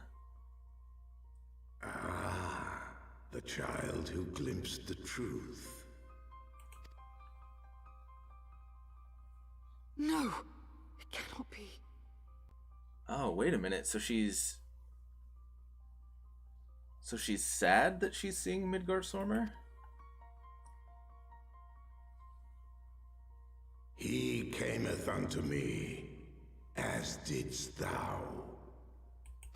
Ah, the child who glimpsed the truth. No, it cannot be. Oh, wait a minute. So she's sad that she's seeing Midgard Solmer? He cameth unto me, as didst thou.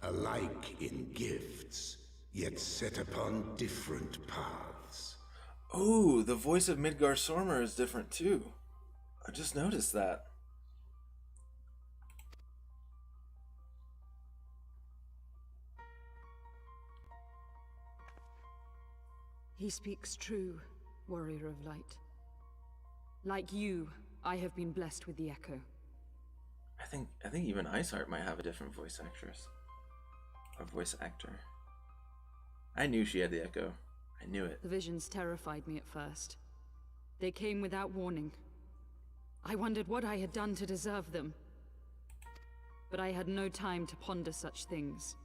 Alike in gifts, yet set upon different paths. Oh, the voice of Midgard Solmer is different too. I just noticed that. He speaks true, warrior of light. Like you, I have been blessed with the echo. I think even Iceheart might have a different voice actress. Or voice actor. I knew she had the echo. I knew it. The visions terrified me at first. They came without warning. I wondered what I had done to deserve them. But I had no time to ponder such things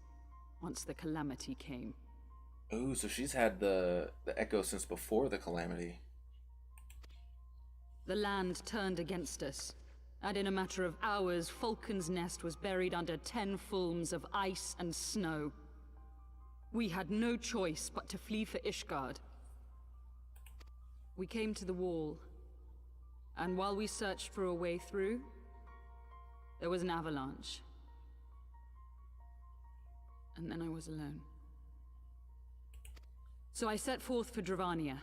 once the calamity came. Oh, so she's had the echo since before the calamity. The land turned against us, and in a matter of hours, Falcon's Nest was buried under 10 fulms of ice and snow. We had no choice but to flee for Ishgard. We came to the wall, and while we searched for a way through, there was an avalanche. And then I was alone. So I set forth for Dravania.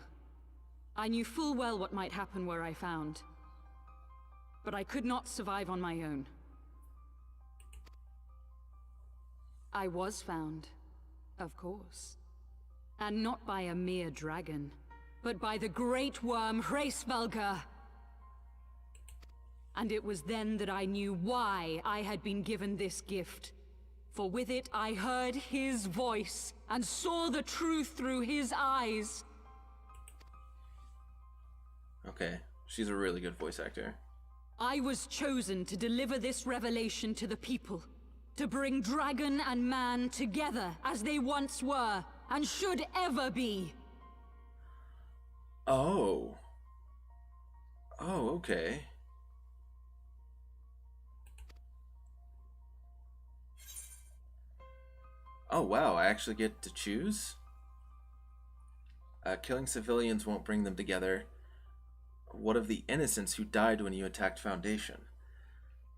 I knew full well what might happen where I found. But I could not survive on my own. I was found, of course. And not by a mere dragon, but by the great worm Hraesvelgr. And it was then that I knew why I had been given this gift. For with it I heard his voice, and saw the truth through his eyes. Okay, she's a really good voice actor. I was chosen to deliver this revelation to the people. To bring dragon and man together as they once were, and should ever be. Oh. Oh, okay. Oh wow, I actually get to choose? Killing civilians won't bring them together. What of the innocents who died when you attacked Foundation?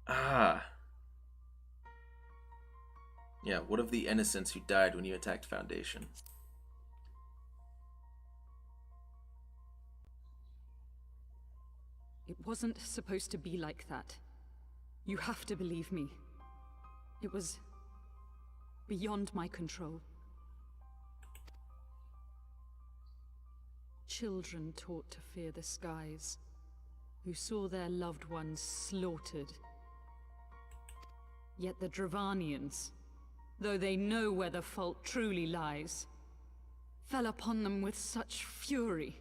Ah. Yeah, what of the innocents who died when you attacked Foundation? It wasn't supposed to be like that. You have to believe me. It was beyond my control. Children taught to fear the skies, who saw their loved ones slaughtered. Yet the Dravanians, though they know where the fault truly lies, fell upon them with such fury.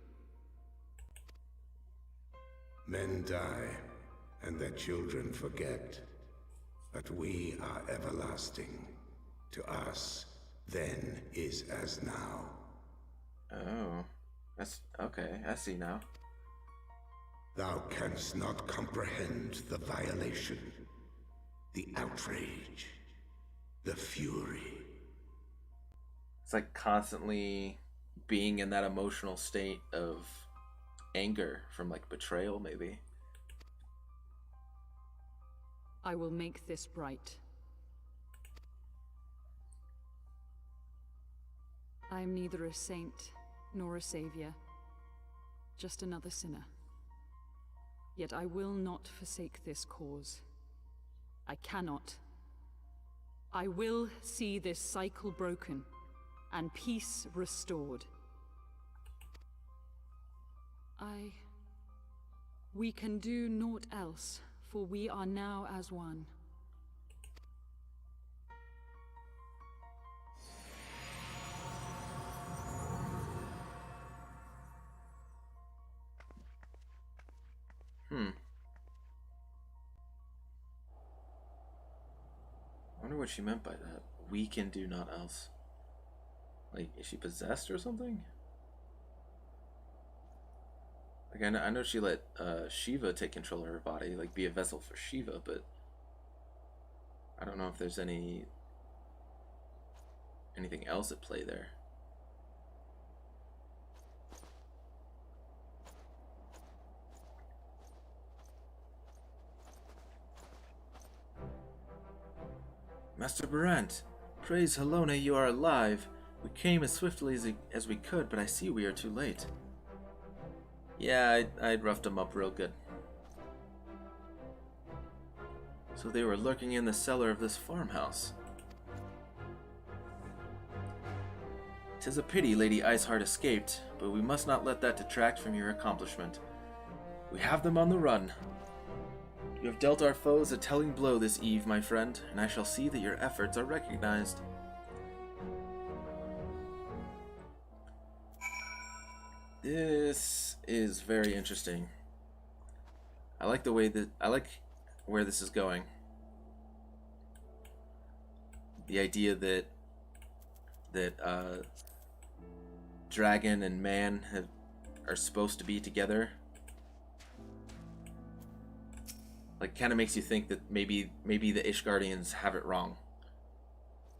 Men die, and their children forget. But we are everlasting. To us, then is as now. Oh, that's okay. I see now. Thou canst not comprehend the violation, the outrage, the fury. It's like constantly being in that emotional state of anger from like betrayal, maybe. I will make this right. I am neither a saint nor a savior, just another sinner. Yet I will not forsake this cause. I cannot. I will see this cycle broken and peace restored. We can do naught else, for we are now as one. I wonder what she meant by that. We can do naught else. Like, is she possessed or something? Like, I know she let Shiva take control of her body, like be a vessel for Shiva, but I don't know if there's anything else at play there. Master Barant, praise Helona, you are alive. We came as swiftly as we could, but I see we are too late. Yeah, I'd roughed them up real good. So they were lurking in the cellar of this farmhouse. 'Tis a pity Lady Iceheart escaped, but we must not let that detract from your accomplishment. We have them on the run. You have dealt our foes a telling blow this eve, my friend, and I shall see that your efforts are recognized. This is very interesting. I like where this is going. The idea that dragon and man are supposed to be together. Like, kind of makes you think that maybe the Ishgardians have it wrong.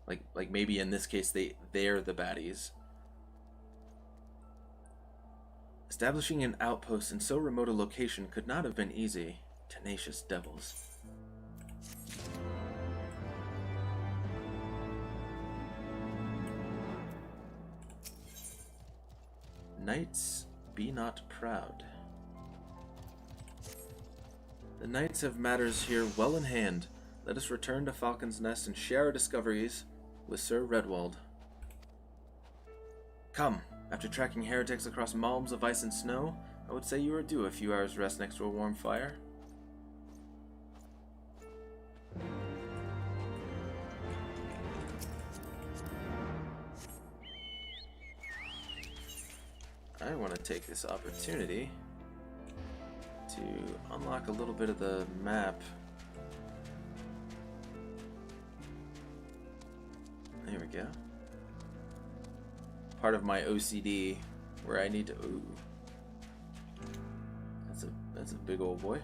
Like maybe in this case they're the baddies. Establishing an outpost in so remote a location could not have been easy. Tenacious devils. Knights, be not proud. The knights have matters here well in hand. Let us return to Falcon's Nest and share our discoveries with Sir Redwald. Come, after tracking heretics across malms of ice and snow, I would say you are due a few hours rest next to a warm fire. I want to take this opportunity to unlock a little bit of the map. There we go. Part of my OCD where I need to... Ooh. That's a big old boy.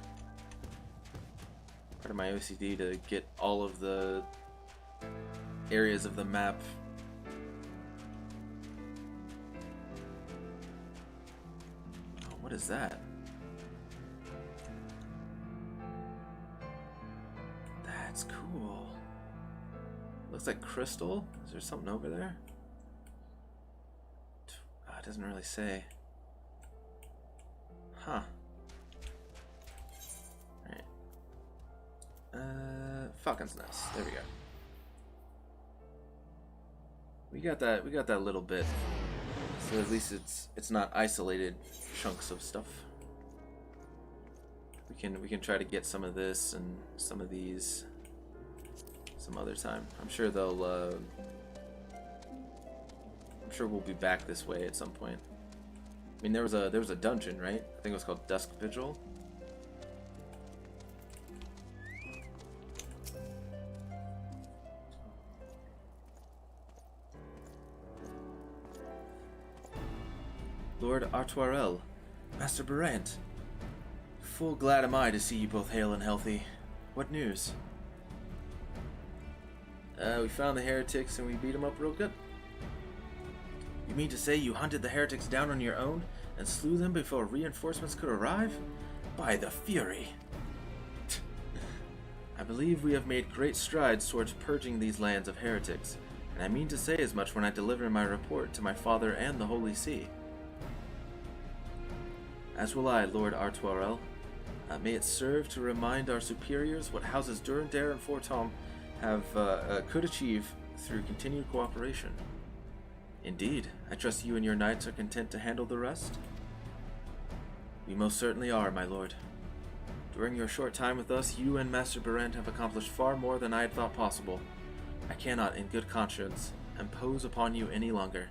Part of my OCD to get all of the areas of the map. Oh, what is that? That's cool. Looks like crystal. Is there something over there? It doesn't really say. Huh. Alright. Falcon's Nest. There we go. We got that little bit. So at least it's not isolated chunks of stuff. We can try to get some of this and some of these some other time. I'm sure they'll I'm sure we'll be back this way at some point. I mean, there was a dungeon, right? I think it was called Dusk Vigil. Lord Artoirel, Master Berant. Full glad am I to see you both hale and healthy. What news? We found the heretics and we beat them up real good. You mean to say you hunted the heretics down on your own and slew them before reinforcements could arrive? By the Fury! I believe we have made great strides towards purging these lands of heretics, and I mean to say as much when I deliver my report to my father and the Holy See. As will I, Lord Artoirel. May it serve to remind our superiors what houses Durandare and Fortom could achieve through continued cooperation. Indeed, I trust you and your knights are content to handle the rest? We most certainly are, my lord. During your short time with us, you and Master Berant have accomplished far more than I had thought possible. I cannot, in good conscience, impose upon you any longer.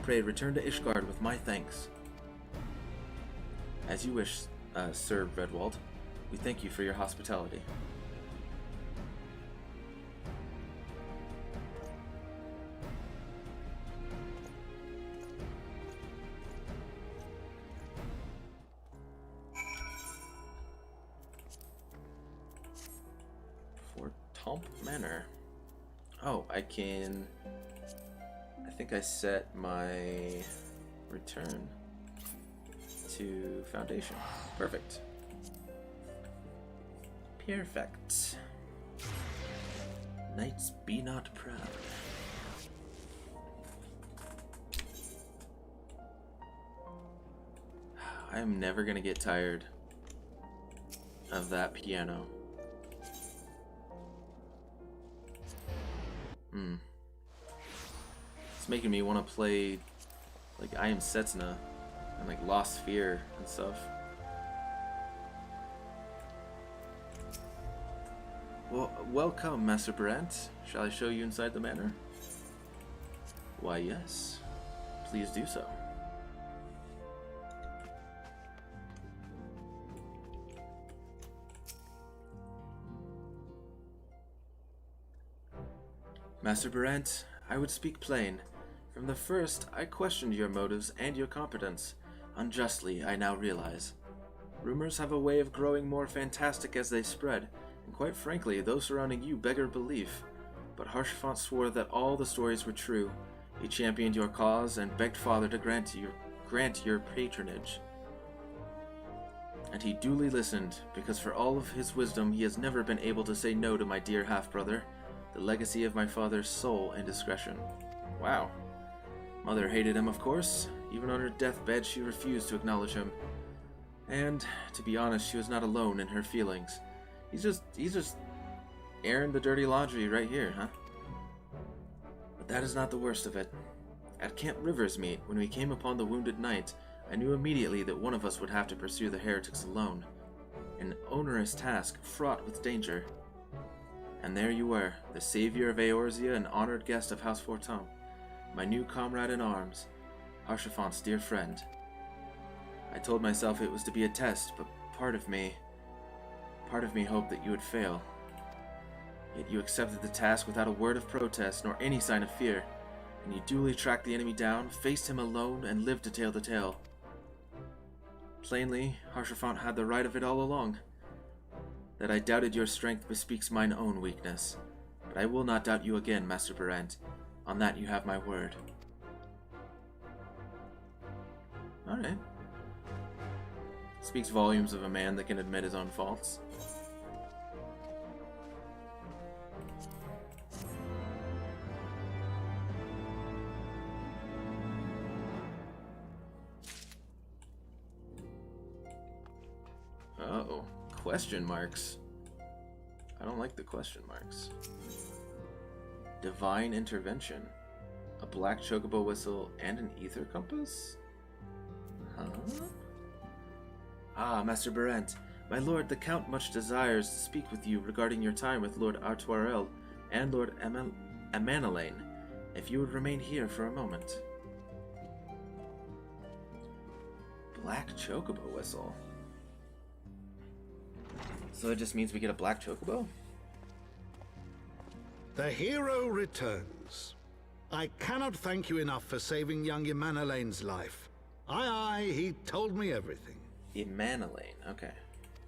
Pray return to Ishgard with my thanks. As you wish, Sir Redwald. We thank you for your hospitality. Tomp Manor. Oh, I think I set my return to Foundation. Perfect. Perfect. Knights be not proud. I am never gonna get tired of that piano. It's making me want to play like I Am Setsuna and like Lost Sphere and stuff. Well, welcome, Master Berant. Shall I show you inside the manor? Why, yes. Please do so. Master Berant, I would speak plain. From the first, I questioned your motives and your competence. Unjustly, I now realize. Rumors have a way of growing more fantastic as they spread, and quite frankly, those surrounding you beggar belief. But Haurchefant swore that all the stories were true. He championed your cause and begged Father to grant your patronage. And he duly listened, because for all of his wisdom, he has never been able to say no to my dear half-brother. The legacy of my father's sole indiscretion. Wow. Mother hated him, of course. Even on her deathbed, she refused to acknowledge him. And, to be honest, she was not alone in her feelings. He's just airing the dirty laundry right here, huh? But that is not the worst of it. At Camp Riversmeet, when we came upon the wounded knight, I knew immediately that one of us would have to pursue the heretics alone. An onerous task, fraught with danger. And there you were, the savior of Eorzea and honored guest of House Fortom, my new comrade in arms, Haurchefant's dear friend. I told myself it was to be a test, but part of me hoped that you would fail. Yet you accepted the task without a word of protest nor any sign of fear, and you duly tracked the enemy down, faced him alone, and lived to tell the tale. Plainly, Haurchefant had the right of it all along. That I doubted your strength bespeaks mine own weakness. But I will not doubt you again, Master Berant. On that you have my word. Alright. Speaks volumes of a man that can admit his own faults. Uh-oh. Question marks. I don't like the question marks. Divine intervention. A black chocobo whistle and an ether compass? Huh? Ah, Master Berant. My lord, the Count much desires to speak with you regarding your time with Lord Artoirel and Lord Amanelaine, if you would remain here for a moment. Black chocobo whistle. So it just means we get a black chocobo? The hero returns. I cannot thank you enough for saving young Amanelaine's life. Aye, he told me everything. Emanolane. Okay.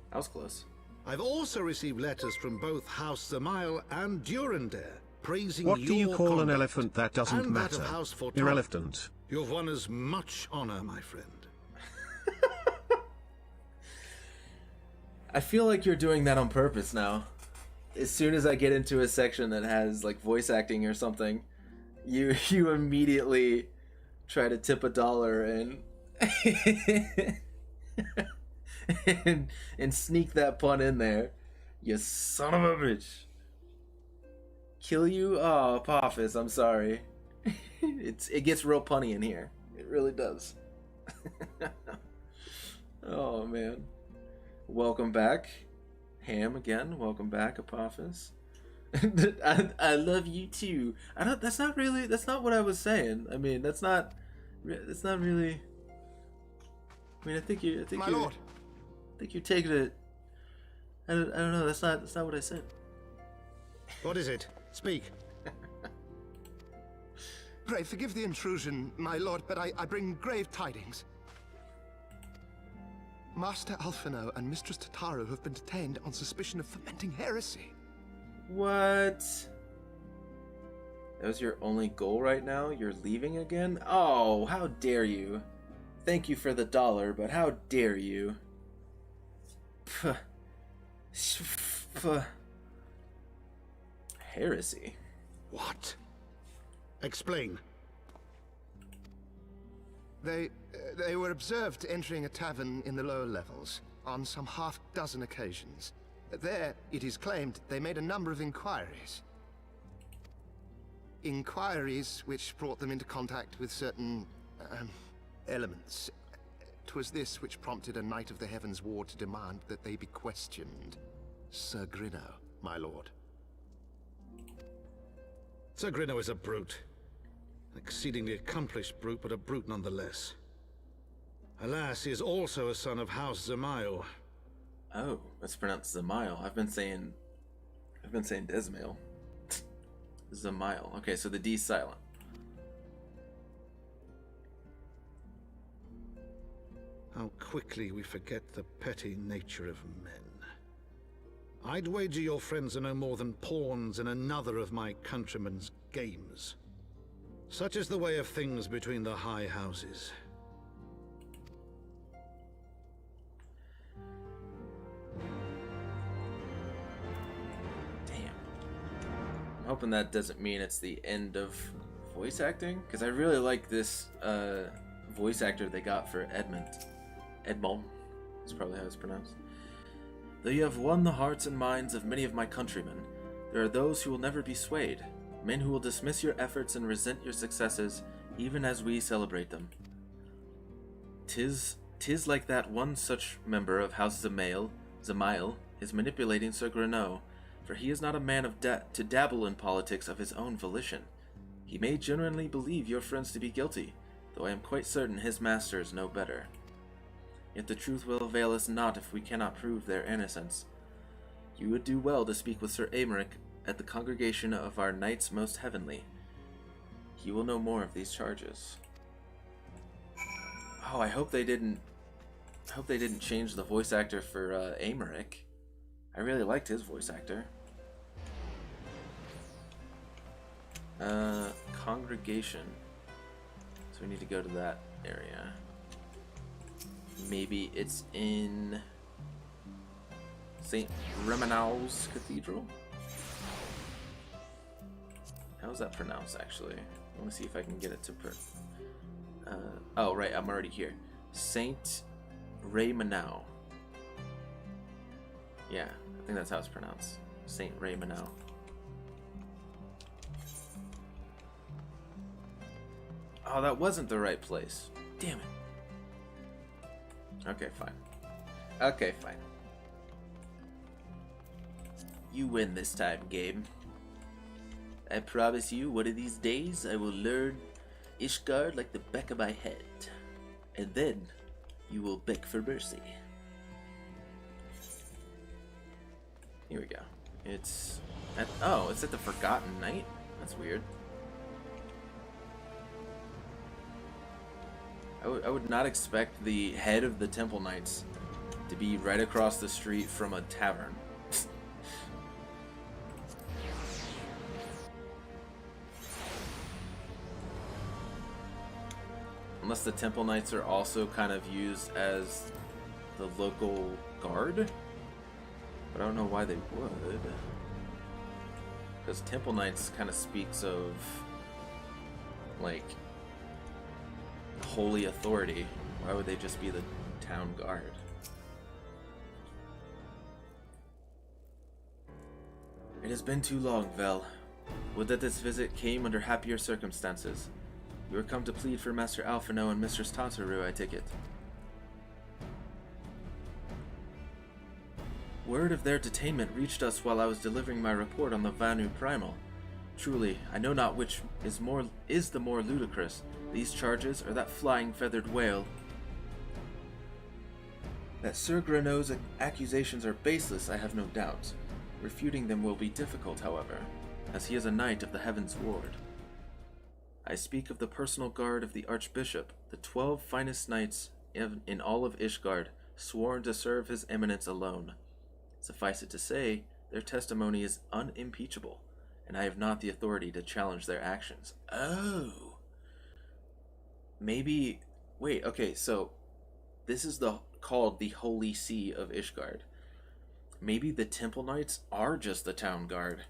That was close. I've also received letters from both House Zamail and Durandare praising What do you your call an conduct elephant that doesn't and that matter? of House Fortana. Irrelevant. You've won us much honor, my friend. I feel like you're doing that on purpose now. As soon as I get into a section that has like voice acting or something, you immediately try to tip $1 and sneak that pun in there. You son of a bitch. Kill you? Oh, Apophis, I'm sorry. It gets real punny in here. It really does. Oh man. Welcome back. Ham again. Welcome back, Apophis. I love you too. That's not what I was saying. I mean, that's not really. I mean, I think you're taking it. I don't know. That's not what I said. What is it? Speak. Pray forgive the intrusion, my lord, but I bring grave tidings. Master Alphino and Mistress Tataru have been detained on suspicion of fomenting heresy. What? That was your only goal right now? You're leaving again? Oh, how dare you. Thank you for the $1, but how dare you? Puh. Puh. Heresy? What? Explain. They were observed entering a tavern in the lower levels on some half-dozen occasions. There, it is claimed, they made a number of inquiries. Inquiries which brought them into contact with certain elements. 'Twas this which prompted a knight of the Heavensward to demand that they be questioned. Sir Grinno, my lord. Sir Grinno is a brute. An exceedingly accomplished brute, but a brute nonetheless. Alas, he is also a son of House Zamail. Oh, it's pronounced Zamail. I've been saying Desmail. Zamail. Okay, so the D's silent. How quickly we forget the petty nature of men. I'd wager your friends are no more than pawns in another of my countrymen's games. Such is the way of things between the high houses. Damn. I'm hoping that doesn't mean it's the end of voice acting, because I really like this voice actor they got for Edmund. Edmond is probably how it's pronounced. Though you have won the hearts and minds of many of my countrymen, there are those who will never be swayed. Men who will dismiss your efforts and resent your successes, even as we celebrate them. 'Tis like that one such member of House Zamail is manipulating Sir Grinno, for he is not a man to dabble in politics of his own volition. He may genuinely believe your friends to be guilty, though I am quite certain his masters know better. Yet the truth will avail us not if we cannot prove their innocence. You would do well to speak with Sir Aymeric at the congregation of our Knights Most Heavenly. He will know more of these charges. Oh, I hope they didn't change the voice actor for Aymeric. I really liked his voice actor. Congregation. So we need to go to that area. Maybe it's in St. Remenau's Cathedral? How's that pronounced, actually? I want to see if I can get it to oh, right, I'm already here. Saint Remenau. Yeah, I think that's how it's pronounced. Saint Remenau. Oh, that wasn't the right place. Damn it. Okay, fine. Okay, fine. You win this time, game. I promise you, one of these days, I will learn Ishgard like the back of my head. And then, you will beg for mercy. Here we go. It's at the Forgotten Night? That's weird. I would not expect the head of the Temple Knights to be right across the street from a tavern. Unless the Temple Knights are also kind of used as the local guard. But I don't know why they would. Because Temple Knights kind of speaks of, like, holy authority. Why would they just be the town guard? It has been too long, Vel. Would that this visit came under happier circumstances. You are come to plead for Master Alphino and Mistress Tataru, I take it. Word of their detainment reached us while I was delivering my report on the Vanu Primal. Truly, I know not which is the more ludicrous, these charges or that flying feathered whale. That Sir Greno's accusations are baseless, I have no doubt. Refuting them will be difficult, however, as he is a knight of the Heavensward. I speak of the personal guard of the Archbishop, the 12 finest knights in all of Ishgard, sworn to serve his eminence alone. Suffice it to say, their testimony is unimpeachable, and I have not the authority to challenge their actions. Oh. Maybe... Wait, okay, so this is called the Holy See of Ishgard. Maybe the Temple Knights are just the town guard.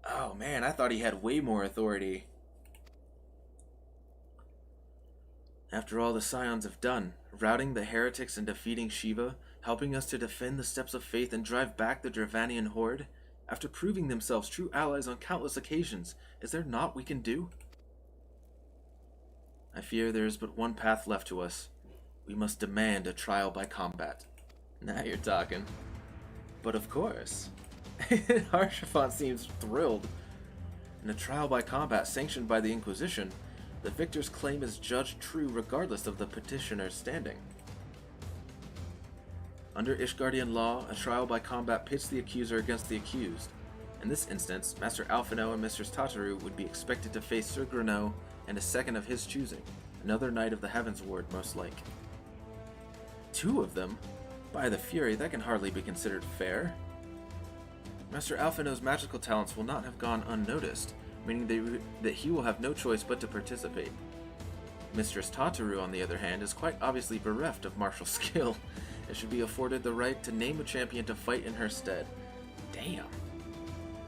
Oh man, I thought he had way more authority. After all the Scions have done, routing the heretics and defeating Shiva, helping us to defend the steps of faith and drive back the Dravanian horde, after proving themselves true allies on countless occasions, is there naught we can do? I fear there is but one path left to us. We must demand a trial by combat. Now you're talking. But of course. Harshafant seems thrilled. In a trial by combat sanctioned by the Inquisition, the victor's claim is judged true regardless of the petitioner's standing. Under Ishgardian law, a trial by combat pits the accuser against the accused. In this instance, Master Alphino and Mistress Tataru would be expected to face Sir Greno and a second of his choosing, another knight of the Heavensward most like. 2 of them? By the Fury, that can hardly be considered fair. Master Alphino's magical talents will not have gone unnoticed, meaning that he will have no choice but to participate. Mistress Tataru, on the other hand, is quite obviously bereft of martial skill, and should be afforded the right to name a champion to fight in her stead. Damn.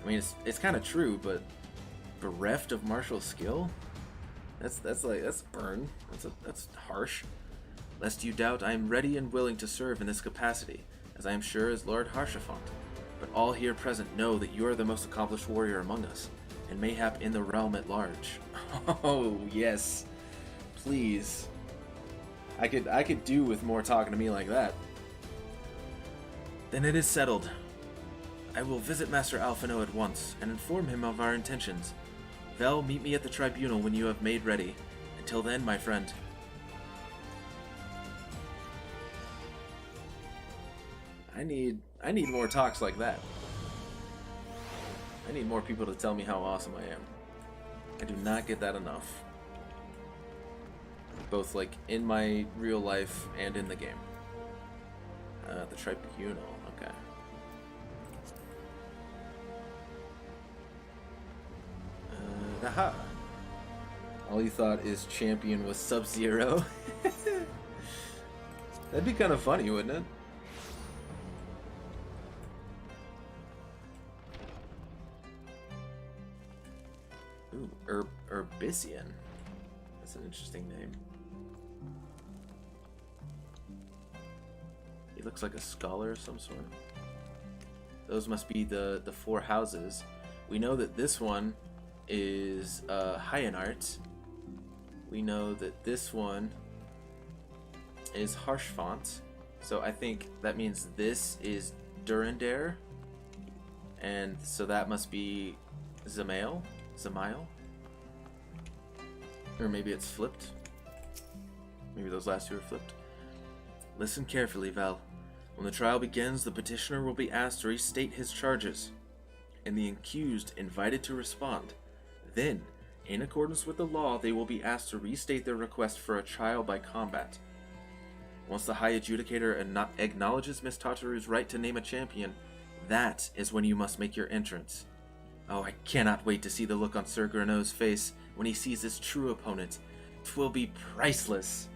I mean, it's kind of true, but bereft of martial skill? That's burn. That's harsh. Lest you doubt, I am ready and willing to serve in this capacity, as I am sure is Lord Harshafant. But all here present know that you are the most accomplished warrior among us, and mayhap in the realm at large. Oh, yes. Please. I could do with more talking to me like that. Then it is settled. I will visit Master Alphino at once, and inform him of our intentions. Vel, meet me at the tribunal when you have made ready. Until then, my friend. I need more talks like that. I need more people to tell me how awesome I am. I do not get that enough. Both like in my real life and in the game. The tribunal, okay. Aha! All you thought is champion was Sub-Zero. That'd be kind of funny, wouldn't it? Ooh, Urbisian. That's an interesting name. He looks like a scholar of some sort. Those must be the 4 houses. We know that this one is Hyanart. We know that this one is Harshfont. So I think that means this is Durandare. And so that must be Zamail? Or maybe it's flipped. Maybe those last 2 are flipped. Listen carefully, Val. When the trial begins, the petitioner will be asked to restate his charges, and the accused invited to respond. Then, In accordance with the law, they will be asked to restate their request for a trial by combat. Once the High Adjudicator acknowledges Miss Tataru's right to name a champion, that is when you must make your entrance. Oh, I cannot wait to see the look on Sir Grenot's face when he sees his true opponent. 'Twill be priceless.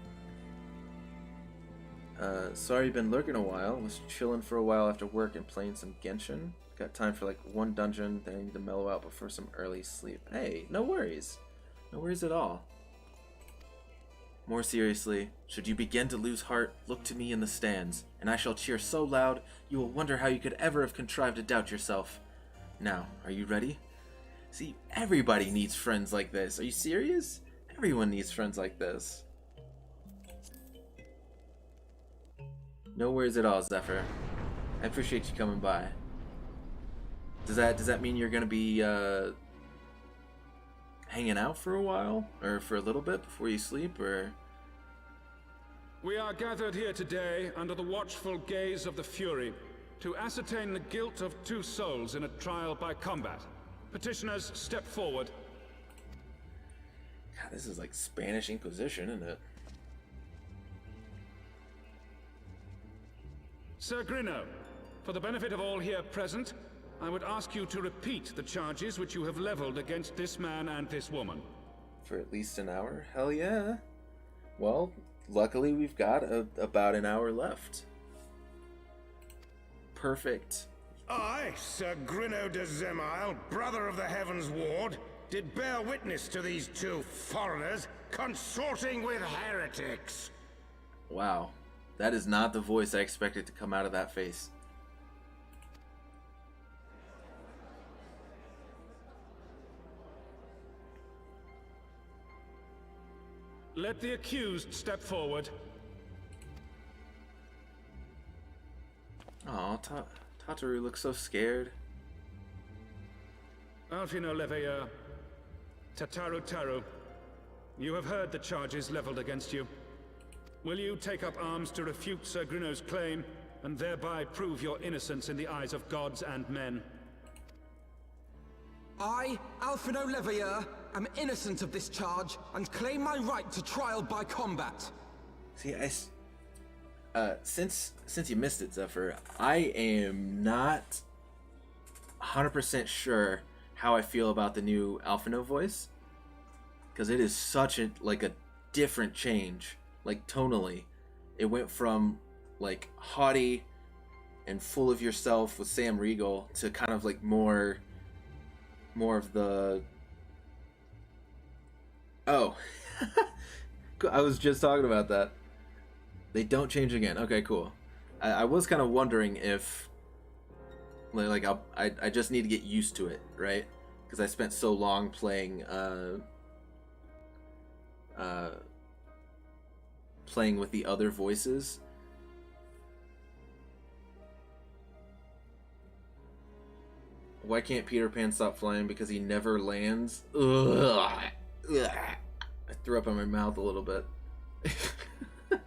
Sorry you've been lurking a while. Was chilling for a while after work and playing some Genshin. Got time for like one dungeon, then I need to mellow out before some early sleep. Hey, no worries. No worries at all. More seriously, should you begin to lose heart, look to me in the stands, and I shall cheer so loud, you will wonder how you could ever have contrived to doubt yourself. Now, are you ready? See, everybody needs friends like this. Are you serious? Everyone needs friends like this. No worries at all, Zephyr. I appreciate you coming by. Does that mean you're gonna be hanging out for a while, or for a little bit before you sleep, or? We are gathered here today under the watchful gaze of the Fury to ascertain the guilt of 2 souls in a trial by combat. Petitioners, step forward. God, this is like Spanish Inquisition, isn't it? Sir Grinno, for the benefit of all here present, I would ask you to repeat the charges which you have leveled against this man and this woman. For at least an hour? Hell yeah. Well, luckily we've got about an hour left. Perfect. I, Sir Grinno de Zemile, brother of the Heavensward, did bear witness to these 2 foreigners consorting with heretics. Wow. That is not the voice I expected to come out of that face. Let the accused step forward. Aw, Tataru looks so scared. Alfino Leveilleur, Tataru, you have heard the charges leveled against you. Will you take up arms to refute Sir Grinno's claim, and thereby prove your innocence in the eyes of gods and men? I, Alfino Leveilleur, am innocent of this charge and claim my right to trial by combat. See, since you missed it, Zephyr, I am not 100% sure how I feel about the new Alphino voice, because it is such a different change, like tonally. It went from like haughty and full of yourself with Sam Riegel to kind of like more of the oh I was just talking about that. They don't change again. Okay, cool. I was kind of wondering if like I just need to get used to it, right? Because I spent so long playing playing with the other voices. Why can't Peter Pan stop flying? Because he never lands. Ugh. Ugh. I threw up in my mouth a little bit. It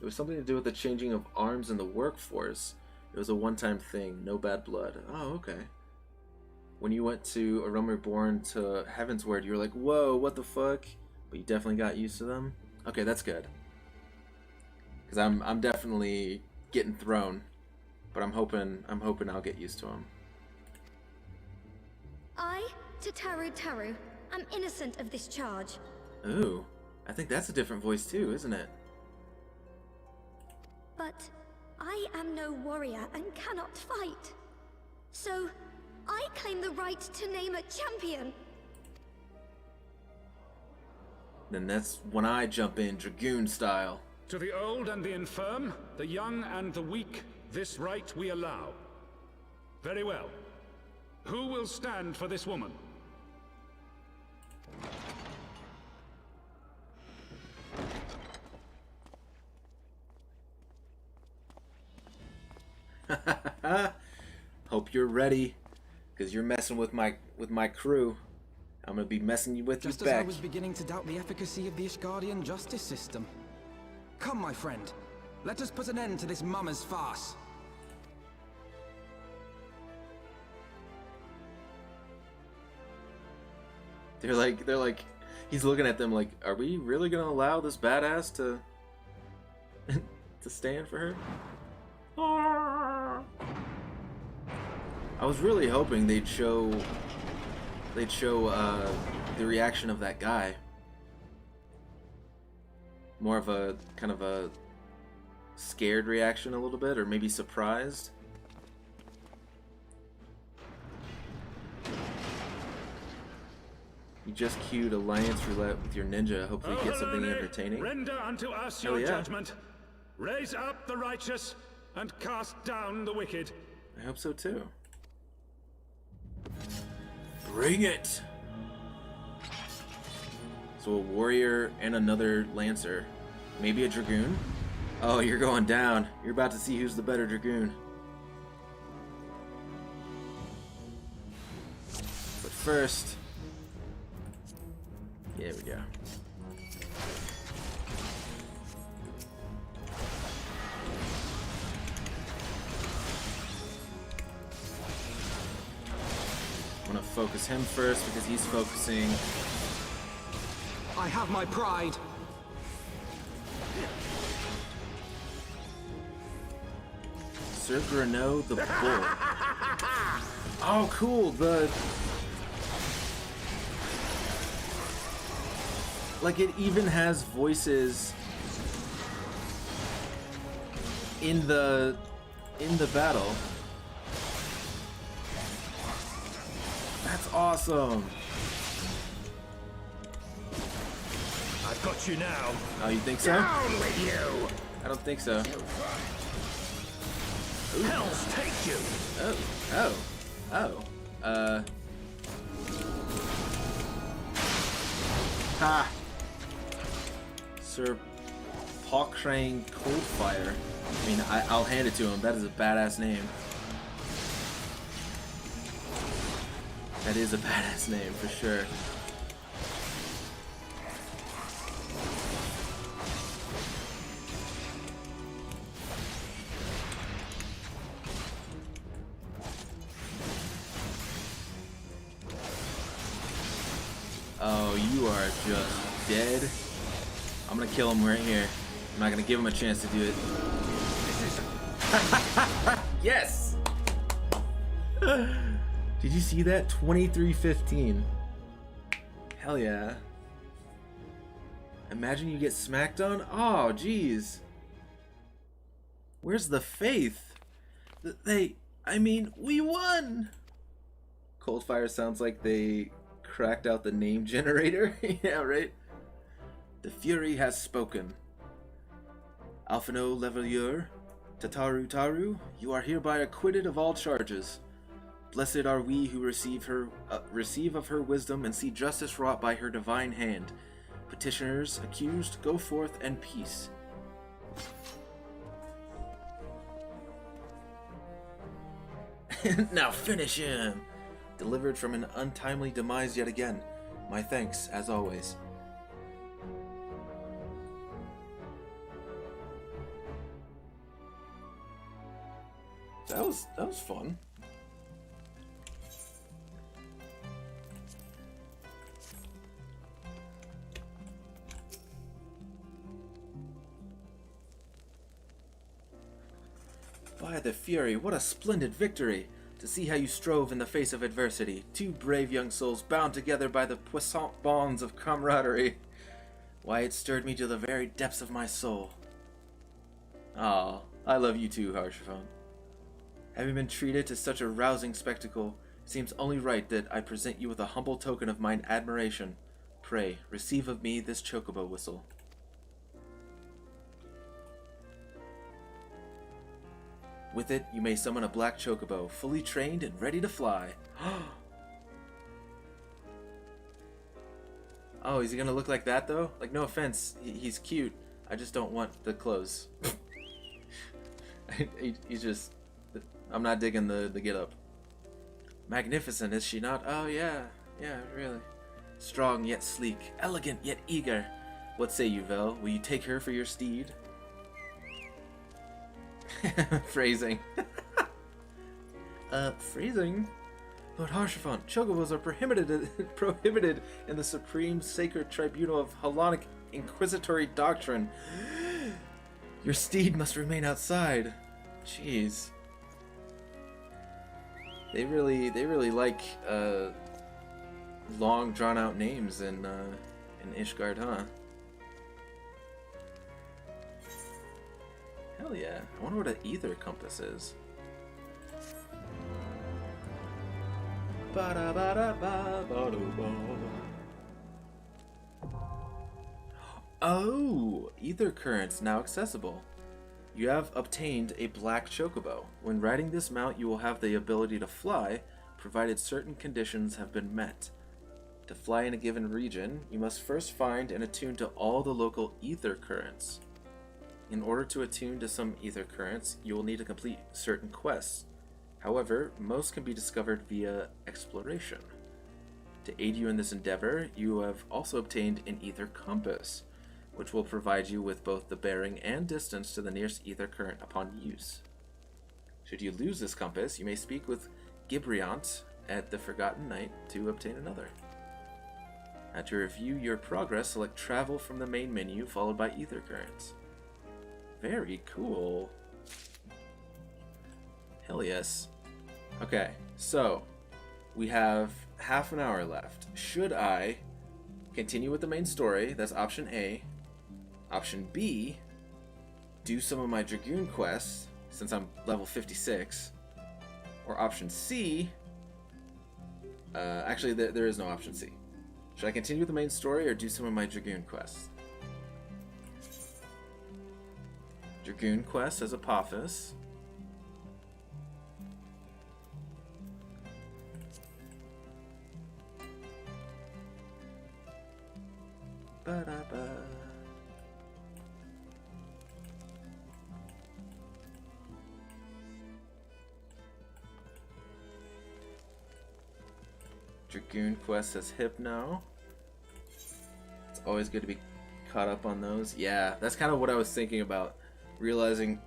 was something to do with the changing of arms in the workforce. It was a one-time thing. No bad blood. Oh, okay. When you went to A Realm Reborn to Heavensward, you were like, whoa, what the fuck? But you definitely got used to them. Okay, that's good. Because I'm definitely getting thrown, but I'm hoping I'll get used to them. I, Tataru, am innocent of this charge. Ooh, I think that's a different voice too, isn't it? But I am no warrior and cannot fight. So, I claim the right to name a champion. Then that's when I jump in, Dragoon style. To the old and the infirm, the young and the weak, this right we allow. Very well. Who will stand for this woman? Hope you're ready, because you're messing with my crew. I'm gonna be messing you with Just you as back. I was beginning to doubt the efficacy of the Ishgardian justice system. Come, my friend. Let us put an end to this mummer's farce. They're like, he's looking at them like, are we really gonna allow this badass to to stand for her? I was really hoping they'd show the reaction of that guy. More of a kind of a scared reaction a little bit, or maybe surprised. You just queued Alliance Roulette with your ninja. Hopefully you get something entertaining. Render unto us Hell your yeah. judgment. Raise up the righteous and cast down the wicked. I hope so too. Bring it! So a warrior and another lancer. Maybe a dragoon? Oh, you're going down. You're about to see who's the better dragoon. But first... There we go. I'm gonna focus him first because he's focusing. I have my pride. Sir Grano the Bull. Oh, cool. Like, it even has voices in the battle. That's awesome. I've got you now. Oh, you think so? Down with you. I don't think so. Hell's take you. Ha! Sir Pawkrang Coldfire. I mean, I'll hand it to him. That is a badass name. That is a badass name, for sure. Oh, you are just dead. I'm gonna kill him right here. I'm not gonna give him a chance to do it. Yes! Did you see that? 23-15. Hell yeah. Imagine you get smacked on? Oh, jeez. Where's the faith? I mean, we won! Coldfire sounds like they cracked out the name generator. Yeah, right? The Fury has spoken. Alphino Levelier, Tataru Taru, you are hereby acquitted of all charges. Blessed are we who receive of her wisdom and see justice wrought by her divine hand. Petitioners, accused, go forth in peace. Now finish him! Delivered from an untimely demise yet again. My thanks, as always. That was fun. By the Fury, what a splendid victory! To see how you strove in the face of adversity, two brave young souls bound together by the puissant bonds of camaraderie. Why, it stirred me to the very depths of my soul. Ah, I love you too, Harshaphone. Having been treated to such a rousing spectacle, it seems only right that I present you with a humble token of mine admiration. Pray, receive of me this chocobo whistle. With it, you may summon a black chocobo, fully trained and ready to fly. Oh, is he gonna look like that though? Like, no offense, he's cute. I just don't want the clothes. He's just... I'm not digging the get-up. Magnificent, is she not? Oh yeah, really. Strong yet sleek, elegant yet eager. What say you, Vel? Will you take her for your steed? Phrasing. Phrasing? Lord Haurchefant, chocobos are prohibited in the Supreme Sacred Tribunal of Hellenic Inquisitory Doctrine. Your steed must remain outside. Jeez. They really like long drawn out names in Ishgard, huh? Hell yeah. I wonder what an ether compass is. Oh, ether currents now accessible. You have obtained a black chocobo. When riding this mount, you will have the ability to fly, provided certain conditions have been met. To fly in a given region, you must first find and attune to all the local ether currents. In order to attune to some ether currents, you will need to complete certain quests. However, most can be discovered via exploration. To aid you in this endeavor, you have also obtained an ether compass, which will provide you with both the bearing and distance to the nearest ether current upon use. Should you lose this compass, you may speak with Gibriant at the Forgotten Night to obtain another. To review your progress, select Travel from the main menu, followed by Ether Currents. Very cool. Hell yes. Okay, so we have half an hour left. Should I continue with the main story? That's option A. Option B, do some of my Dragoon quests, since I'm level 56. Or option C, actually there is no option C. Should I continue with the main story or do some of my Dragoon quests? Dragoon quest as Apophis. Ba-da-ba. Dragoon quest as Hypno. It's always good to be caught up on those. Yeah, that's kind of what I was thinking about. Realizing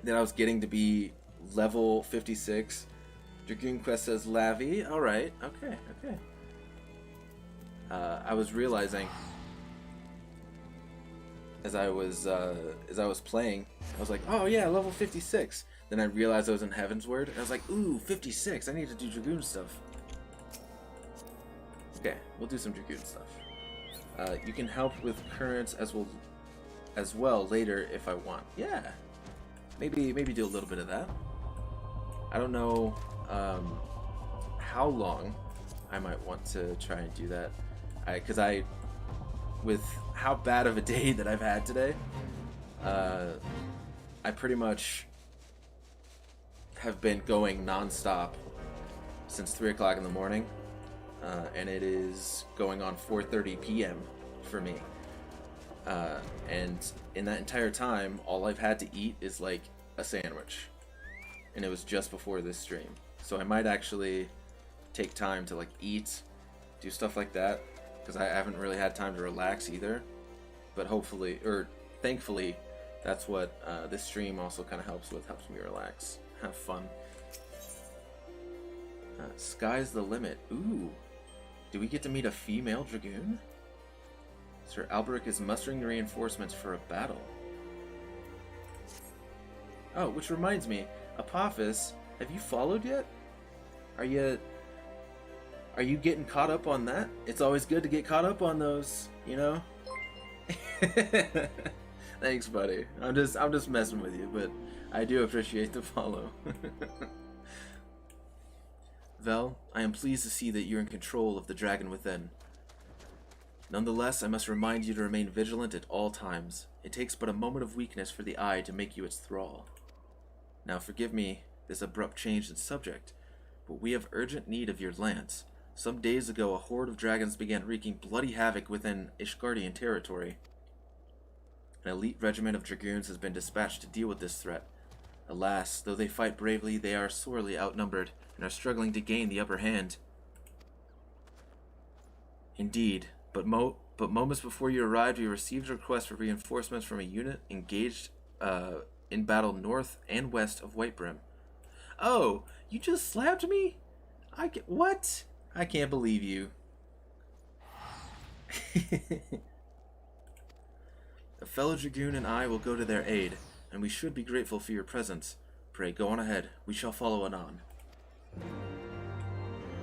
that I was getting to be level 56. Dragoon quest says Lavi. Alright, okay. I was realizing as I was playing, I was like, oh yeah, level 56. Then I realized I was in Heavensward, and I was like, ooh, 56, I need to do Dragoon stuff. Okay, we'll do some Dragoon stuff. You can help with currents as well later if I want. Yeah, maybe do a little bit of that. I don't know how long I might want to try and do that. Because with how bad of a day that I've had today, I pretty much have been going non-stop since 3 o'clock in the morning. And it is going on 4:30 p.m. for me. And in that entire time, all I've had to eat is like a sandwich. And it was just before this stream. So I might actually take time to like eat, do stuff like that, because I haven't really had time to relax either. But hopefully, or thankfully, that's what this stream also kind of helps with. Helps me relax, have fun. Sky's the limit. Ooh. Do we get to meet a female Dragoon? Sir Alberic is mustering reinforcements for a battle. Oh, which reminds me, Apophis, have you followed yet? Are you getting caught up on that? It's always good to get caught up on those, you know? Thanks, buddy. I'm just messing with you, but I do appreciate the follow. Vel, I am pleased to see that you're in control of the dragon within. Nonetheless, I must remind you to remain vigilant at all times. It takes but a moment of weakness for the eye to make you its thrall. Now forgive me this abrupt change in subject, but we have urgent need of your lance. Some days ago, a horde of dragons began wreaking bloody havoc within Ishgardian territory. An elite regiment of dragoons has been dispatched to deal with this threat. Alas, though they fight bravely, they are sorely outnumbered and are struggling to gain the upper hand. Indeed, but moments before you arrived, we received a request for reinforcements from a unit engaged in battle north and west of Whitebrim. Oh, you just slapped me? What? I can't believe you. A fellow dragoon and I will go to their aid, and we should be grateful for your presence. Pray, go on ahead. We shall follow anon.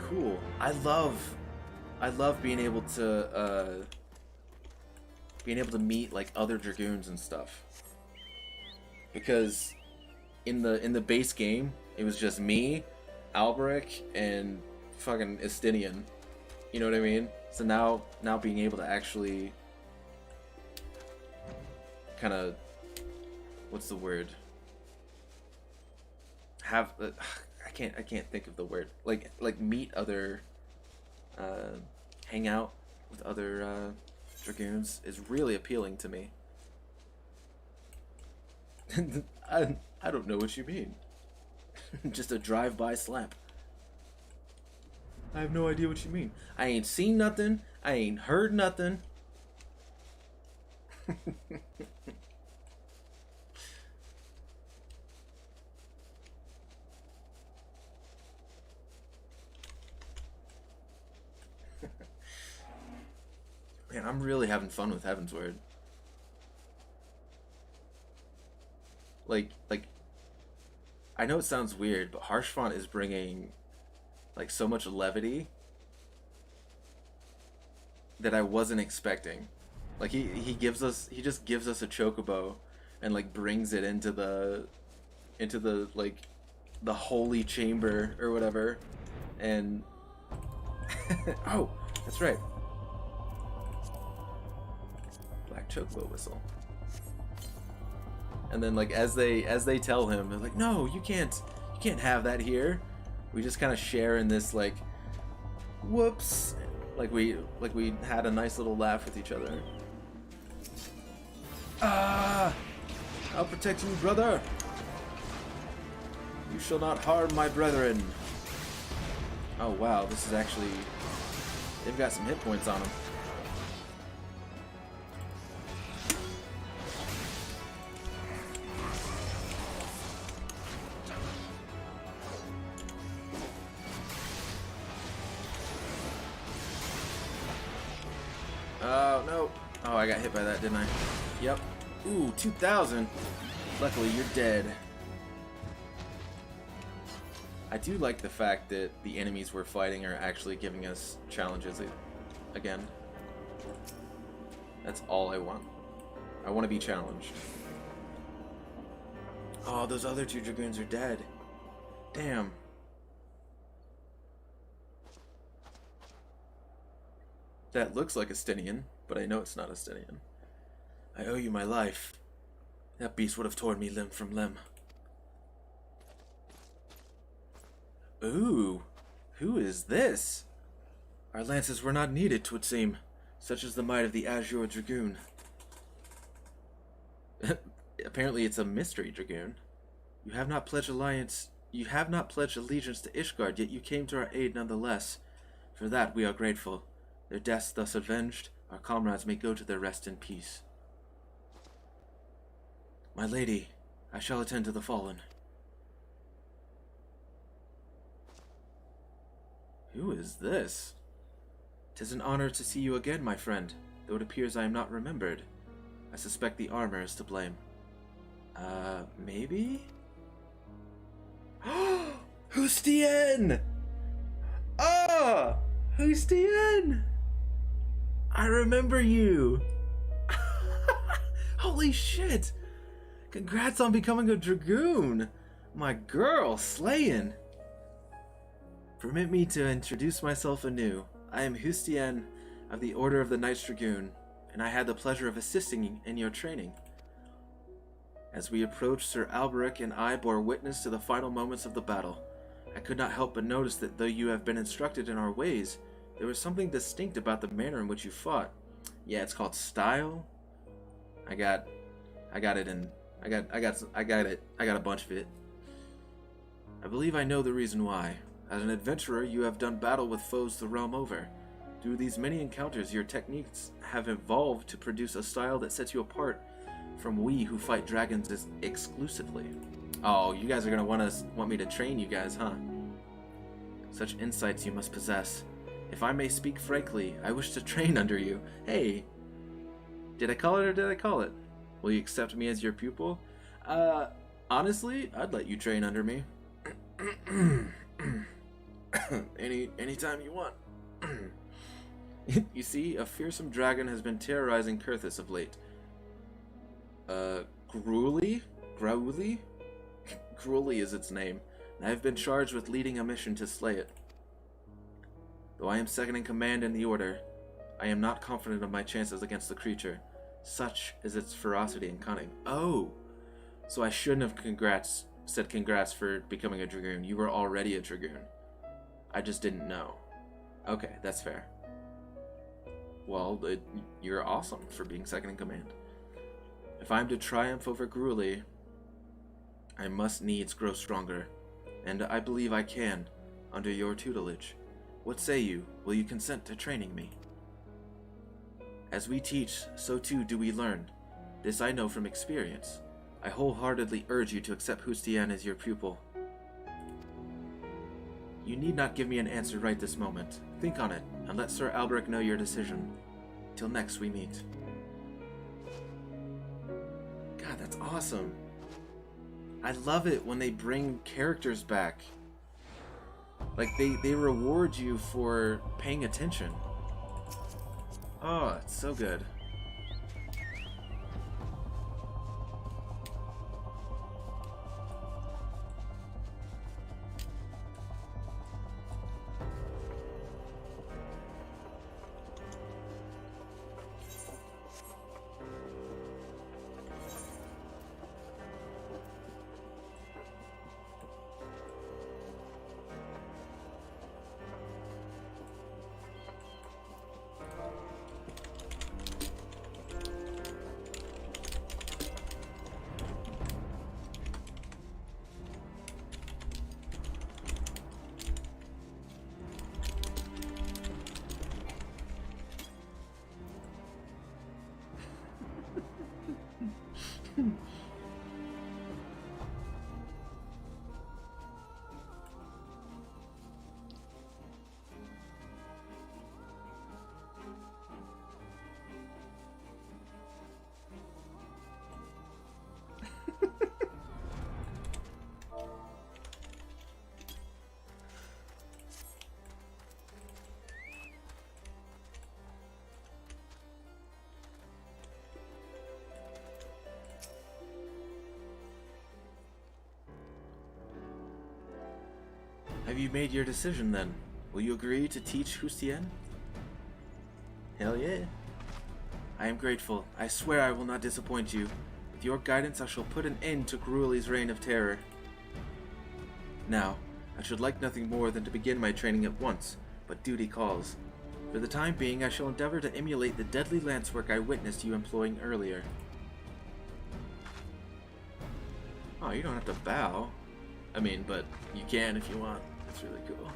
Cool. I love being able to meet like other dragoons and stuff. Because in the base game, it was just me, Alberic, and fucking Estinian. You know what I mean? So now being able to actually kind of, what's the word? Have I can't think of the word. Like meet other, hang out with other dragoons is really appealing to me. I don't know what you mean. Just a drive-by slap. I have no idea what you mean. I ain't seen nothing. I ain't heard nothing. Man, I'm really having fun with Heavensward. Like, I know it sounds weird, but Harshfont is bringing, like, so much levity that I wasn't expecting. Like, he just gives us a chocobo and, like, brings it into the like, the holy chamber or whatever. And, oh, that's right. Black chocobo whistle. And then, like, as they tell him, they're like, no, you can't have that here. We just kind of share in this, like, whoops, like we had a nice little laugh with each other. Ah, I'll protect you, brother. You shall not harm my brethren. Oh wow, this is actually, they've got some hit points on them. Oh, no. Oh, I got hit by that, didn't I? Yep. Ooh, 2,000. Luckily, you're dead. I do like the fact that the enemies we're fighting are actually giving us challenges again. That's all I want. I want to be challenged. Oh, those other two dragoons are dead. Damn. That looks like Estinian, but I know it's not Estinian. I owe you my life. That beast would have torn me limb from limb. Ooh, who is this? Our lances were not needed, 'twould seem. Such is the might of the Azure Dragoon. Apparently it's a mystery dragoon. You have not pledged allegiance to Ishgard, yet you came to our aid nonetheless. For that we are grateful. Their deaths thus avenged, our comrades may go to their rest in peace. My lady, I shall attend to the fallen. Who is this? 'Tis an honor to see you again, my friend, though it appears I am not remembered. I suspect the armor is to blame. Maybe? Hustien! Ah! Hustien! I remember you! Holy shit! Congrats on becoming a dragoon! My girl, slaying! Permit me to introduce myself anew. I am Hustien of the Order of the Knights Dragoon, and I had the pleasure of assisting in your training. As we approached, Sir Alberic and I bore witness to the final moments of the battle. I could not help but notice that though you have been instructed in our ways, there was something distinct about the manner in which you fought. Yeah, it's called style. I got a bunch of it. I believe I know the reason why. As an adventurer, you have done battle with foes the realm over. Through these many encounters, your techniques have evolved to produce a style that sets you apart from we who fight dragons exclusively. Oh, you guys are gonna want me to train you guys, huh? Such insights you must possess. If I may speak frankly, I wish to train under you. Hey, did I call it or did I call it? Will you accept me as your pupil? Honestly, I'd let you train under me. Anytime you want. You see, a fearsome dragon has been terrorizing Kurthus of late. Gruely? Growly? Gruely is its name, and I have been charged with leading a mission to slay it. Though I am second in command in the Order, I am not confident of my chances against the creature. Such is its ferocity and cunning. Oh! So I shouldn't have said congrats for becoming a Dragoon. You were already a Dragoon. I just didn't know. Okay, that's fair. Well, you're awesome for being second in command. If I'm to triumph over Gruely, I must needs grow stronger, and I believe I can, under your tutelage. What say you? Will you consent to training me? As we teach, so too do we learn. This I know from experience. I wholeheartedly urge you to accept Hustian as your pupil. You need not give me an answer right this moment. Think on it, and let Sir Albrecht know your decision. Till next we meet. God, that's awesome. I love it when they bring characters back. Like, they reward you for paying attention. Oh, it's so good. Have you made your decision then? Will you agree to teach Hustien? Hell yeah. I am grateful. I swear I will not disappoint you. With your guidance I shall put an end to Gruely's reign of terror. Now, I should like nothing more than to begin my training at once, but duty calls. For the time being I shall endeavor to emulate the deadly lance work I witnessed you employing earlier. Oh, you don't have to bow. I mean, but you can if you want. That's really cool.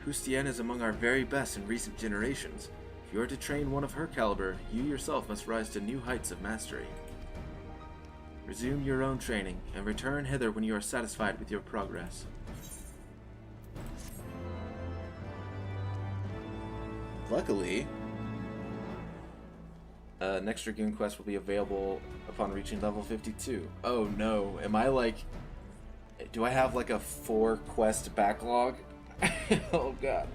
Hustien is among our very best in recent generations. If you are to train one of her caliber, you yourself must rise to new heights of mastery. Resume your own training, and return hither when you are satisfied with your progress. Luckily, next Dragoon quest will be available upon reaching level 52. Oh no, am I like... Do I have like a 4 quest backlog? Oh god.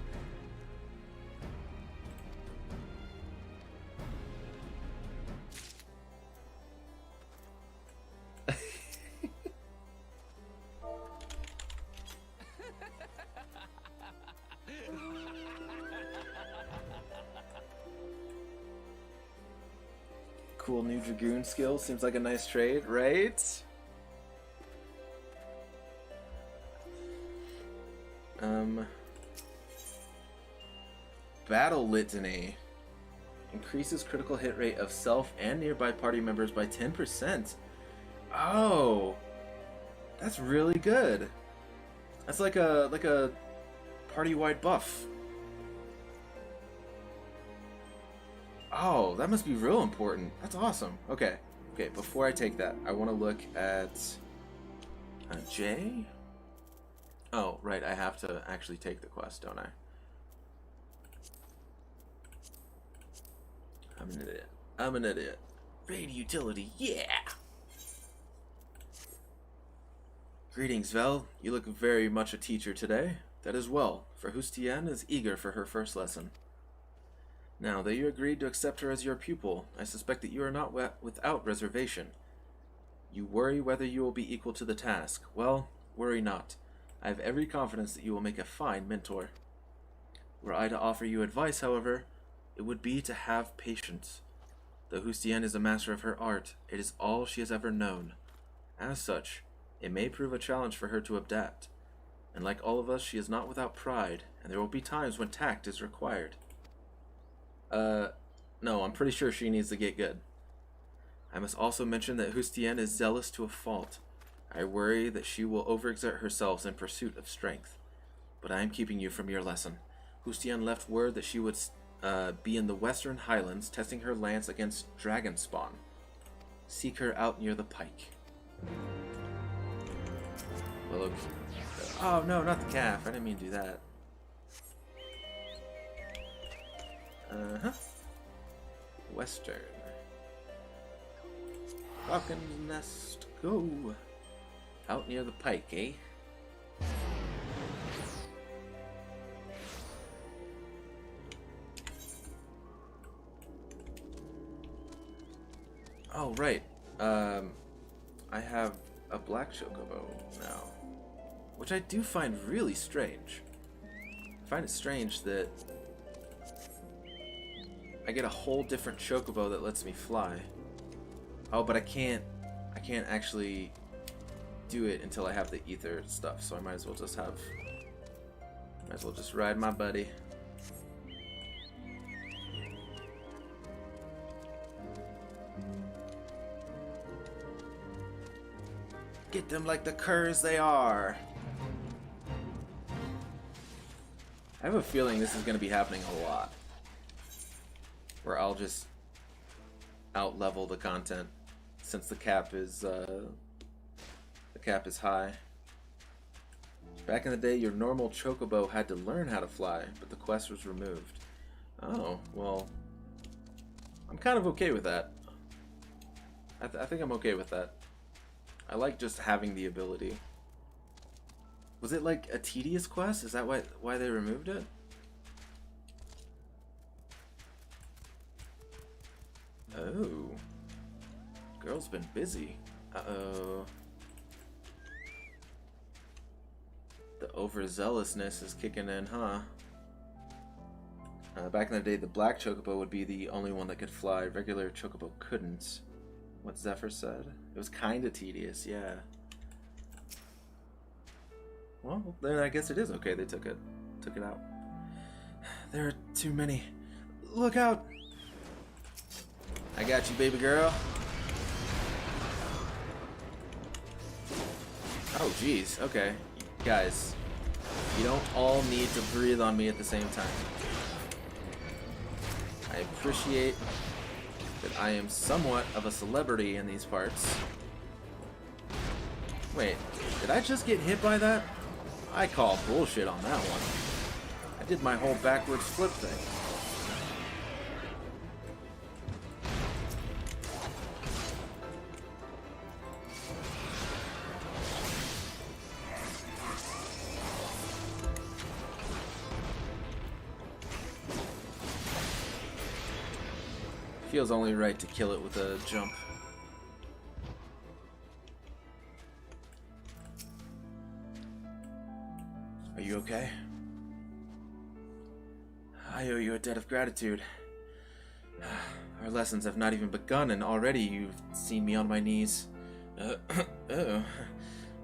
Cool new Dragoon skill. Seems like a nice trade, right? Battle Litany. Increases critical hit rate of self and nearby party members by 10%. Oh! That's really good. That's like a party-wide buff. Oh, that must be real important. That's awesome. Okay. Okay, before I take that, I want to look at J. Oh, right, I have to actually take the quest, don't I? I'm an idiot. I'm an idiot. Raid utility, yeah! Greetings, Vel. You look very much a teacher today. That is well, for Hustian is eager for her first lesson. Now that you agreed to accept her as your pupil, I suspect that you are not without reservation. You worry whether you will be equal to the task. Well, worry not. I have every confidence that you will make a fine mentor. Were I to offer you advice, however, it would be to have patience. Though Hustian is a master of her art, it is all she has ever known. As such, it may prove a challenge for her to adapt. And like all of us, she is not without pride, and there will be times when tact is required. No, I'm pretty sure she needs to get good. I must also mention that Hustian is zealous to a fault. I worry that she will overexert herself in pursuit of strength. But I am keeping you from your lesson. Hustian left word that she would be in the Western Highlands testing her lance against dragon spawn. Seek her out near the pike. Well, okay. Oh no, not the calf. I didn't mean to do that. Western. Falcon's Nest. Go. Out near the pike, eh? Oh, right. I have a black chocobo now, which I do find really strange. I find it strange that I get a whole different chocobo that lets me fly. Oh, but I can't actually do it until I have the ether stuff, so I might as well just ride my buddy. Get them like the curs they are. I have a feeling this is going to be happening a lot, where I'll just out-level the content since the cap is high. Back in the day, your normal chocobo had to learn how to fly, but the quest was removed. Oh, well, I'm kind of okay with that. I think I'm okay with that. I like just having the ability. Was it like a tedious quest? Is that why they removed it? Oh. Girl's been busy. Uh-oh. The overzealousness is kicking in, huh? Back in the day, the black chocobo would be the only one that could fly. Regular chocobo couldn't. What Zephyr said. It was kind of tedious, yeah. Well, then I guess it is okay they took it out. There are too many. Look out! I got you, baby girl. Oh, jeez. Okay. Guys, you don't all need to breathe on me at the same time. I appreciate that I am somewhat of a celebrity in these parts. Wait, did I just get hit by that? I call bullshit on that one. I did my whole backwards flip thing. Feels only right to kill it with a jump. Are you okay? I owe you a debt of gratitude. Our lessons have not even begun, and already you've seen me on my knees. I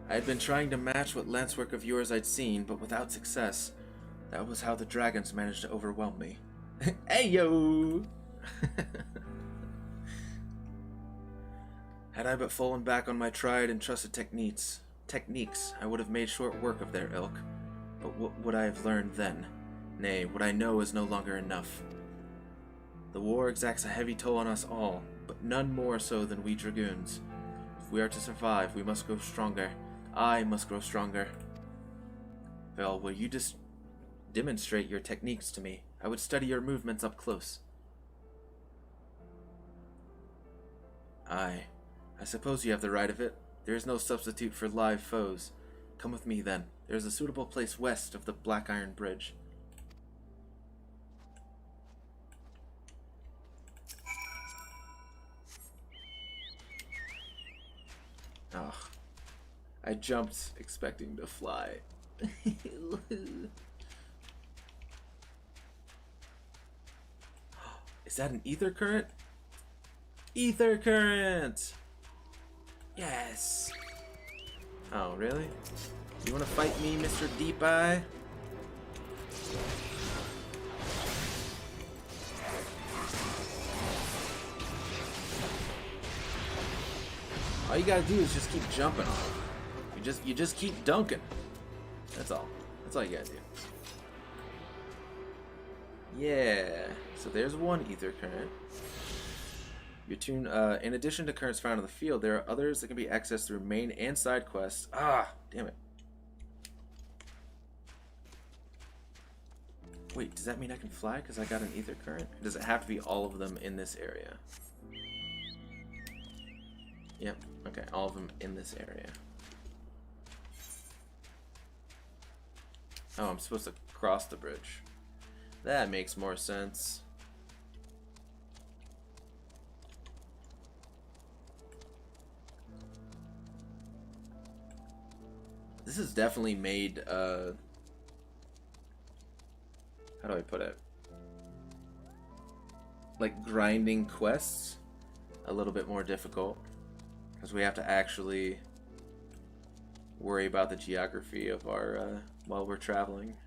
had been trying to match what lancework of yours I'd seen, but without success. That was how the dragons managed to overwhelm me. Hey yo! Had I but fallen back on my tried and trusted techniques, I would have made short work of their ilk. But what would I have learned then? Nay, what I know is no longer enough. The war exacts a heavy toll on us all, but none more so than we dragoons. If we are to survive, we must grow stronger. I must grow stronger. Well, will you just demonstrate your techniques to me? I would study your movements up close. Aye, I suppose you have the right of it. There is no substitute for live foes. Come with me, then. There is a suitable place west of the Black Iron Bridge. Oh, I jumped expecting to fly. Is that an ether current? Ether current! Yes! Oh, really? You wanna fight me, Mr. Deep Eye? All you gotta do is just keep jumping. You just keep dunking. That's all. That's all you gotta do. Yeah. So there's one ether current. Your tune, in addition to currents found in the field, there are others that can be accessed through main and side quests. Ah, damn it. Wait, does that mean I can fly because I got an ether current? Or does it have to be all of them in this area? Yep, okay, all of them in this area. Oh, I'm supposed to cross the bridge. That makes more sense. This is definitely made, how do I put it? Like grinding quests a little bit more difficult. Because we have to actually worry about the geography of our, while we're traveling.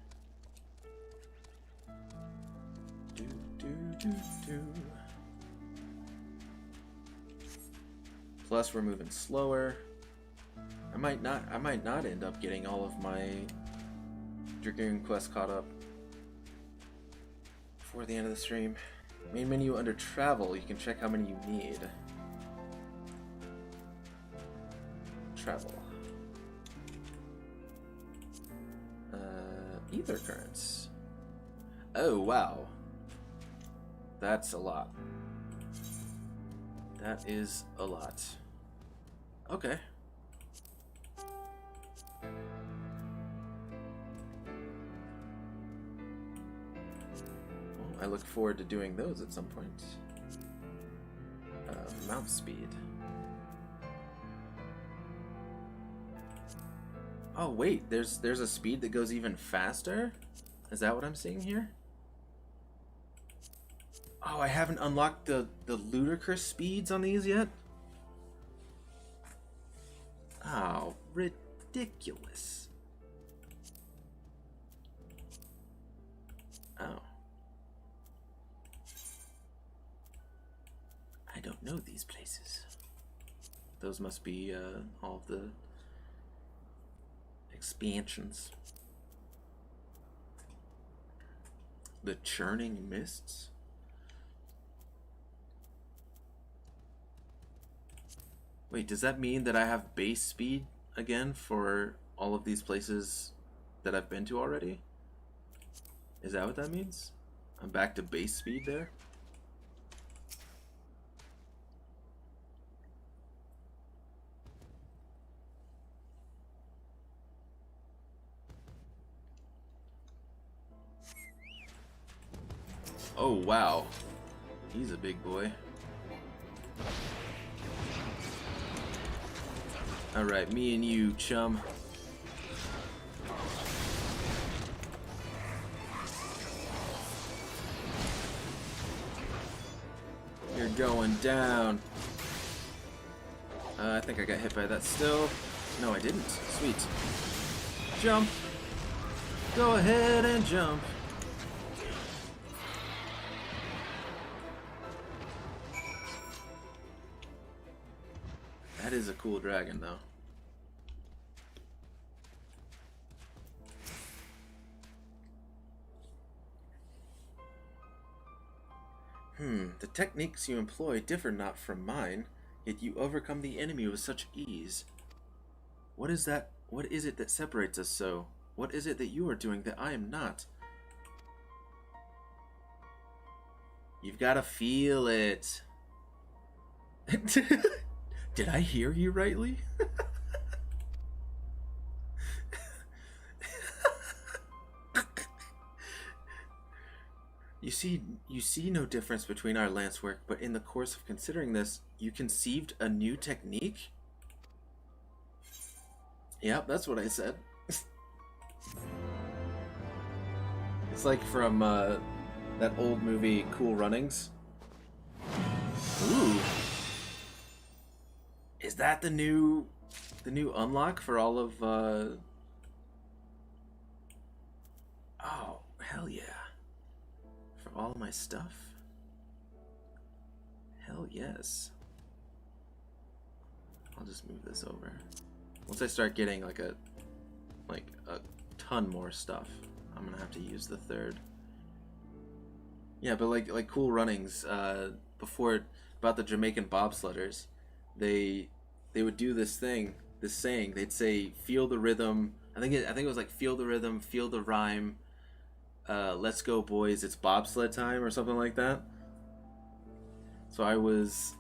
Plus we're moving slower. I might not end up getting all of my Dragoon quests caught up before the end of the stream. Main menu under travel, you can check how many you need. Travel. Ether currents. Oh, wow. That's a lot. That is a lot. Okay. Well, I look forward to doing those at some point. Mount speed. Oh wait, there's a speed that goes even faster? Is that what I'm seeing here? Oh, I haven't unlocked the ludicrous speeds on these yet? Oh, ridiculous. Oh. I don't know these places. Those must be all of the expansions. The churning mists. Wait, does that mean that I have base speed again for all of these places that I've been to already? Is that what that means? I'm back to base speed there? Oh, wow. He's a big boy. Alright, me and you, chum. You're going down. I think I got hit by that still. No, I didn't. Sweet. Jump. Go ahead and jump. That is a cool dragon, though. The techniques you employ differ not from mine, yet you overcome the enemy with such ease. What is that? What is it that separates us so? What is it that you are doing that I am not? You've got to feel it. Did I hear you rightly? You see no difference between our lance work, but in the course of considering this, you conceived a new technique? Yep, that's what I said. It's like from that old movie Cool Runnings. Ooh. Is that the new unlock for all of oh, hell yeah. For all my stuff? Hell yes. I'll just move this over. Once I start getting like a ton more stuff, I'm gonna have to use the third. Yeah, but like Cool Runnings, before, about the Jamaican bobsledders, they would do this saying. They'd say, "Feel the rhythm." I think it was like, "Feel the rhythm, feel the rhyme. Let's go, boys! It's bobsled time," or something like that. So I was,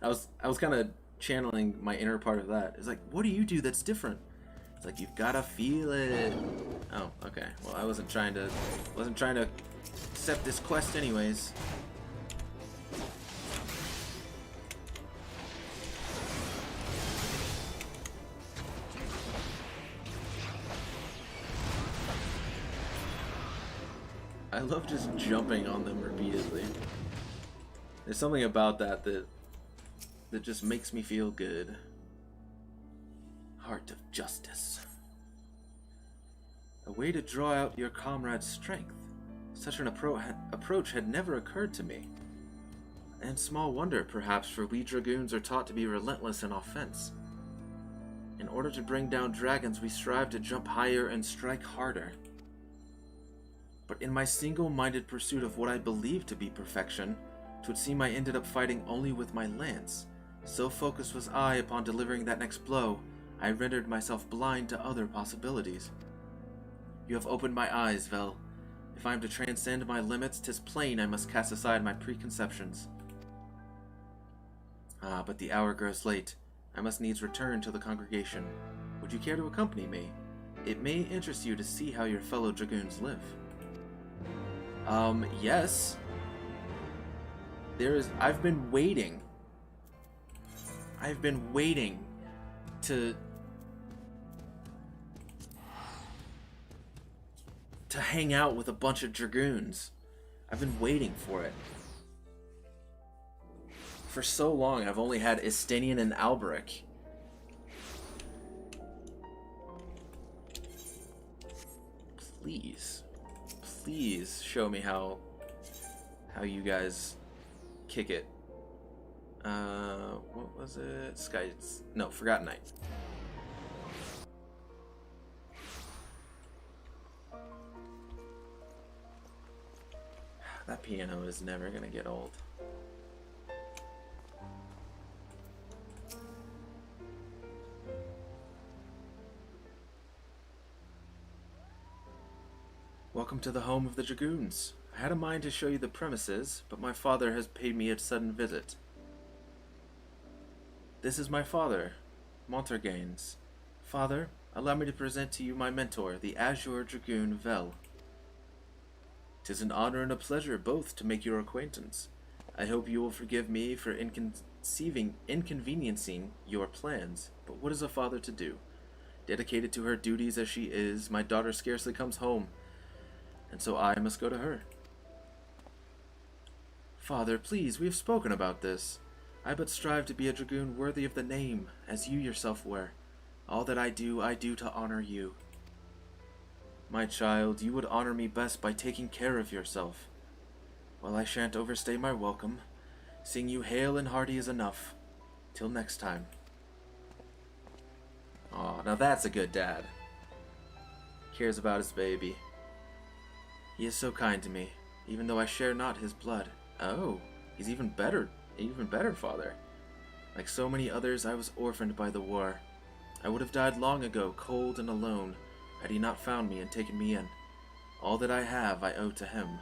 I was kind of channeling my inner part of that. It's like, what do you do that's different? It's like, you've gotta feel it. Oh, okay. Well, I wasn't trying to accept this quest anyways. I love just jumping on them repeatedly. There's something about that just makes me feel good. Heart of justice. A way to draw out your comrade's strength. Such an approach had never occurred to me. And small wonder, perhaps, for we dragoons are taught to be relentless in offense. In order to bring down dragons, we strive to jump higher and strike harder. But in my single-minded pursuit of what I believed to be perfection, 'twould seem I ended up fighting only with my lance. So focused was I upon delivering that next blow, I rendered myself blind to other possibilities. You have opened my eyes, Vel. If I am to transcend my limits, 'tis plain I must cast aside my preconceptions. Ah, but the hour grows late. I must needs return to the congregation. Would you care to accompany me? It may interest you to see how your fellow dragoons live. Yes. I've been waiting to hang out with a bunch of dragoons. I've been waiting for it. For so long, I've only had Estinian and Alberic. Please show me how you guys kick it. What was it? Forgotten Night. That piano is never gonna get old. Welcome to the home of the dragoons. I had a mind to show you the premises, but my father has paid me a sudden visit. This is my father, Montergains. Father, allow me to present to you my mentor, the Azure Dragoon Vel. 'Tis an honor and a pleasure both to make your acquaintance. I hope you will forgive me for inconveniencing your plans, but what is a father to do? Dedicated to her duties as she is, my daughter scarcely comes home, and so I must go to her. Father, please, we have spoken about this. I but strive to be a dragoon worthy of the name, as you yourself were. All that I do to honor you. My child, you would honor me best by taking care of yourself. Well, I shan't overstay my welcome. Seeing you hale and hearty is enough. Till next time. Aw, now that's a good dad. Cares about his baby. He is so kind to me, even though I share not his blood. Oh, he's even better father. Like so many others, I was orphaned by the war. I would have died long ago, cold and alone, had he not found me and taken me in. All that I have I owe to him.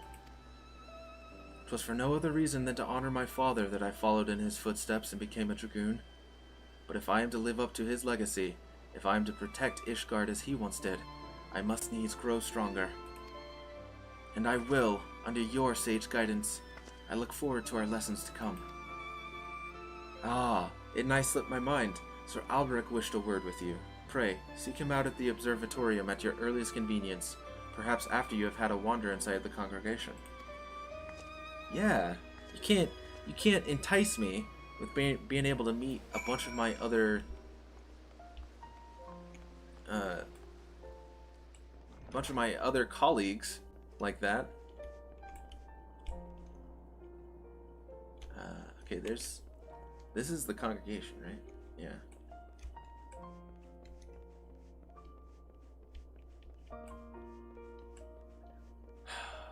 'Twas for no other reason than to honor my father that I followed in his footsteps and became a dragoon. But if I am to live up to his legacy, if I am to protect Ishgard as he once did, I must needs grow stronger. And I will, under your sage guidance. I look forward to our lessons to come. Ah, it nigh slipped my mind. Sir Alberic wished a word with you. Pray, seek him out at the observatorium at your earliest convenience, perhaps after you have had a wander inside the congregation. Yeah, you can't entice me with being able to meet a bunch of my other colleagues like that. Okay, this is the congregation, right? Yeah.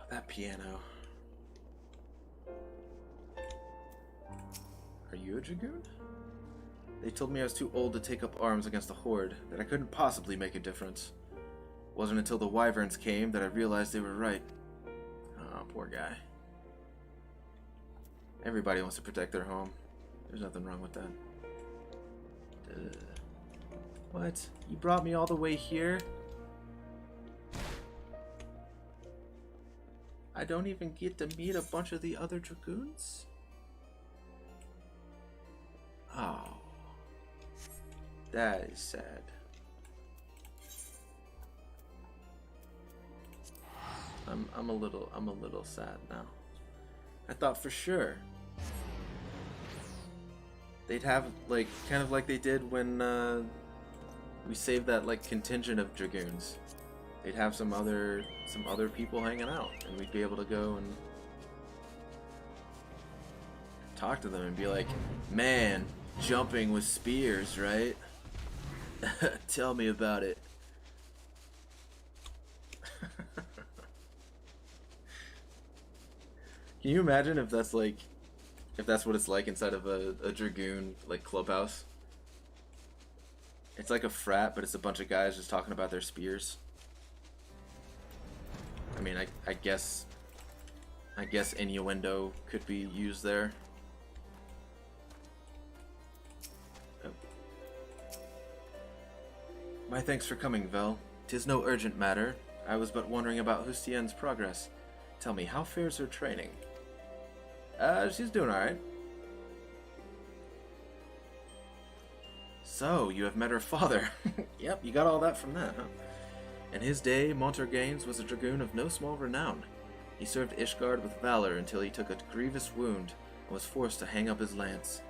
That piano. Are you a dragoon? They told me I was too old to take up arms against a horde, that I couldn't possibly make a difference. It wasn't until the wyverns came that I realized they were right. Oh, poor guy. Everybody wants to protect their home. There's nothing wrong with that. What? You brought me all the way here? I don't even get to meet a bunch of the other dragoons? Oh. That is sad. I'm a little sad now. I thought for sure they'd have, like, kind of like they did when we saved that, like, contingent of dragoons. They'd have some other people hanging out, and we'd be able to go and talk to them and be like, man, jumping with spears, right? Tell me about it. Can you imagine if that's what it's like inside of a dragoon, like, clubhouse? It's like a frat, but it's a bunch of guys just talking about their spears. I mean, I guess innuendo could be used there. Oh. My thanks for coming, Vel. 'Tis no urgent matter. I was but wondering about Hustien's progress. Tell me, how fares her training? She's doing alright. So, you have met her father. Yep, you got all that from that, huh? In his day, Montarganes was a dragoon of no small renown. He served Ishgard with valor until he took a grievous wound and was forced to hang up his lance.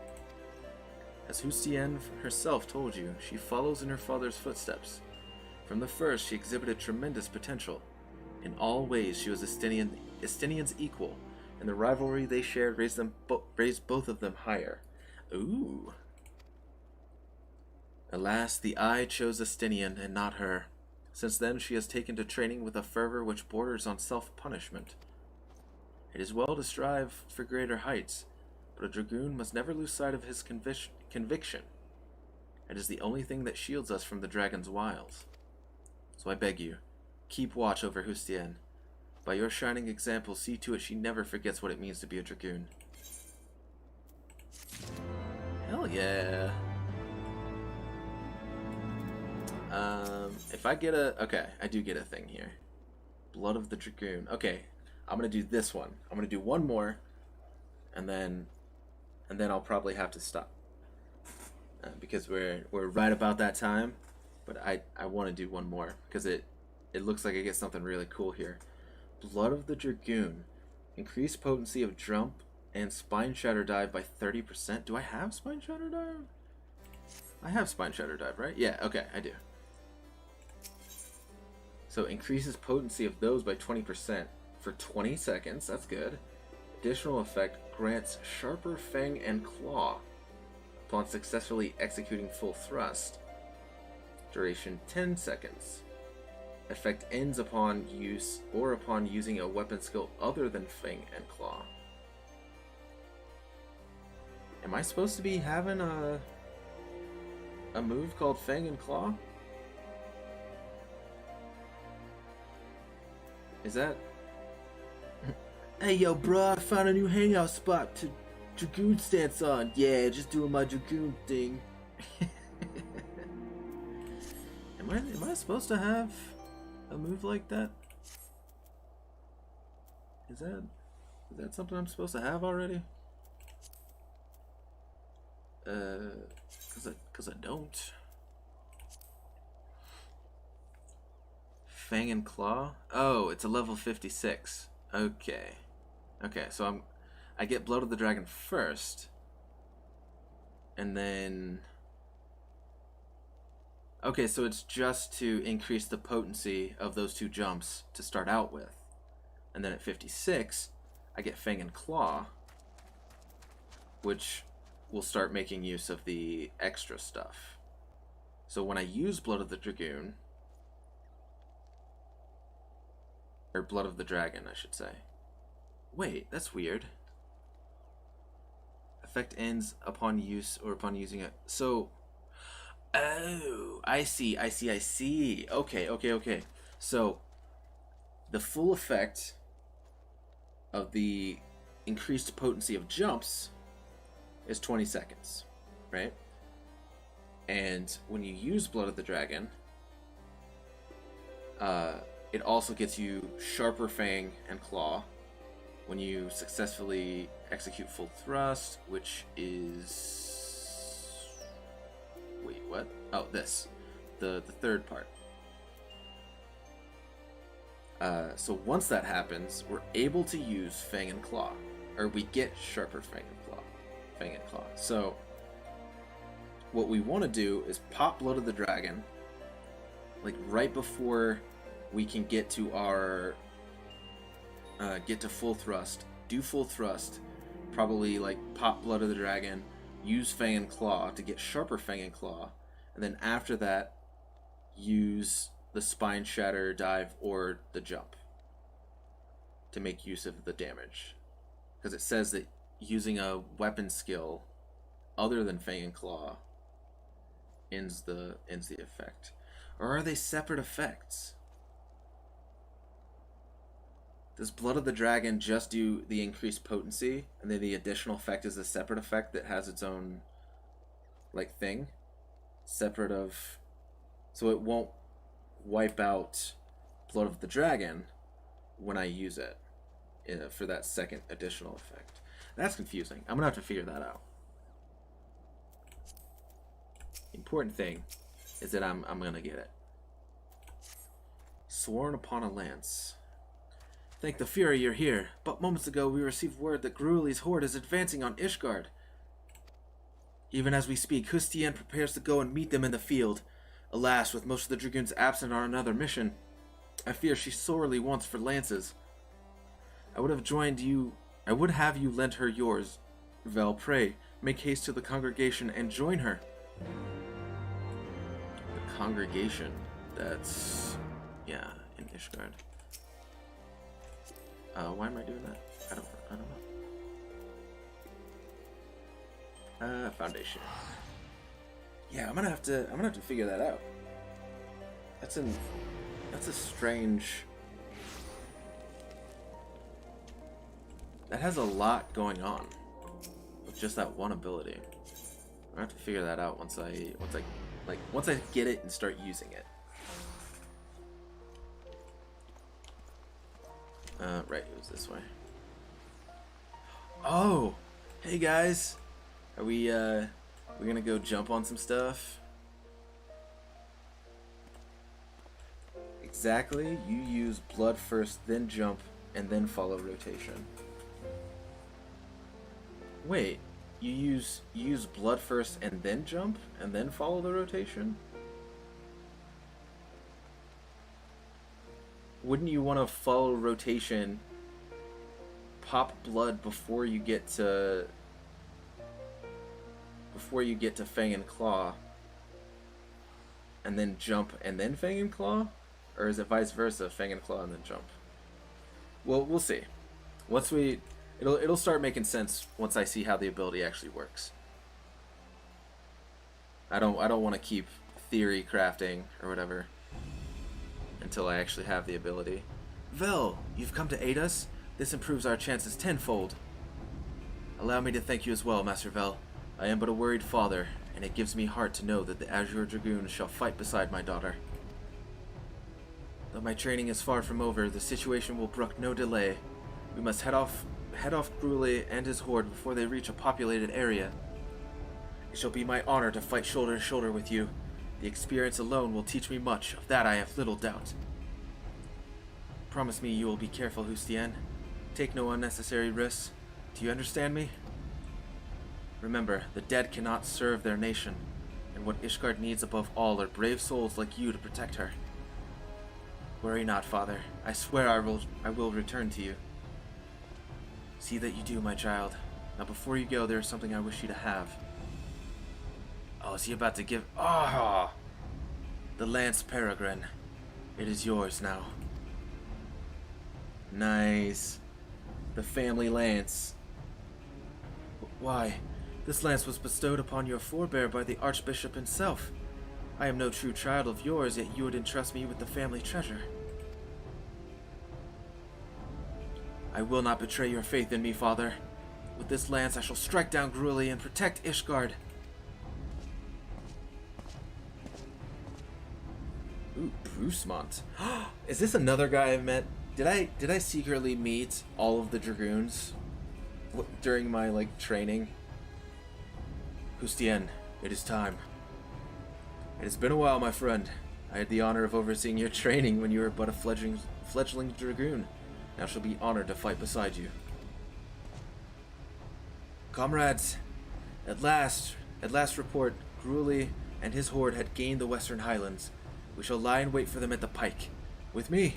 As Hustien herself told you, she follows in her father's footsteps. From the first, she exhibited tremendous potential. In all ways, she was Estinian's equal, and the rivalry they shared raised both of them higher. Ooh. Alas, the Eye chose Estinian and not her. Since then, she has taken to training with a fervor which borders on self-punishment. It is well to strive for greater heights, but a dragoon must never lose sight of his conviction. It is the only thing that shields us from the dragon's wiles. So I beg you, keep watch over Hustien. By your shining example, see to it she never forgets what it means to be a dragoon. Hell yeah. If I get okay, I do get a thing here. Blood of the Dragoon. Okay, I'm gonna do this one. I'm gonna do one more, and then I'll probably have to stop. Because we're right about that time, but I want to do one more, because it looks like I get something really cool here. Blood of the Dragoon. Increased potency of jump and Spine Shatter Dive by 30%. Do I have Spine Shatter Dive? I have Spine Shatter Dive, right? Yeah, okay, I do. So increases potency of those by 20% for 20 seconds. That's good. Additional effect grants Sharper Fang and Claw upon successfully executing full thrust. Duration 10 seconds. Effect ends upon use or upon using a weapon skill other than Fang and Claw. Am I supposed to be having a move called Fang and Claw? Is that... Hey, yo, bro, I found a new hangout spot to Dragoon stance on. Yeah, just doing my Dragoon thing. Am I supposed to have a move like that? Is that something I'm supposed to have already? Cause I don't. Fang and Claw? Oh, it's a level 56. Okay. Okay, so I get Blood of the Dragon first. And then... Okay, so it's just to increase the potency of those two jumps to start out with. And then at 56, I get Fang and Claw, which will start making use of the extra stuff. So when I use Blood of the Dragoon, or Blood of the Dragon, I should say. Wait, that's weird. Effect ends upon use or upon using it. So, oh, I see. Okay. So, the full effect of the increased potency of jumps is 20 seconds, right? And when you use Blood of the Dragon, it also gets you Sharper Fang and Claw when you successfully execute full thrust, which is... Wait, what? Oh, this. The third part. So once that happens, we're able to use Fang and Claw. Or we get Sharper Fang and Claw. So what we want to do is pop Blood of the Dragon, like right before we can get to our get to full thrust, do full thrust, probably like pop Blood of the Dragon, use Fang and Claw to get Sharper Fang and Claw, and then after that use the Spine Shatter dive or the jump to make use of the damage, because it says that using a weapon skill other than Fang and Claw ends the effect. Or are they separate effects? Does Blood of the Dragon just do the increased potency, and then the additional effect is a separate effect that has its own, like, thing? Separate of... So it won't wipe out Blood of the Dragon when I use it for that second additional effect. That's confusing. I'm gonna have to figure that out. The important thing is that I'm gonna get it. Sworn upon a lance. Thank the Fury you're here. But moments ago we received word that Grueli's horde is advancing on Ishgard. Even as we speak, Hustien prepares to go and meet them in the field. Alas, with most of the Dragoons absent on another mission, I fear she sorely wants for lances. I would have you lend her yours. Vel, pray, make haste to the congregation and join her. The congregation, that's... yeah, in Ishgard. Why am I doing that? I don't know. Foundation. Yeah, I'm gonna have to figure that out. That's a strange... That has a lot going on with just that one ability. I'm gonna have to figure that out once I get it and start using it. Right, it was this way. Oh, hey guys, are we gonna go jump on some stuff? Exactly. You use blood first, then jump, and then follow rotation. Wait, you use blood first and then jump and then follow the rotation? Wouldn't you want to follow rotation, pop blood before you get to Fang and Claw, and then jump and then Fang and Claw? Or is it vice versa, Fang and Claw and then jump? Well, we'll see. It'll start making sense once I see how the ability actually works. I don't want to keep theory crafting or whatever until I actually have the ability. Vel, you've come to aid us? This improves our chances tenfold. Allow me to thank you as well, Master Vel. I am but a worried father, and it gives me heart to know that the Azure Dragoons shall fight beside my daughter. Though my training is far from over, the situation will brook no delay. We must head off Gruely and his horde before they reach a populated area. It shall be my honor to fight shoulder to shoulder with you. The experience alone will teach me much, of that I have little doubt. Promise me you will be careful, Hustien. Take no unnecessary risks. Do you understand me? Remember, the dead cannot serve their nation, and what Ishgard needs above all are brave souls like you to protect her. Worry not, Father. I swear I will return to you. See that you do, my child. Now before you go, there is something I wish you to have. Oh, is he about to give... Ah! Oh, the Lance Peregrine. It is yours now. Nice. The family lance. Why? This lance was bestowed upon your forebear by the Archbishop himself. I am no true child of yours, yet you would entrust me with the family treasure. I will not betray your faith in me, Father. With this lance I shall strike down Gruely and protect Ishgard. Ooh, Brucemont. Is this another guy I've met? Did I secretly meet all of the Dragoons during my training? Hustien, it is time. It has been a while, my friend. I had the honor of overseeing your training when you were but a fledgling Dragoon. Now shall be honored to fight beside you. Comrades, at last report, Gruely and his horde had gained the Western Highlands. We shall lie in wait for them at the pike. With me.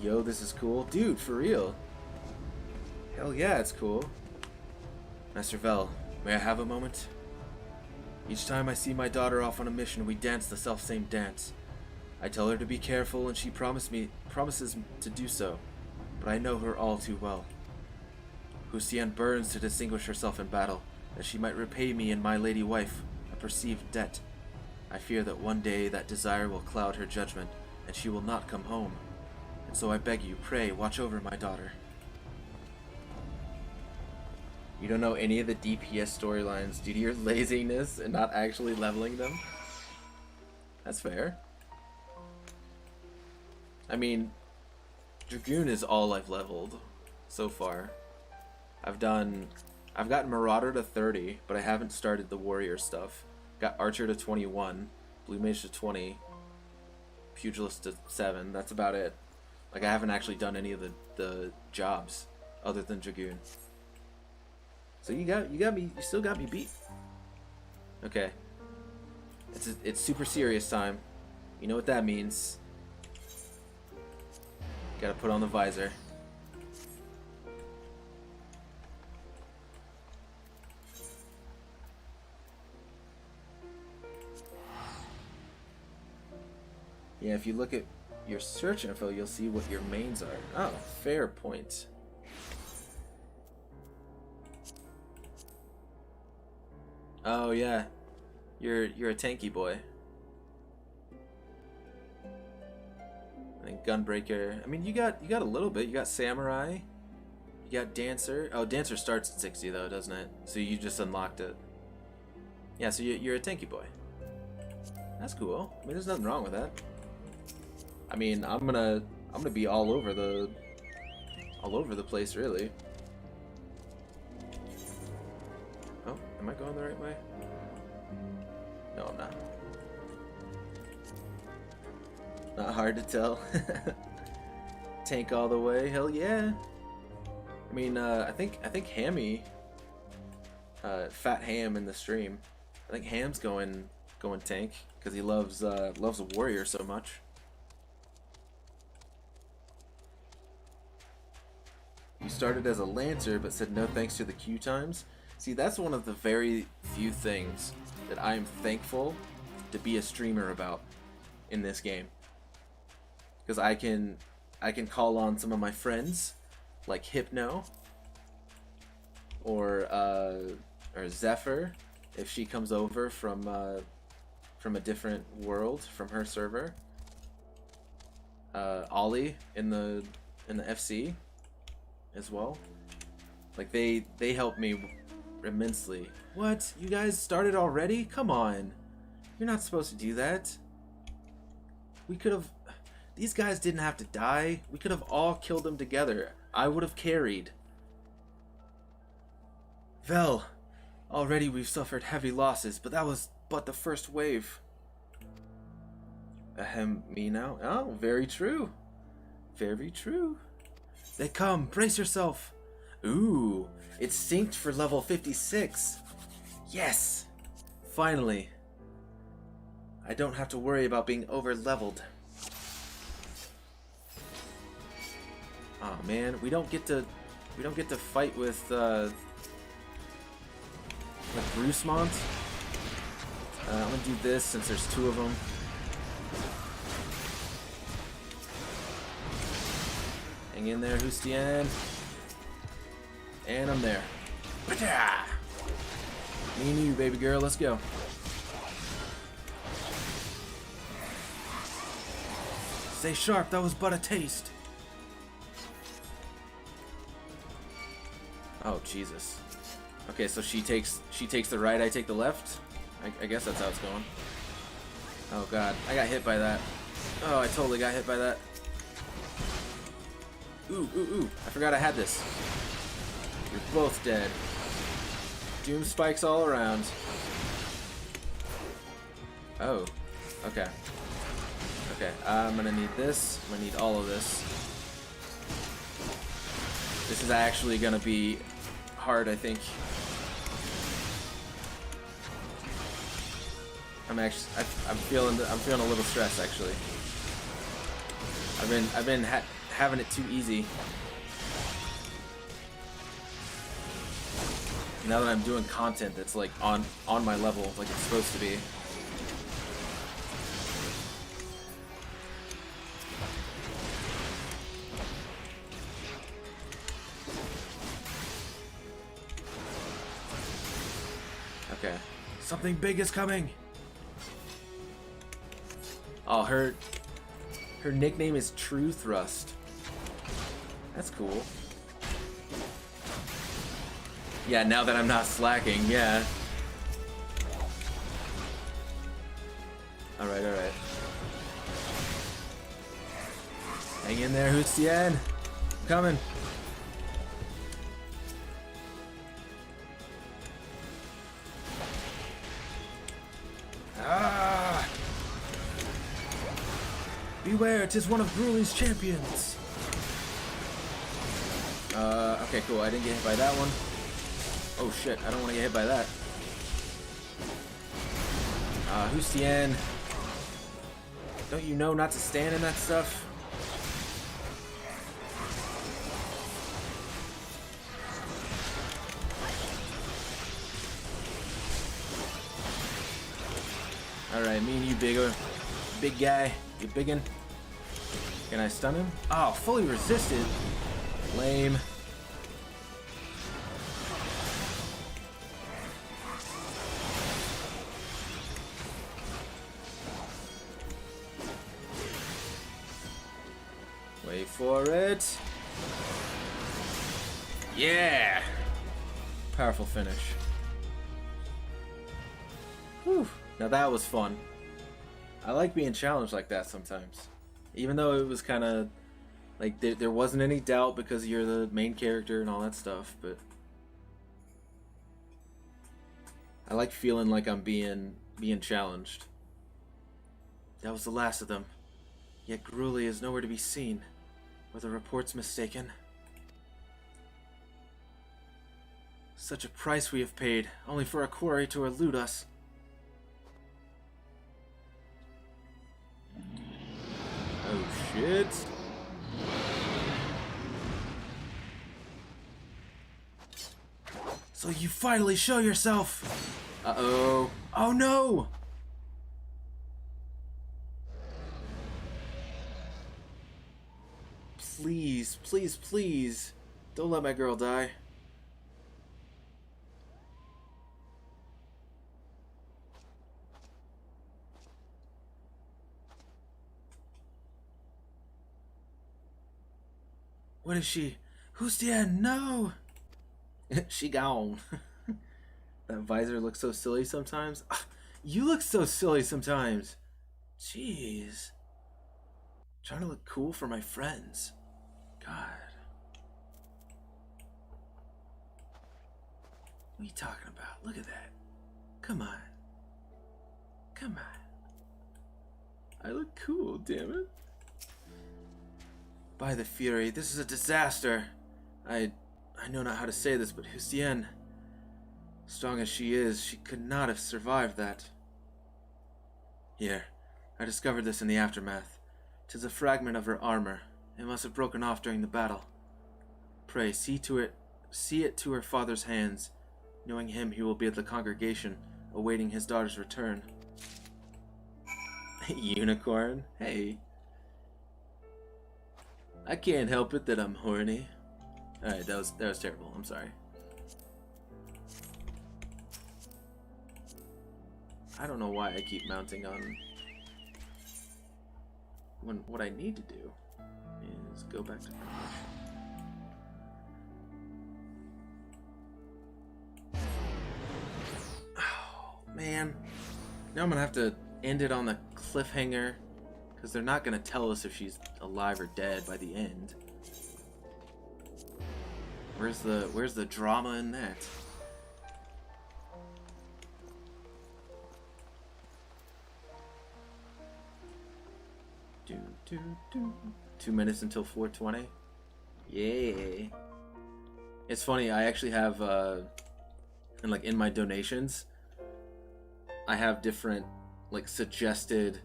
Yo, this is cool. Dude, for real. Hell yeah, it's cool. Master Vel, may I have a moment? Each time I see my daughter off on a mission, we dance the selfsame dance. I tell her to be careful, and she promises to do so, but I know her all too well. Hustien burns to distinguish herself in battle, that she might repay me and my lady wife a perceived debt. I fear that one day that desire will cloud her judgment, and she will not come home. And so I beg you, pray, watch over my daughter. You don't know any of the DPS storylines due to your laziness and not actually leveling them? That's fair. I mean, Dragoon is all I've leveled so far. I've gotten Marauder to 30, but I haven't started the warrior stuff. Got Archer to 21, Blue Mage to 20, Pugilist to 7. That's about it. I haven't actually done any of the jobs other than Dragoon. So you still got me beat. Okay. It's super serious time. You know what that means. Gotta put on the visor. Yeah, if you look at your search info, you'll see what your mains are. Oh, fair point. Oh yeah, you're a tanky boy. I think Gunbreaker. I mean, you got a little bit. You got Samurai. You got Dancer. Oh, Dancer starts at 60 though, doesn't it? So you just unlocked it. Yeah, so you're a tanky boy. That's cool. I mean, there's nothing wrong with that. I mean, I'm gonna be all over the place, really. Oh, am I going the right way? No, I'm not. Not hard to tell. Tank all the way, hell yeah. I mean, I think Hammy, Fat Ham in the stream. I think Ham's going tank because he loves a warrior so much. You started as a Lancer, but said no thanks to the queue times. See, that's one of the very few things that I am thankful to be a streamer about in this game. Because I can call on some of my friends, like Hypno, or Zephyr, if she comes over from from a different world from her server. Ollie in the FC as well. Like they helped me immensely. What? You guys started already? Come on. You're not supposed to do that. We could have... These guys didn't have to die. We could have all killed them together. I would have carried. Vel, already we've suffered heavy losses, but that was but the first wave. Ahem, me now? Oh, very true. Very true. They come, brace yourself. Ooh, it's synced for level 56. Yes! Finally. I don't have to worry about being over-leveled. Oh man, we don't get to fight with Brucemont. I'm gonna do this since there's two of them. Hang in there, Hustien. And I'm there. Ba-da! Me and you, baby girl, let's go. Stay sharp, that was but a taste. Oh, Jesus. Okay, so she takes the right, I take the left? I guess that's how it's going. Oh god, I got hit by that. Oh, I totally got hit by that. Ooh, ooh, ooh, I forgot I had this. You're both dead. Doom spikes all around. Oh, okay. Okay, I'm gonna need this. I'm gonna need all of this. This is actually gonna be hard, I think. I'm feeling a little stressed actually. I've been having it too easy. Now that I'm doing content that's like on my level, like it's supposed to be. Okay. Something big is coming. Oh, her nickname is True Thrust. That's cool. Yeah, now that I'm not slacking, yeah. Alright, alright. Hang in there, Hustien. I'm coming. Ah! Beware, 'tis one of Gruely's champions. Okay, cool. I didn't get hit by that one. Oh shit, I don't want to get hit by that. Hustien. Don't you know not to stand in that stuff? Alright, me and you, big guy. You biggin'. Can I stun him? Oh, fully resisted. Lame. Wait for it. Yeah! Powerful finish. Whew. Now that was fun. I like being challenged like that sometimes. Even though it was kind of like there wasn't any doubt because you're the main character and all that stuff, but I like feeling like I'm being challenged. That was the last of them. Yet Gruely is nowhere to be seen. Were the reports mistaken? Such a price we have paid, only for a quarry to elude us. Oh shit. So you finally show yourself! Uh-oh. Oh no! Please, please, please. Don't let my girl die. What is she? Who's the end? No! She gone. That visor looks so silly sometimes. You look so silly sometimes. Jeez. Trying to look cool for my friends. God. What are you talking about? Look at that. Come on. Come on. I look cool, damn it. By the Fury, this is a disaster. I know not how to say this, but Hustien, strong as she is, she could not have survived that. Here, I discovered this in the aftermath. 'Tis a fragment of her armor. It must have broken off during the battle. Pray, see it to her father's hands. Knowing him, he will be at the congregation, awaiting his daughter's return. Unicorn? Hey. I can't help it that I'm horny. Alright, that was terrible. I'm sorry. I don't know why I keep mounting on when what I need to do is go back to progression. Oh, man. Now I'm gonna have to end it on the cliffhanger because they're not gonna tell us if she's alive or dead by the end. Where's the drama in that? Do. 2 minutes until 4:20. Yeah. It's funny. I actually have and like in my donations, I have different like suggested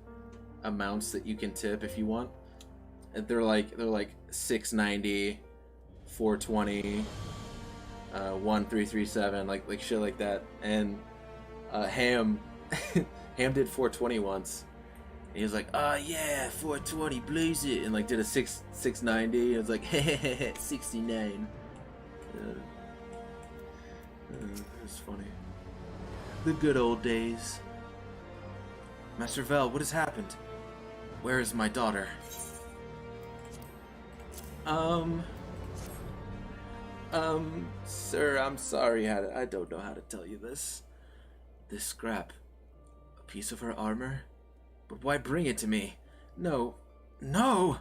amounts that you can tip if you want. And they're like $6.90, $4.20, $1.337, like shit like that. And Ham did $4.20 once. And he was like, yeah, $4.20, blaze it, and like did a $6.90. It was like, hehehe, $69. It's funny. The good old days. Master Vel, what has happened? Where is my daughter? Sir, I'm sorry. I don't know how to tell you this. This scrap, a piece of her armor? But why bring it to me? No. No!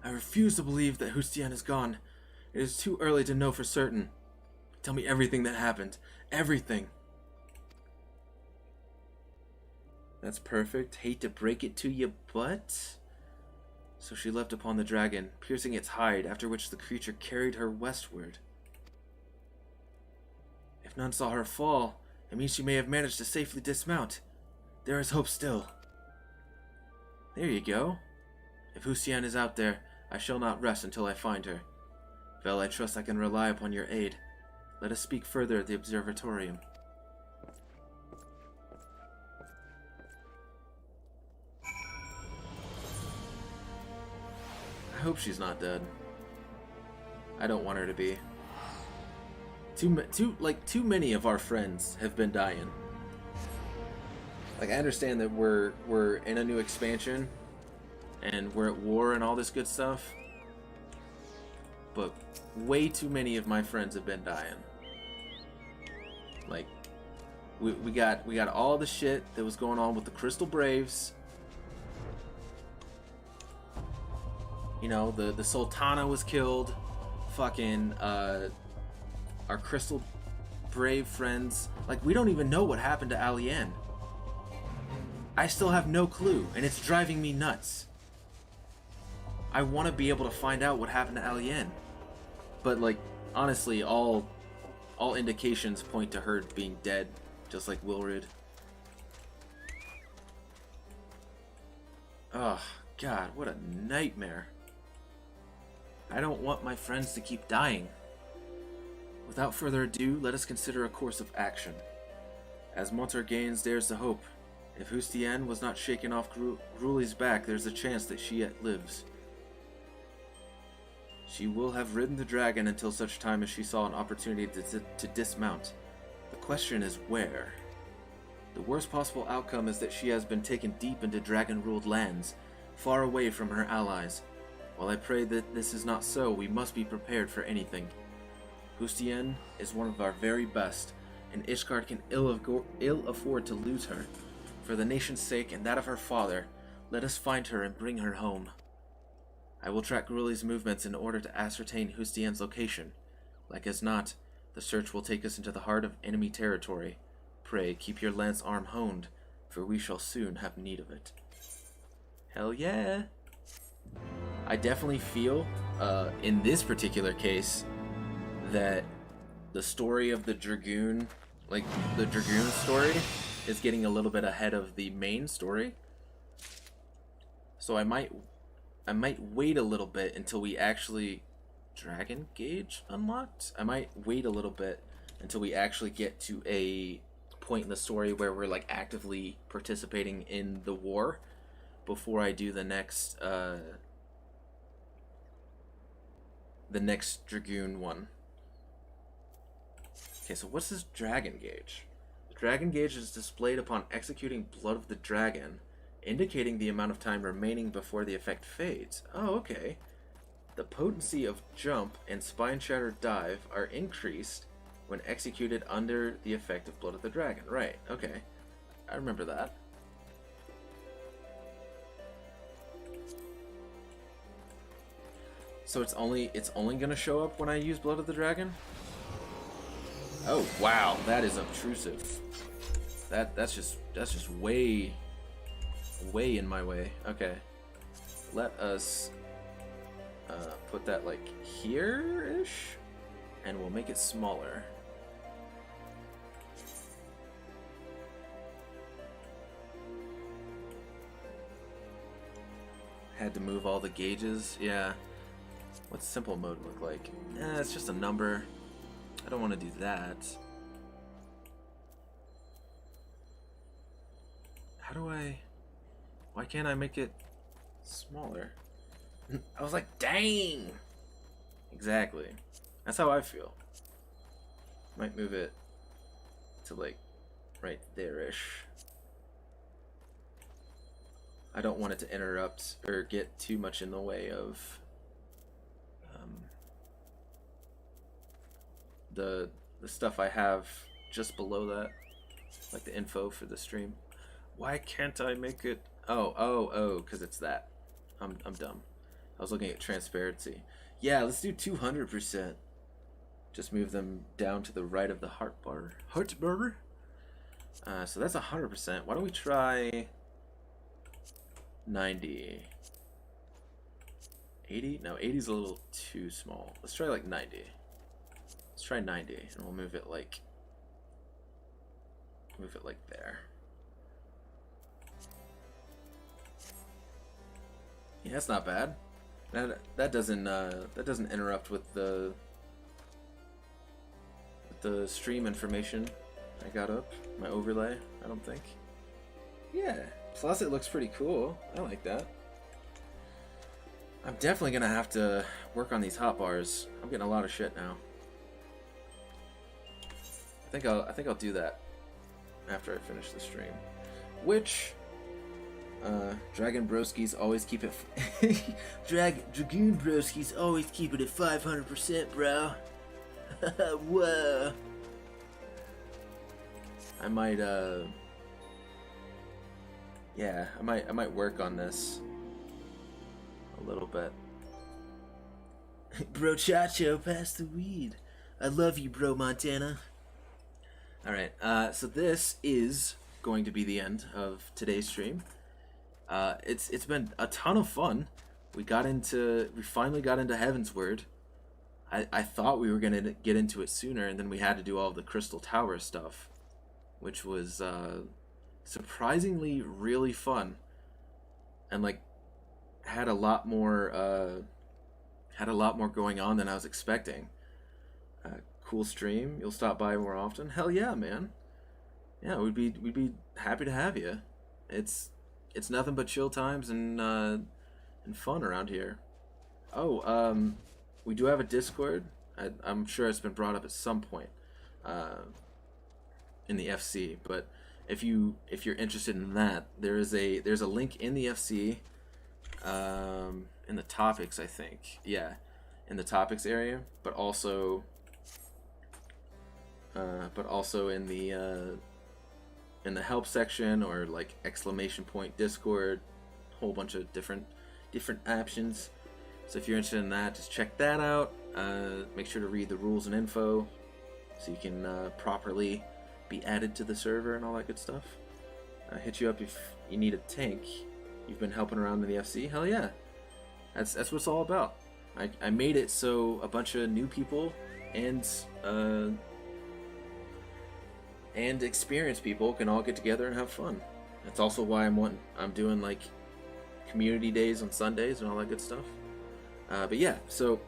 I refuse to believe that Hustien is gone. It is too early to know for certain. Tell me everything that happened. Everything. That's perfect. Hate to break it to you, but... So she leapt upon the dragon, piercing its hide, after which the creature carried her westward. If none saw her fall, it means she may have managed to safely dismount. There is hope still. There you go. If Hustien is out there, I shall not rest until I find her. Vel, I trust I can rely upon your aid. Let us speak further at the observatorium. I hope she's not dead. I don't want her to be. Too many of our friends have been dying. Like, I understand that we're in a new expansion and we're at war and all this good stuff, but way too many of my friends have been dying. Like, we got all the shit that was going on with the Crystal Braves. You know, the Sultana was killed. Fucking our Crystal Brave friends. Like, we don't even know what happened to Alien. I still have no clue, and it's driving me nuts. I want to be able to find out what happened to Alien. But, like, honestly, all indications point to her being dead, just like Wilrid. Oh, God, what a nightmare. I don't want my friends to keep dying. Without further ado, let us consider a course of action. As Montargains dares to hope, if Hustien was not shaken off Gruli's back, there's a chance that she yet lives. She will have ridden the dragon until such time as she saw an opportunity to dismount. The question is where? The worst possible outcome is that she has been taken deep into dragon-ruled lands, far away from her allies. While I pray that this is not so, we must be prepared for anything. Hustien is one of our very best, and Ishgard can ill afford to lose her. For the nation's sake and that of her father, let us find her and bring her home. I will track Gruli's movements in order to ascertain Hustien's location. Like as not, the search will take us into the heart of enemy territory. Pray, keep your lance arm honed, for we shall soon have need of it. Hell yeah! I definitely feel, in this particular case, that the story of the Dragoon, like the Dragoon story, is getting a little bit ahead of the main story. So I might wait a little bit until we actually Dragon Gauge unlocked. I might wait a little bit until we actually get to a point in the story where we're like actively participating in the war before I do the next Dragoon one. Okay, so what's this Dragon Gauge? The Dragon Gauge is displayed upon executing Blood of the Dragon, indicating the amount of time remaining before the effect fades. Oh, okay. The potency of Jump and Spine Shatter Dive are increased when executed under the effect of Blood of the Dragon. Right, okay. I remember that. So it's only gonna show up when I use Blood of the Dragon? Oh wow, that is obtrusive. That's just way in my way. Okay. Let us put that like here-ish, and we'll make it smaller. Had to move all the gauges. Yeah. What's simple mode look like? It's just a number. I don't want to do that. How do I... Why can't I make it smaller? I was like, dang! Exactly. That's how I feel. Might move it to like right there-ish. I don't want it to interrupt or get too much in the way of the stuff I have just below that, like the info for the stream. Why can't I make it? Oh, because it's that. I'm dumb. I was looking at transparency. Yeah, let's do 200%. Just move them down to the right of the heart bar. So that's 100%. Why don't we try 90? 80? No, 80's a little too small. Let's try like 90. Let's try 90, and we'll move it like there. Yeah, that's not bad. That doesn't interrupt with the stream information I got up, my overlay, I don't think. Yeah, plus it looks pretty cool. I like that. I'm definitely gonna have to work on these hotbars. I'm getting a lot of shit now. I think I'll do that after I finish the stream. Which Dragon Broski's always keep it Dragoon Broski's always keep it at 500%, bro. Whoa. I might yeah, I might work on this a little bit. Bro Chacho, pass the weed. I love you, bro Montana. Alright, so this is going to be the end of today's stream. It's been a ton of fun. We finally got into Heavensward. I thought we were gonna get into it sooner, and then we had to do all of the Crystal Tower stuff, which was surprisingly really fun, and like had a lot more going on than I was expecting. Cool stream. You'll stop by more often. Hell yeah, man. Yeah, we'd be happy to have you. It's nothing but chill times and fun around here. Oh, we do have a Discord. I'm sure it's been brought up at some point in the FC. But if you're interested in that, there's a link in the FC in the topics, I think. Yeah, in the topics area, but also in the help section, or like exclamation point Discord, whole bunch of different options. So if you're interested in that, just check that out. Make sure to read the rules and info so you can properly be added to the server and all that good stuff. Hit you up if you need a tank. You've been helping around in the FC? Hell yeah. That's what it's all about. I made it so a bunch of new people and experienced people can all get together and have fun. That's also why I'm doing like community days on Sundays and all that good stuff. But yeah, so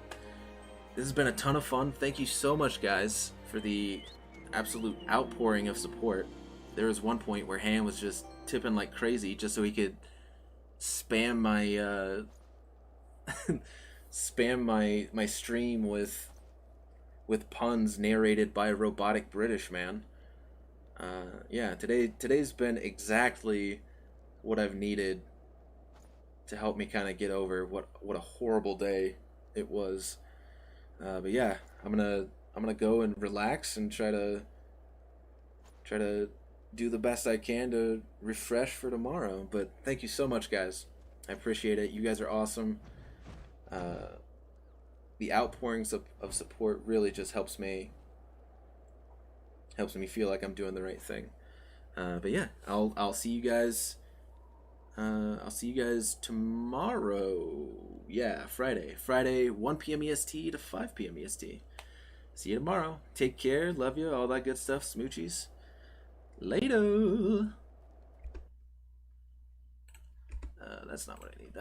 this has been a ton of fun. Thank you so much, guys, for the absolute outpouring of support. There was one point where Han was just tipping like crazy just so he could spam my my stream with puns narrated by a robotic British man. Yeah, today's been exactly what I've needed to help me kind of get over what a horrible day it was. But yeah, I'm gonna go and relax and try to do the best I can to refresh for tomorrow. But thank you so much, guys. I appreciate it. You guys are awesome. The outpourings of support really just helps me feel like I'm doing the right thing. But yeah, I'll see you guys. I'll see you guys tomorrow. Yeah, Friday, 1 p.m. EST to 5 p.m. EST. See you tomorrow. Take care. Love you. All that good stuff. Smoochies. Later. That's not what I need.